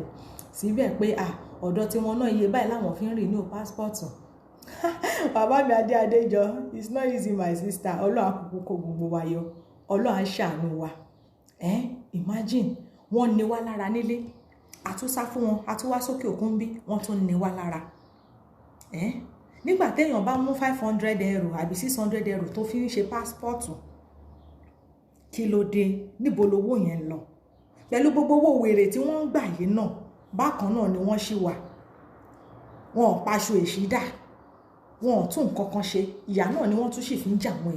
síbẹ̀ pé ọ̀dọ̀ tí wọn náà iye báyìí láwọn fi ń renew passport. Bàbá mi Adéjọ it's not easy my sister Ọlọ́run àkókò kò gbogbo wa yọ Ọlọ́run á ṣàánú wa imagine wọ́n ní wá lára nílé àtúnṣá fún wọn àtúwá sókè òkun bí wọ́n tún ní wá lára nígbà téèyàn bá mú 500 euro àbí 600 euro tó fi ń ṣe passport kí ló dé níbo lowó yẹn lọ pẹ̀lú gbogbo owó wèrè tí wọ́n ń gbà yìí náà bákan náà ni wọ́n ṣì wà wọn ò paṣọ èṣí dà wọn ò tún nǹkan kan ṣe ìyà náà ni wọ́n tún sì fi ń jà àwọn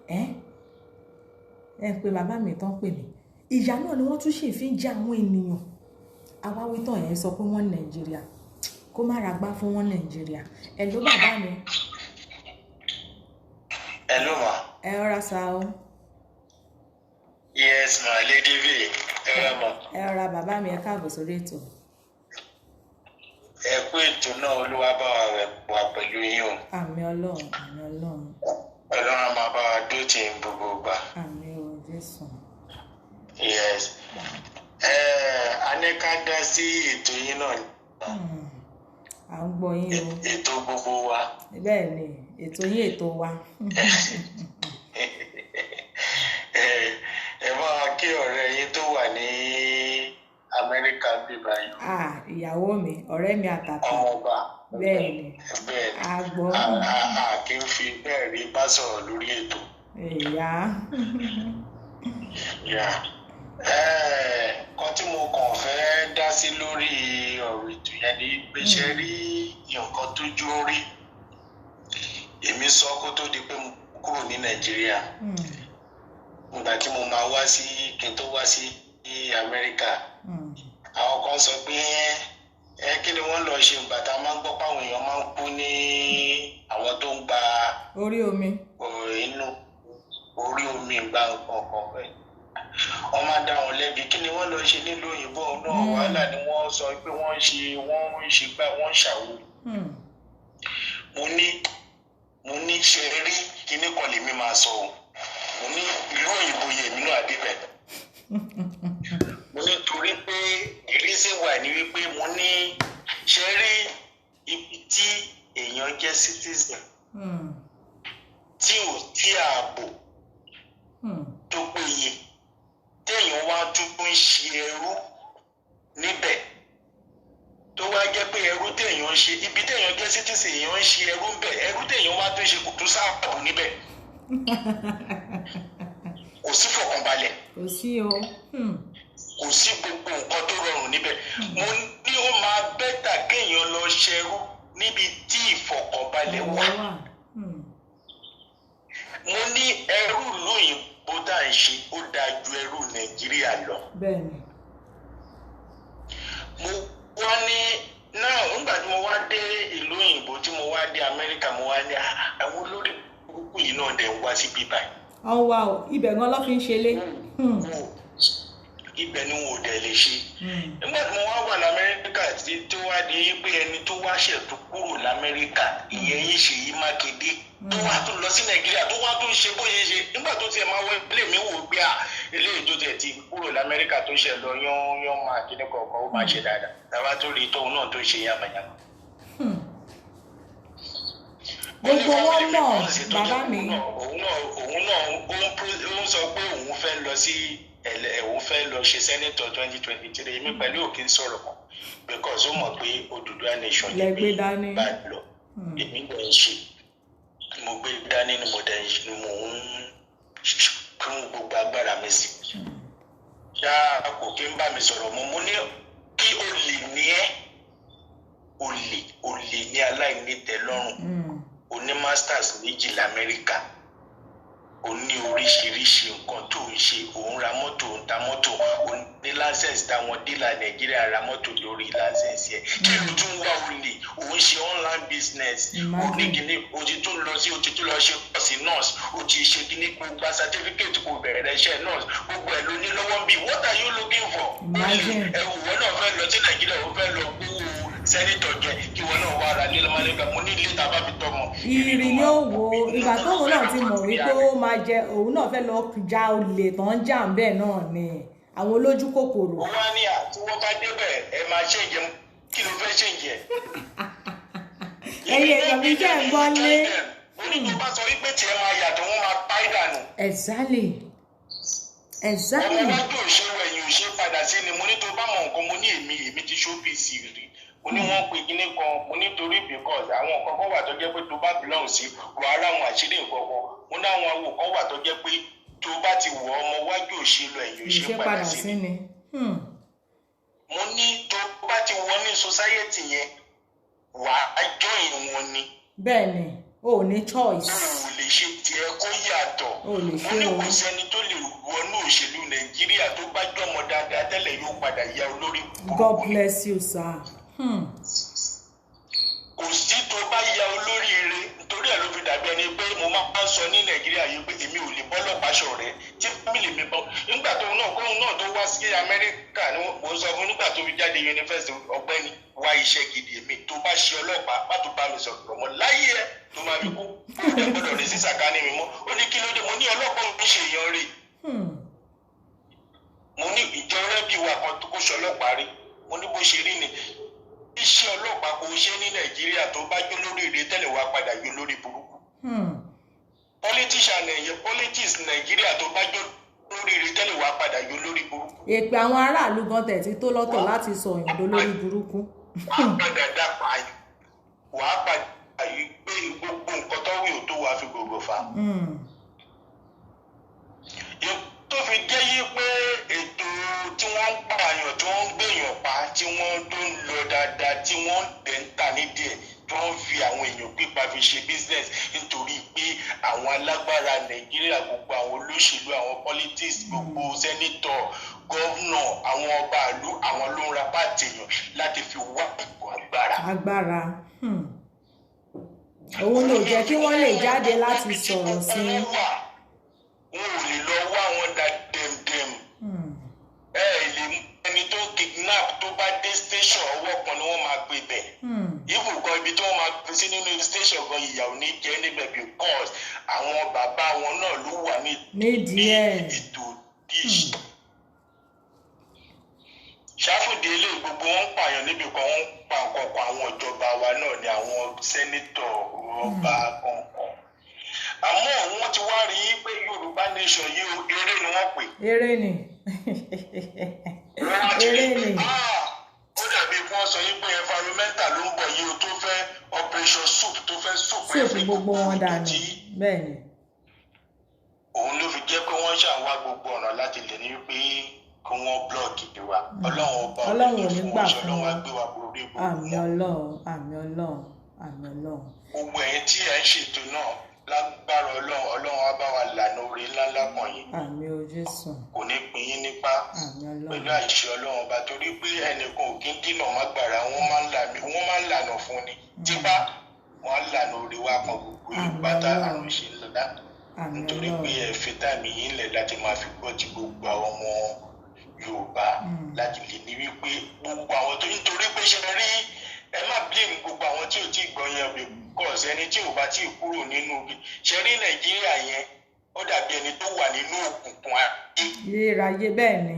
èèyàn ẹ pé bàbá mi tán pè mí ìyà náà ni wọ́n tún sì fi ń jà àwọn ènìyàn awáwí tán yẹn sọ pé wọ́n ní Nàìjíríà kó má ra gbá fún wọn Nàìjíríà ẹ ló bàbá mi.
ẹ ló mà.
ẹ rọra sa o.
Yes ma, Lady V.
Ẹ rọra bàbá mi ẹ káàbọ̀ sórí ètò.
Ẹ kú ètò náà Olúwa bá wa pẹ̀lú yín o.
Àmín Ọlọ́run, àmín Ọlọ́run.
Ọlọ́run máa bá wa dó tì í gbogbo gbà.
Àmín o Jésù.
Yes. A ní ká dá sí ètò yín náà.
À ń gbọ́ yín o.
Ètò gbogbo wa.
Bẹ́ẹ̀ ni ètò yín ètò wa.
Ẹ máa kí ọ̀rẹ́ yín tó wà ní Amẹ́ríkà bí báyìí.
Ìyàwó mi ọ̀rẹ́ mi àtàtà.
Ọmọọba.
Bẹ́ẹ̀ ni.
Bẹ́ẹ̀ ni.
A gbọ́.
A kì í fi bẹ́ẹ̀ rí bá sọ̀rọ̀ lórí ètò.
Ìyá.
Kan tí mo kàn fẹ́ dá sí lórí ọ̀rọ̀ ètò yẹn ni pé ṣe rí nǹkan tójú rí. Èmi sọ kó tó di pé mo kúrò ní Nàìjíríà. Nígbà tí mo máa wá sí kí n tó wá sí Amẹ́ríkà. Àwọn kan sọ pé kí ni wọ́n lọ ṣe ìgbà tá a máa ń gbọ́ páwọn èèyàn máa ń kú ní àwọn tó ń gba
orí omi.
Inú orí omi gba nǹkan kan bẹ́ẹ̀. Wọ́n máa dá wọn lẹ́bi kí ni wọ́n lọ ṣe nílùú òyìnbó náà wàhálà ni wọ́n sọ pé wọ́n ń ṣe gbá wọ́n ń ṣàwò. Mo ní ṣe rí kíní kan lèmi máa sọ o. Mo ní ìlú òyìnbó yèmí náà débẹ̀. Mo ní torí pé ìrísí wà ní wípé mo ní ṣe rí ibi tí èèyàn jẹ́ citizen tí ò tí ààbò tó péye téèyàn wá tún ń ṣe ẹrú níbẹ̀ tó wá jẹ́ pé ẹrú téèyàn ń ṣe ibi téèyàn jẹ́ citizen èèyàn ń ṣe ẹrú ńbẹ̀ ẹrú téèyàn wá tún ṣe kò tún sáàbò níbẹ̀ kò sí fọkànbalẹ̀.
Kò sí o.
Kò sí gbogbo nǹkan tó rọrùn níbẹ̀. Mo ní ó máa bẹ́tà kéèyàn lọ ṣẹrú níbi tí ìfọkànbalẹ̀ wà. Mo ní ẹrú ìlú òyìnbó tá à ń ṣe ó dáa ju ẹrú Nàìjíríà lọ.
Bẹ́ẹ̀ni.
Mo wá ní náà nígbà tí mo wá dé ìlú òyìnbó tí mo wá dé Amẹ́ríkà mo wá ní àwọn olórí burúkú yìí náà dẹ̀ ń wá sí bíbá.
Wá o ibẹ̀ gan ló fi ń ṣe lé.
Ibẹ̀ ni wọn ò dẹ̀ lè ṣe. Nígbà tí mo wá wà l'Amẹ́ríkà tó wá di pé ẹni tó wá ṣètò kúrò l'Amẹ́ríkà ìyẹn yìí Ṣèyí Mákindé tó wá tún lọ sí Nàìjíríà tó wá tún ṣe bó ṣe ṣe nígbà tó tiẹ̀ máa wọ ilé mi wò pé eléyìí tó tiẹ̀ ti kúrò l'Amẹ́ríkà tó ṣe lọ yán máa kíní kọ̀ọ̀kan ó máa ṣe dáadáa tàbá tó rí tóun náà tó ṣe yàmàyàmà.
Gbogbo wọn mọ̀ bàbá mi.
Òun náà ó ń sọ pé òun fẹ́ lọ sí òun fẹ́ lọ ṣe sẹ́nitọ̀ 2023 èmi pẹ̀lú òkè sọ̀rọ̀ kan because ó mọ̀ pé Odùduwà nation lè gbé bá lọ èmi lè ń ṣe mo gbé dání ni mo ń kún gbogbo agbára mi sí. Ṣá kò kí ń bá mi sọ̀rọ̀ mo ní kí olè ní olè ní aláìní tẹ́lọ́rùn oní masters méjì l'Amẹ́ríkà ó ní oríṣiríṣi nǹkan tó ń ṣe òun ra mọ́tò òun ta mọ́tò òun ní láńsẹ̀nsì táwọn dílà Nàìjíríà ra mọ́tò lórí láńsẹ̀nsì ẹ̀ kí ló tún wá olè òun ṣe online business oníkìní òtí tó lọ ṣe ọ̀sìn nurse òtí ṣe kíní kó gba certificate kó bẹ̀rẹ̀ iṣẹ́ nurse gbogbo ẹ̀ ló ní lọ́wọ́ bí what are you looking for? ẹ̀wù wọn náà fẹ́ lọ sí Nàìjíríà ó fẹ́ lọ gbówó sẹ́nitọ̀ jẹ kí wọn náà wá ara nílé ọmọlẹ́gbẹ̀ mo ní ilé tàbá fi tọmọ.
Ìrì ni ó wo ìgbà tóun náà ti mọ̀ wípé ó máa jẹ òun náà fẹ́ lọ ja olè tán jà ń bẹ́ẹ̀ náà ni àwọn olójú kòkòrò.
wọ́n wá ní àti wọ́n bá débẹ̀ ẹ máa ṣe ìjẹun kí ló fẹ́ ṣe ìjẹ.
ẹyẹ ìgbàgbé jẹ́ ń gbọ́ lé.
onígbà bá sọ wípé tiẹ̀ máa yàtọ̀ wọ́n máa pa ìdànù.
Exactly.
ọmọ wájú òṣèlú ẹ̀yìn òṣèlú padà sí ni mo ní tó bá mọ̀ nǹkan mo ní èmi ti ṣóbìsì rí mo ní wọ́n pe kíní kan mo nítorí because àwọn nǹkan kan wà tó jẹ́ pé tó bá belong sí wàá ráwọn àṣírí nǹkan kan mo ní àwọn awo kan wà tó jẹ́ pé tó bá ti wọ ọmọ wájú òṣèlú ẹ̀yìn òṣèlú padà sí ni. mo ní tó bá ti wọ ní society yẹn wàá join wọn ni.
bẹ́ẹ̀ni o ò ní choice.
o ò lè ṣe tiẹ̀ kó yàtọ̀.
o lè ṣe o.
mo ní kò sẹ́ni tó lè wọnú òṣèlú Nàìjíríà tó bá jọmọ dáadáa tẹ́lẹ̀ yóò padà ya olórí burúkú.
God bless you sir.
kò sí tó bá ya olóríire nítorí ẹ̀ ló fi dàbí ẹni pé mo máa ń sọ ní Nàìjíríà yìí pé èmi ò lè bọ́lọ́pàá ṣọ̀rẹ́ tí fámìlì mi bọ́ nígbà tó náà kóun náà tó wá sí Amẹ́ríkà ni mo sọ fún nígbà tó fi jáde yunifásitì ọ̀gbẹ́ni wá iṣẹ́ gidi èmi tó bá ṣe ọlọ́pàá má tó bá mi sọ̀rọ̀ mọ́ láyé ẹ tó máa fi kú ó dẹ̀ gbọ́dọ̀ rẹ̀ sí sàkání mi mọ́ ó ní kí ló dé mo ní ọlọ́pàá òun ṣe èèyàn rí mo ní ìjọ rẹ́bí wa kan tó kó ṣe ọlọ́pàá rí mo ní bó ṣe rí ni iṣẹ́ ọlọ́pàá kò ṣe ní Nàìjíríà tó bá jó lórí ire tẹ́lẹ̀ wá padà jó lórí burúkú politics Nàìjíríà tó bá jó lórí ire tẹ́lẹ̀ wá padà jó lórí burúkú.
èpè àwọn aráàlú gan tẹ̀sí tó lọ́tọ̀ láti sọ òyìnbó lórí burúkú.
wàá padà dápa wàá padà yí pé gbogbo nǹkan tó wí ò tó wàá fi gbogbo fa. tó fi jẹ́ yí pé ètò tí wọ́n ń pààyàn tí wọ́n ń gbèyàn pa tí wọ́n tó ń lọ dáadáa tí wọ́n tẹ̀ ń tà nídìí ẹ̀ tí wọ́n fi àwọn èèyàn pípa fi ṣe business nítorí pé àwọn alágbára Nàìjíríà gbogbo àwọn olóṣèlú àwọn politics gbogbo sẹ́nítọ̀ gọ́vnọ̀ àwọn ọba ìlú àwọn ló ń ra pàtì èèyàn láti fi wá ipò agbára.
òun ló jẹ́ kí wọ́n lè jáde láti sọ̀rọ̀ sí i.
wọn ò lè lọ wá wọn da dẹmdẹm ẹ lè mú ẹni tó kidnap tó bá dé station ọwọ́ kan ni wọ́n máa gbé bẹ̀ ibù kan ibi tí wọ́n máa gbé sí nínú station kan ìyàwó ní jẹ́ níbẹ̀ because àwọn bàbá wọn náà ló wà ní ètò díṣ ṣáfùdí ilé gbogbo wọn ń pààyàn níbi kan wọn ń pa ọ̀kọ̀ọ̀kan àwọn ìjọba wa náà ní àwọn sẹ́nítọ̀ ọba kọ̀ọ̀kan àmọ́ wọ́n ti wá rí i pé Yorùbá nation yìí eré ni wọ́n pè.
eré ni eré ni.
ó dàbí kí wọ́n sọ yí pé environmental ló ń bọ̀ yìí o tó fẹ́ operation soup tó fẹ́ soup
ẹ̀fọ́ gbogbo wọn dànù bẹ́ẹ̀ ni.
òun ló fi jẹ́ pé wọ́n ṣàwá gbogbo ọ̀nà láti lè ní pé kí wọ́n blọọkì wa Ọlọ́run ọba
Ọlọ́run ò ní gbà fún
wa gbé wa borí gbogbo.
àmì Ọlọ́run àmì Ọlọ́run àmì Ọlọ́run.
gbogbo ẹ̀yin tí ẹ ń ṣètò náà lágbára Ọlọ́run á bá wa lànà orí ńláńlá kan yìí.
àmì o Jésù.
kò ní pín yín nípa pẹ̀lú àìṣe Ọlọ́run ọba torí pé ẹnìkan ò kí ń dínà má gbàrà wọ́n máa ń lànà fún ni tíbá wọ́n á lànà orí wa kan gbogbo ìpátá àrùn ṣe ńlá nítorí pé ẹ fi táìmì yín lẹ̀ láti máa fi gbọ́ ti gbogbo àwọn ọmọ Yorùbá láti lè ní wípé gbogbo àwọn tó nítorí pé ṣe rí ẹ má blame gbogbo àwọn tí ò tí ì gbọ́ yẹn because ẹni tí ò bá tí ì kúrò nínú ṣe rí Nàìjíríà yẹn ó dàbí ẹni tó wà nínú òkùnkùn ayé.
ìráyé bẹ́ẹ̀ ni.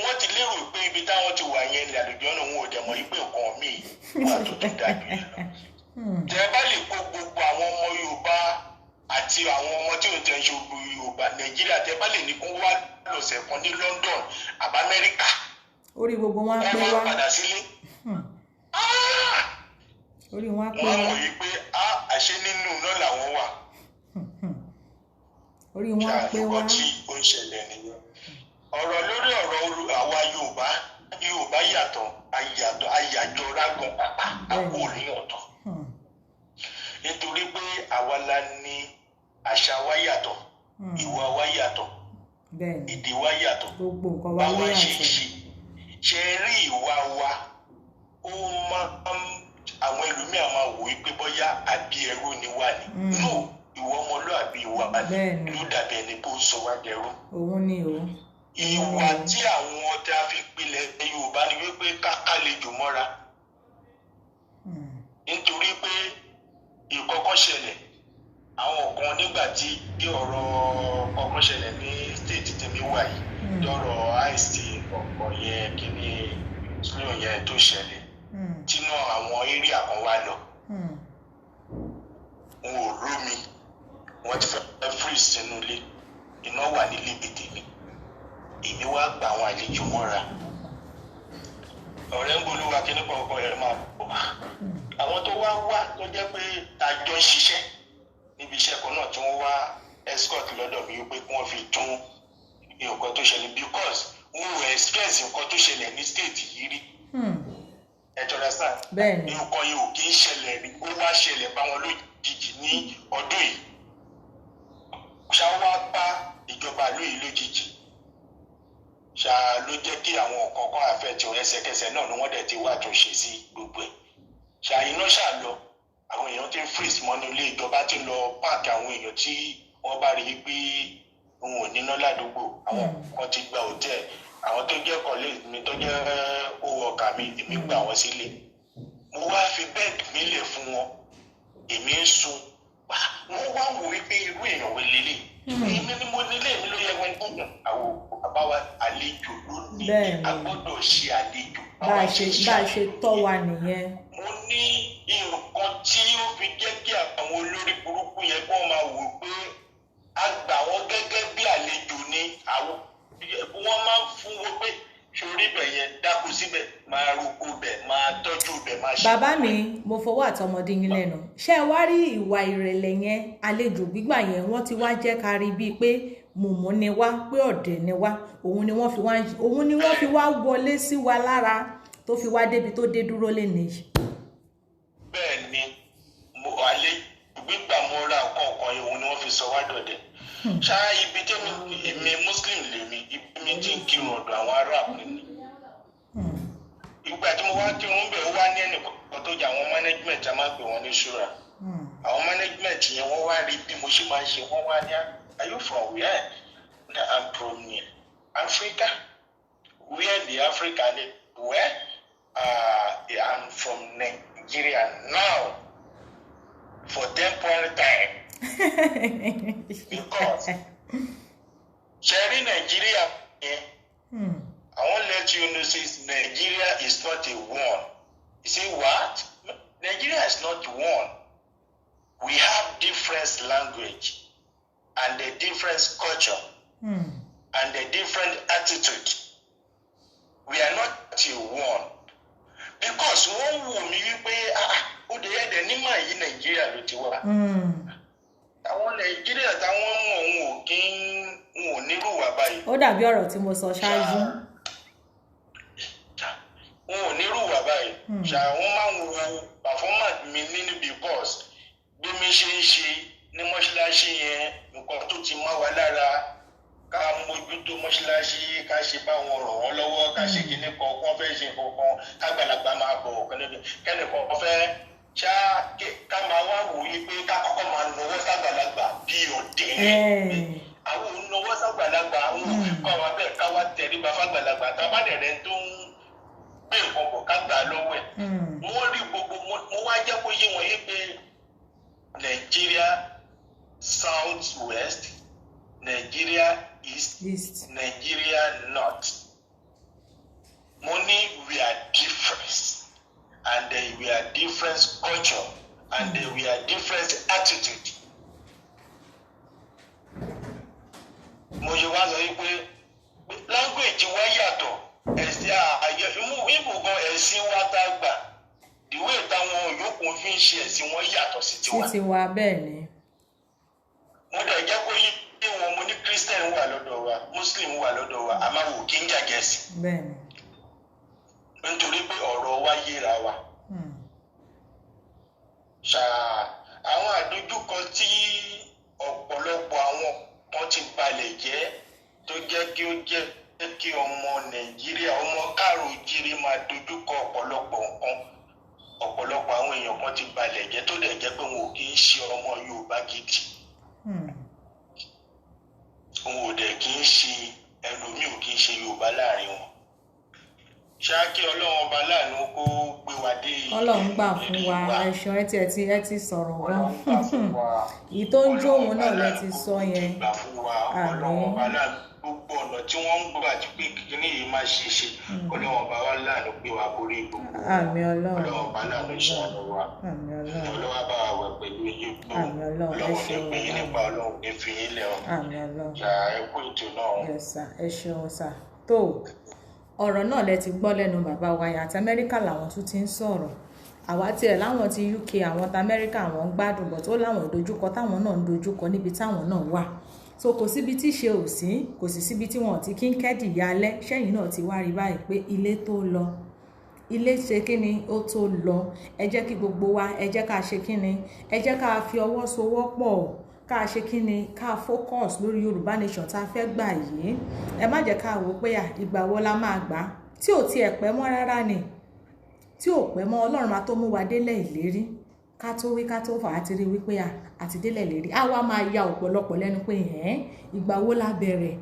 wọ́n ti lérò pé ibi táwọn ti wà yẹn ní àlùjọ náà wọn ò dẹ̀ mọ̀ yí pé nǹkan míì wà tó tó dájú yẹn lọ. tẹ́ bá lè kó gbogbo àwọn ọmọ Yorùbá àti àwọn ọmọ tí ò tẹ̀ ń ṣe gbogbo Yorùbá Nàìjíríà tẹ́ bá lè ní kó wá lọ́sẹ̀ kan ní London àbá Amẹ́ríkà.
orí gbogbo wọn pé wá.
wọ́n máa padà sílé.
orí wọn pé wá.
wọ́n mọ̀ yí pé àṣẹ nínú náà làwọn wà.
orí wọn pé wá.
ṣàfikọ́ tí ó ń ṣẹlẹ̀ nìyẹn. ọ̀rọ̀ lórí ọ̀rọ̀ àwa Yorùbá yàtọ̀ àyàjọ rágan pàpà àpò ní ọ̀tọ̀. nítorí pé àwa la ní àṣà wa yàtọ̀ ìwà wa yàtọ̀ èdè wa yàtọ̀
gbogbo nǹkan wa ló yàtọ̀.
ṣe rí ìwà wa ó máa àwọn ẹlòmíà máa wò ó pé bóyá àbí ẹrú ni wà ní. no ìwọ ọmọlúàbí ìwà ló dàbí ẹni pé ó sọ wá dẹrú.
òun ni o.
ìwà tí àwọn ọdẹ fi pilẹ̀ Yorùbá ni wípé ká lè jò mọ́ra. nítorí pé ìkọ́kọ́ ṣẹlẹ̀ àwọn kan nígbà tí ọ̀rọ̀ kọ́kọ́ ṣẹlẹ̀ ní state tèmi wà yìí lọ́rọ̀ ice ọ̀pọ̀ yẹn kíní slow yẹn tó ṣẹlẹ̀ tínú àwọn area kan wá lọ wọn ò rómi wọn ti fẹ́ freeze sínú ilé iná wà nílé tèmi èmi wá gba àwọn àlejò mọ́ra ọ̀rẹ́ ń bolúwa kíní kọ̀ọ̀kan ẹ̀ máa bọ̀ àwọn tó wá tó jẹ́ pé àjọ ń ṣiṣẹ́ níbi iṣẹ́ kan náà tí wọ́n wá escort lọ́dọ̀ mi wípé kí wọ́n fi tún nǹkan tó ṣẹlẹ̀ because wọn ò experience nǹkan tó ṣẹlẹ̀ ní state yìí rí ẹ jọra sáà nǹkan yìí ò kí ń ṣẹlẹ̀ rí ó wá ṣẹlẹ̀ báwọn lójijì ní ọdún yìí ṣá wá bá ìjọba lóyè lójijì ṣá ló jẹ́ kí àwọn kọ̀ọ̀kan àfẹ́tì ẹsẹ̀kẹsẹ̀ náà ni wọ́n dẹ̀ ti wá àtúnṣe sí gbogbo ẹ̀ ṣá iná ṣá lọ àwọn èèyàn ti ń freeze mọ́nú ilé, ìjọba ti lọ páàkì àwọn èèyàn tí wọ́n bá rí i pé òun ò níná ládùúgbò, àwọn kan ti gba hòtẹ́ẹ̀, àwọn tó jẹ́ kọ́lé mi tó jẹ́ owó ọkà mi, èmi gbà wọ́n sílé, mo wá fi bẹ́ẹ̀dì mi lẹ̀ fún wọn, èmi ń sùn, wọ́n wá wò wípé irú èèyàn wò lélẹ̀, èmi ni mo nílé mi ló yẹ wọn gbọ́dọ̀, àwọn àbáwá àlejò lónìí, a gbọ́dọ̀ ṣe àlejò.
bá a ṣe tọ́ wa nìyẹn.
mo ní nǹkan tí ó fi jẹ́ kí àwọn olórí burúkú yẹn kó máa wò pé a gbà wọ́n gẹ́gẹ́ bí àlejò ni, àwọn wọ́n máa ń fún wọn pé sórí ibẹ̀ yẹn dákú síbẹ̀, máa roko bẹ̀, máa tọ́jú bẹ̀, máa ṣe.
bàbá mi mo fọwọ́ àtọmọdé yín lẹ́nu, ṣé ẹ wá rí ìwà ìrẹ̀lẹ̀ yẹn, àlejò gbígbà yẹn wọ́n ti wá jẹ́ ká rí bíi pé mùmú ni wá, pé ọ̀dẹ̀ ni wá, òun ni wọ́n fi wá wọlé sí wa lára tó fi wá débi tó dé dúró lénìí.
bẹ́ẹ̀ ni àlejò gbígbà mo ra nǹkan kan yìí, òun ni wọ́n fi sọ wá dọ̀dẹ̀. ṣá ibi tẹ́mi èmi muslim lèmi, ibi mi ti ń kírun ọ̀dọ̀ àwọn arab nínú. ìgbà tí mo wá kírun bẹ̀ ó wá ní ẹnìkan tó jẹ́ àwọn management, a máa ń pè wọ́n ní ṣúra. àwọn management yẹn wọ́n wá rí bí mo ṣe máa ń ṣe, wọ́n wá ní are you from where? I'm from Africa. Where the Africa live? Where? I'm from Nigeria now for temporary time. Because sharing Nigeria, I won't let you know, since Nigeria is not a one. You see what? Nigeria is not one. We have different language and a different culture and a different attitude. We are not a one. Because wọ́n wò mí wípé ó dé ẹ̀dẹ̀ nímọ̀ yìí Nàìjíríà ló ti wá. Àwọn Nàìjíríà táwọn mọ̀ òun ò kí ń wò nírú wà báyìí.
ó dàbí ọ̀rọ̀ tí mo sọ ṣáájú.
Wọn ò nírú wà báyìí. Wọ́n máa ń wo performance mi nínú because bí mi ṣe ń ṣe ní mọ́ṣáláṣí yẹn, nǹkan tó ti mọ́ wa lára, ká mójútó mọ́ṣáláṣí, ká ṣe bá wọn ràn wọ́n lọ́wọ́, ká ṣe kíní kan, kán fẹ́ ṣe kankan, kágbàlagbà máa bọ̀ kẹ́nìkan fẹ́ ṣá ká máa wá wò yí pé ká kọ́kọ́ máa nọwọ́ ságbàlagbà bí ọ̀dẹ́. àwọn ò nọwọ́ ságbàlagbà, àwọn òfin kọ́ wa bẹ́ẹ̀ ká wá tẹríba fágbàlagbà, tá a bá dẹ̀rẹ̀ tó ń gbé nǹkan bọ̀ ká gbà lọ́wọ́ ẹ̀. wọ́n rí gbogbo, mo wá jẹ́ kó yé wọn yí pé Nigeria South West, Nigeria East, Nigeria North. Money, we are different, and we are different culture, and we are different attitude. Mo ṣe wá sọ wípé language wa yàtọ̀, ẹ̀sìn ìbùkún ẹ̀sìn wa tá a gbà, the way táwọn yòókù fi ń ṣe ẹ̀sìn wọn yàtọ̀ sí tiwa.
sí tiwa bẹ́ẹ̀ ni.
mo dẹ̀ jẹ́ kó yí pé wọn, mo ní Christian wà lọ́dọ̀ wa, Muslim wà lọ́dọ̀ wa, a máa wò kí ń jàjẹ́ sí.
bẹ́ẹ̀ ni.
nítorí pé ọ̀rọ̀ wa yéra wa. àwọn àdójúkọ tí ọ̀pọ̀lọpọ̀ àwọn kan ti balẹ̀ jẹ́ tó jẹ́ kí ó jẹ́ kí ọmọ Nàìjíríà, ọmọ káàrọ̀-o-jíire máa dojúkọ ọ̀pọ̀lọpọ̀ nǹkan. ọ̀pọ̀lọpọ̀ àwọn èèyàn kan ti balẹ̀ jẹ́ tó dẹ̀ jẹ́ pé wọn ò kí ń ṣe ọmọ Yorùbá gidi. wọn ò dẹ̀ kí ń ṣe ẹlòmíì, ò kí ń ṣe Yorùbá láàrin wọn. ṣáàkì Ọlọ́run ọba láàánú kó gbé wa dé.
Ọlọ́run gbà fún wa, ẹ̀ṣọ́ ẹ ti sọ̀rọ̀ gan. èyí tó ń jó òun náà lẹ ti sọ yẹn.
Ọlọ́run ọba láàánú gbogbo ọ̀nà tí wọ́n ń gbà tí pé kíní yìí máa ṣe ṣe, Ọlọ́run ọba wa láàánú gbé wa borí gbogbo.
àmín Ọlọ́run.
Ọlọ́run ọba láàánú ṣàánú wa.
àmín Ọlọ́run.
Ọlọ́run bá wa wẹ̀ pẹ̀lú iye tó.
àmín Ọlọ́run. ẹ ṣeun
Ọlọ́run ní pé nípa Ọlọ́run ní fi yín lẹ̀ ọ́.
àmín Ọlọ́run.
ẹ kú ètò náà.
yes sir, ẹ ṣeun sir. tó ọ̀rọ̀ náà lẹ ti gbọ́ lẹ́nu bàbá wa yẹn, àti Amẹ́ríkà làwọn tún ti ń sọ̀rọ̀. àwa tiẹ̀ láwọn ti UK, àwọn ti Amẹ́ríkà àwọn ń gbádùn, bọ̀ tó láwọn dojúkọ táwọn náà ń dojúkọ níbi táwọn náà wà. so kò síbi tí ṣe ò sí, kò sì síbi tí wọn ti kí ń kẹ́dì ya alẹ́. ṣẹ́yìn náà ti wá rí báyìí pé ilé tó lọ, ilé ṣe kí ni ó tó lọ. ẹ jẹ́ kí gbogbo wa, ẹ jẹ́ ká ṣe kí ni, ẹ jẹ́ ká fi ọwọ́ sowọ́pọ̀, ká ṣe kí ni, ká focus lórí Yorùbá nation tá a fẹ́ gbà yìí. ẹ má jẹ́ ká wò pé ìgbà wo la máa gbà, tí ò tiẹ̀ pẹ́ mọ́ rárá ni, tí ò pẹ́ mọ́. Ọlọ́run máa tó mú wa délẹ̀ ìlérí, ká tó wí ká tó fà á ti rí wípé àti délẹ̀ lérí á wá máa ya ọ̀pọ̀lọpọ̀ lẹ́nu pé ìgbà wo la bẹ̀rẹ̀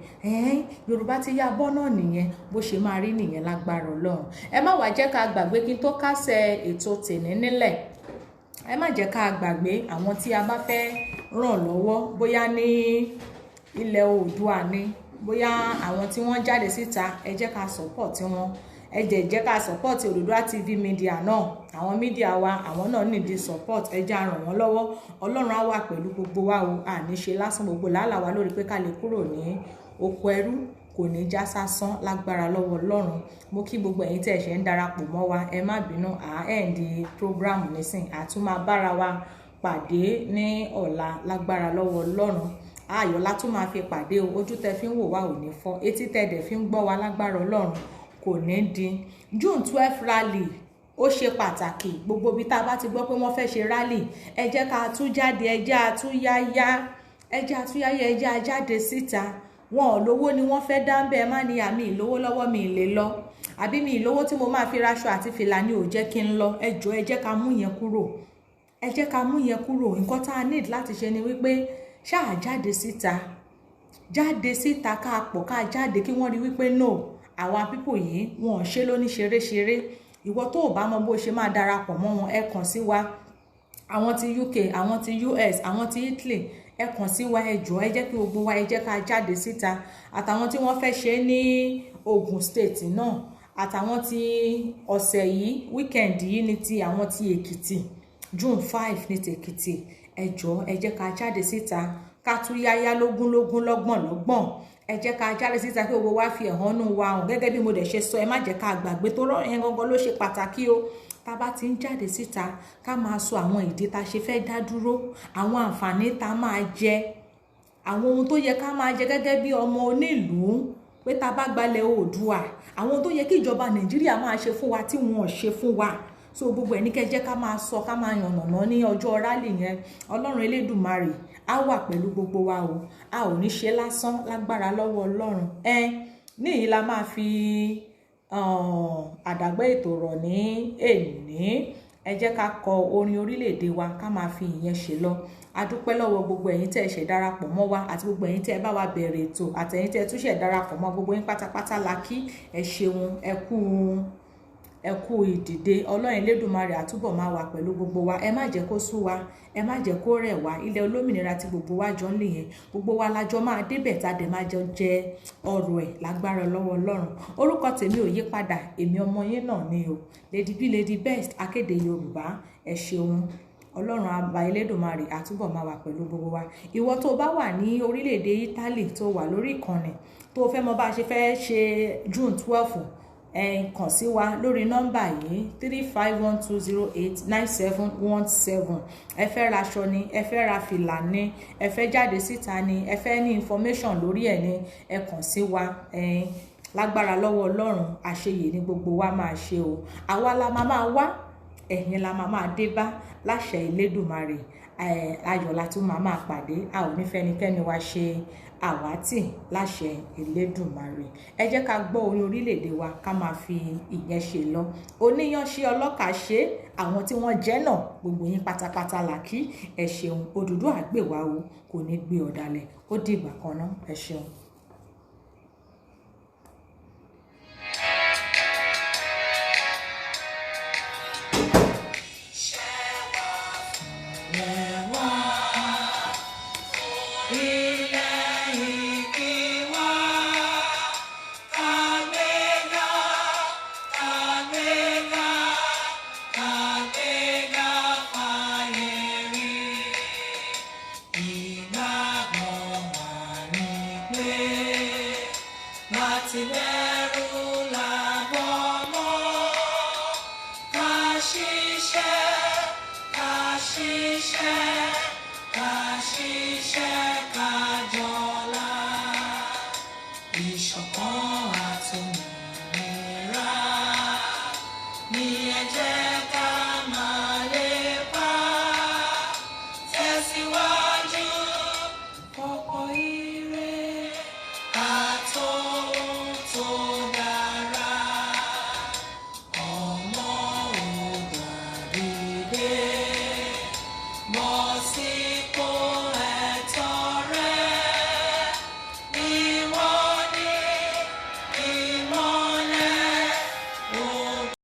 Yorùbá ti yá bọ́ náà nìyẹn bó ṣe máa rí nìyẹn lágbára Ọlọ́run. Ẹ má wá jẹ́ ká gbàgbé kí n tó kásẹ̀ ètò tèmi nílẹ̀, ẹ má jẹ́ ká gbàgbé àwọn tí a bá fẹ́ ràn lọ́wọ́ bóyá ní ilẹ̀ Oòduà ni, bóyá àwọn tí wọ́n jáde síta, ẹ jẹ́ ká support wọn, ẹ jẹ́ ká support Oòduà TV media náà. Àwọn media wa àwọn náà need support, ẹ jẹ́ á ràn wọ́n lọ́wọ́. Ọlọ́run á wà pẹ̀lú gbogbo wa o, àní ṣe lásán gbogbo làálàá wa lórí pé ká lè kúrò ní oko ẹrú kò ní já sásán lágbára lọ́wọ́ Ọlọ́run. Mo kí gbogbo ẹ̀yin tẹ́ ṣe ń darapọ̀ mọ́ wa, ẹ má bínú end program nísìn, àtún máa bára wa pàdé ní ọ̀la lágbára lọ́wọ́ Ọlọ́run. Ayọ̀ la tún máa fi pàdé o, ojú tẹ́ fi ń wò wá ò ní fọ́, etí tẹ́ dẹ̀ fi ń gbọ́ wa lágbára Ọlọ́run kò ní dín. June 12 rally ó ṣe pàtàkì, gbogbo ibi tá a bá ti gbọ́ pé wọ́n fẹ́ ṣe rally, ẹ jẹ́ ká tú jáde, ẹ jẹ́ àtúnyáyá, ẹ jẹ́ àjáde síta. Wọn ò lówó ni wọ́n fẹ́ dá ń bẹ́ẹ̀, má ní àmì ìlówó lọ́wọ́ mi lè lọ, àbí mi ìlówó tí mo máa fi raṣọ àti fìlà ni ò jẹ́ kí n lọ. Ẹ jọ̀ọ́ ẹ jẹ́ ká mú yẹn kúrò, ẹ jẹ́ ká mú yẹn kúrò. Nǹkan tá a need láti ṣe ni wípé ṣáà jáde síta ká pọ̀, ká jáde kí wọ́n rí wípé no, àwa people yìí wọn ò ṣe lóní ṣeré. Ìwọ tó ò bá mọ bó ṣe máa darapọ̀ mọ́ wọn, ẹ kàn sí wa. Àwọn ti UK, àwọn ti US, àwọn ti Italy, ẹ kàn sí wa. Ẹ jọ̀ọ́ ẹ jẹ́ kí gbogbo wa ẹ jẹ́ ká jáde síta. Àtàwọn tí wọ́n fẹ́ ṣe ní Ogun State náà, àtàwọn tí ọ̀sẹ̀ yìí weekend yìí ni ti àwọn ti Èkìtì, June 5 ní ti Èkìtì. Ẹ jọ̀ọ́ ẹ jẹ́ ká jáde síta, ká tún yáyá lógún lọ́gbọ̀n. Ẹ jẹ́ ká jáde síta kí gbogbo wa fi ẹ̀hónú wa hàn. Gẹ́gẹ́ bí mo dẹ̀ ṣe sọ, ẹ má jẹ́ ká gbàgbé tó rọ̀ yẹn gangan ló ṣe pàtàkì o. Tá bá ti ń jáde síta ká máa sọ àwọn ìdí tá ṣe fẹ́ dá dúró, àwọn àǹfààní tá máa jẹ, àwọn ohun tó yẹ ká máa jẹ gẹ́gẹ́ bí ọmọ onílùú, pé tá bá gbalẹ̀ Oòduà, àwọn tó yẹ kí ìjọba Nàìjíríà máa ṣe fún wa tí wọn ò ṣe fún wa. So gbogbo ẹ̀ ní kẹ́ jẹ́ ká máa sọ, ká máa yànnàná ní ọjọ́ rally yẹn. Ọlọ́run Elédùmarè á wà pẹ̀lú gbogbo wa o, a ò ní ṣe lásán lágbára lọ́wọ́ Ọlọ́run. Níyìí la máa fi àdàgbà ètò rọ̀ ní èní. Ẹ jẹ́ ká kọ orin orílẹ̀-èdè wa, ká máa fi ìyẹn ṣe lọ. A dúpẹ́ lọ́wọ́ gbogbo ẹ̀yin tẹ́ ṣe darapọ̀ mọ́ wa, àti gbogbo ẹ̀yin tẹ́ bá wa bẹ̀rẹ̀ ètò, àtẹ̀yin tẹ́ tún ṣe darapọ̀ mọ́, gbogbo yín pátápátá la kí. Ẹ ṣeun, ẹ kú ìdìde. Ọlọ́run Elédùmarè àtúbọ̀ máa wà pẹ̀lú gbogbo wa. Ẹ má jẹ́ kó sú wa, ẹ má jẹ́ kó rẹ̀ wá. Ilẹ̀ olómìnira tí gbogbo wa jọ ń lè yẹn, gbogbo wa lájọ máa débẹ̀ tá dẹ̀ máa jọ jẹ ọrọ̀ ẹ̀ lágbára lọ́wọ́ Ọlọ́run. Orúkọ tèmi ò yí padà, èmi ọmọ yín náà ni o, Lady B, Lady Best, akéde Yorùbá. Ẹ ṣeun. Ọlọ́run àbá Elédùmarè àtúbọ̀ máa wà pẹ̀lú gbogbo wa. Ìwọ tó bá wà ní orílẹ̀-èdè Italy, tó wà lórí ìkànnì, tó fẹ́ mọ̀ bá ṣe fẹ́ ṣe June 12, kàn sí wa lórí nọ́mbà yìí 3512089717. ẹ fẹ́ ra aṣọ ni, ẹ fẹ́ ra fìlà ni, ẹ fẹ́ jáde síta ni, ẹ fẹ́ ní information lórí ẹ̀ ni, ẹ kàn sí wa. Lágbára lọ́wọ́ Ọlọ́run àṣeyè ni gbogbo wa máa ṣe o. Àwa la máa wá, ẹ̀yin la máa dé bá láṣẹ Elédùmarè. Ayọ̀ la tún máa pàdé, a ò ní fẹ́nikẹ́ni wa ṣe àwátì láṣẹ Elédùmarè. Ẹ jẹ́ ká gbọ́ orin orílẹ̀-èdè wa, ká máa fi ìyẹn ṣe lọ. Oníyanṣe ọlọ́kà ṣe, àwọn tí wọ́n jẹ́ náà gbogbo yín pátápátá la kí. Ẹ ṣeun. Odùduwà gbè wá o, kò ní gbé ọ̀dàlẹ̀. Ó dìgbà kan náà. Ẹ ṣeun. Ká ṣiṣẹ́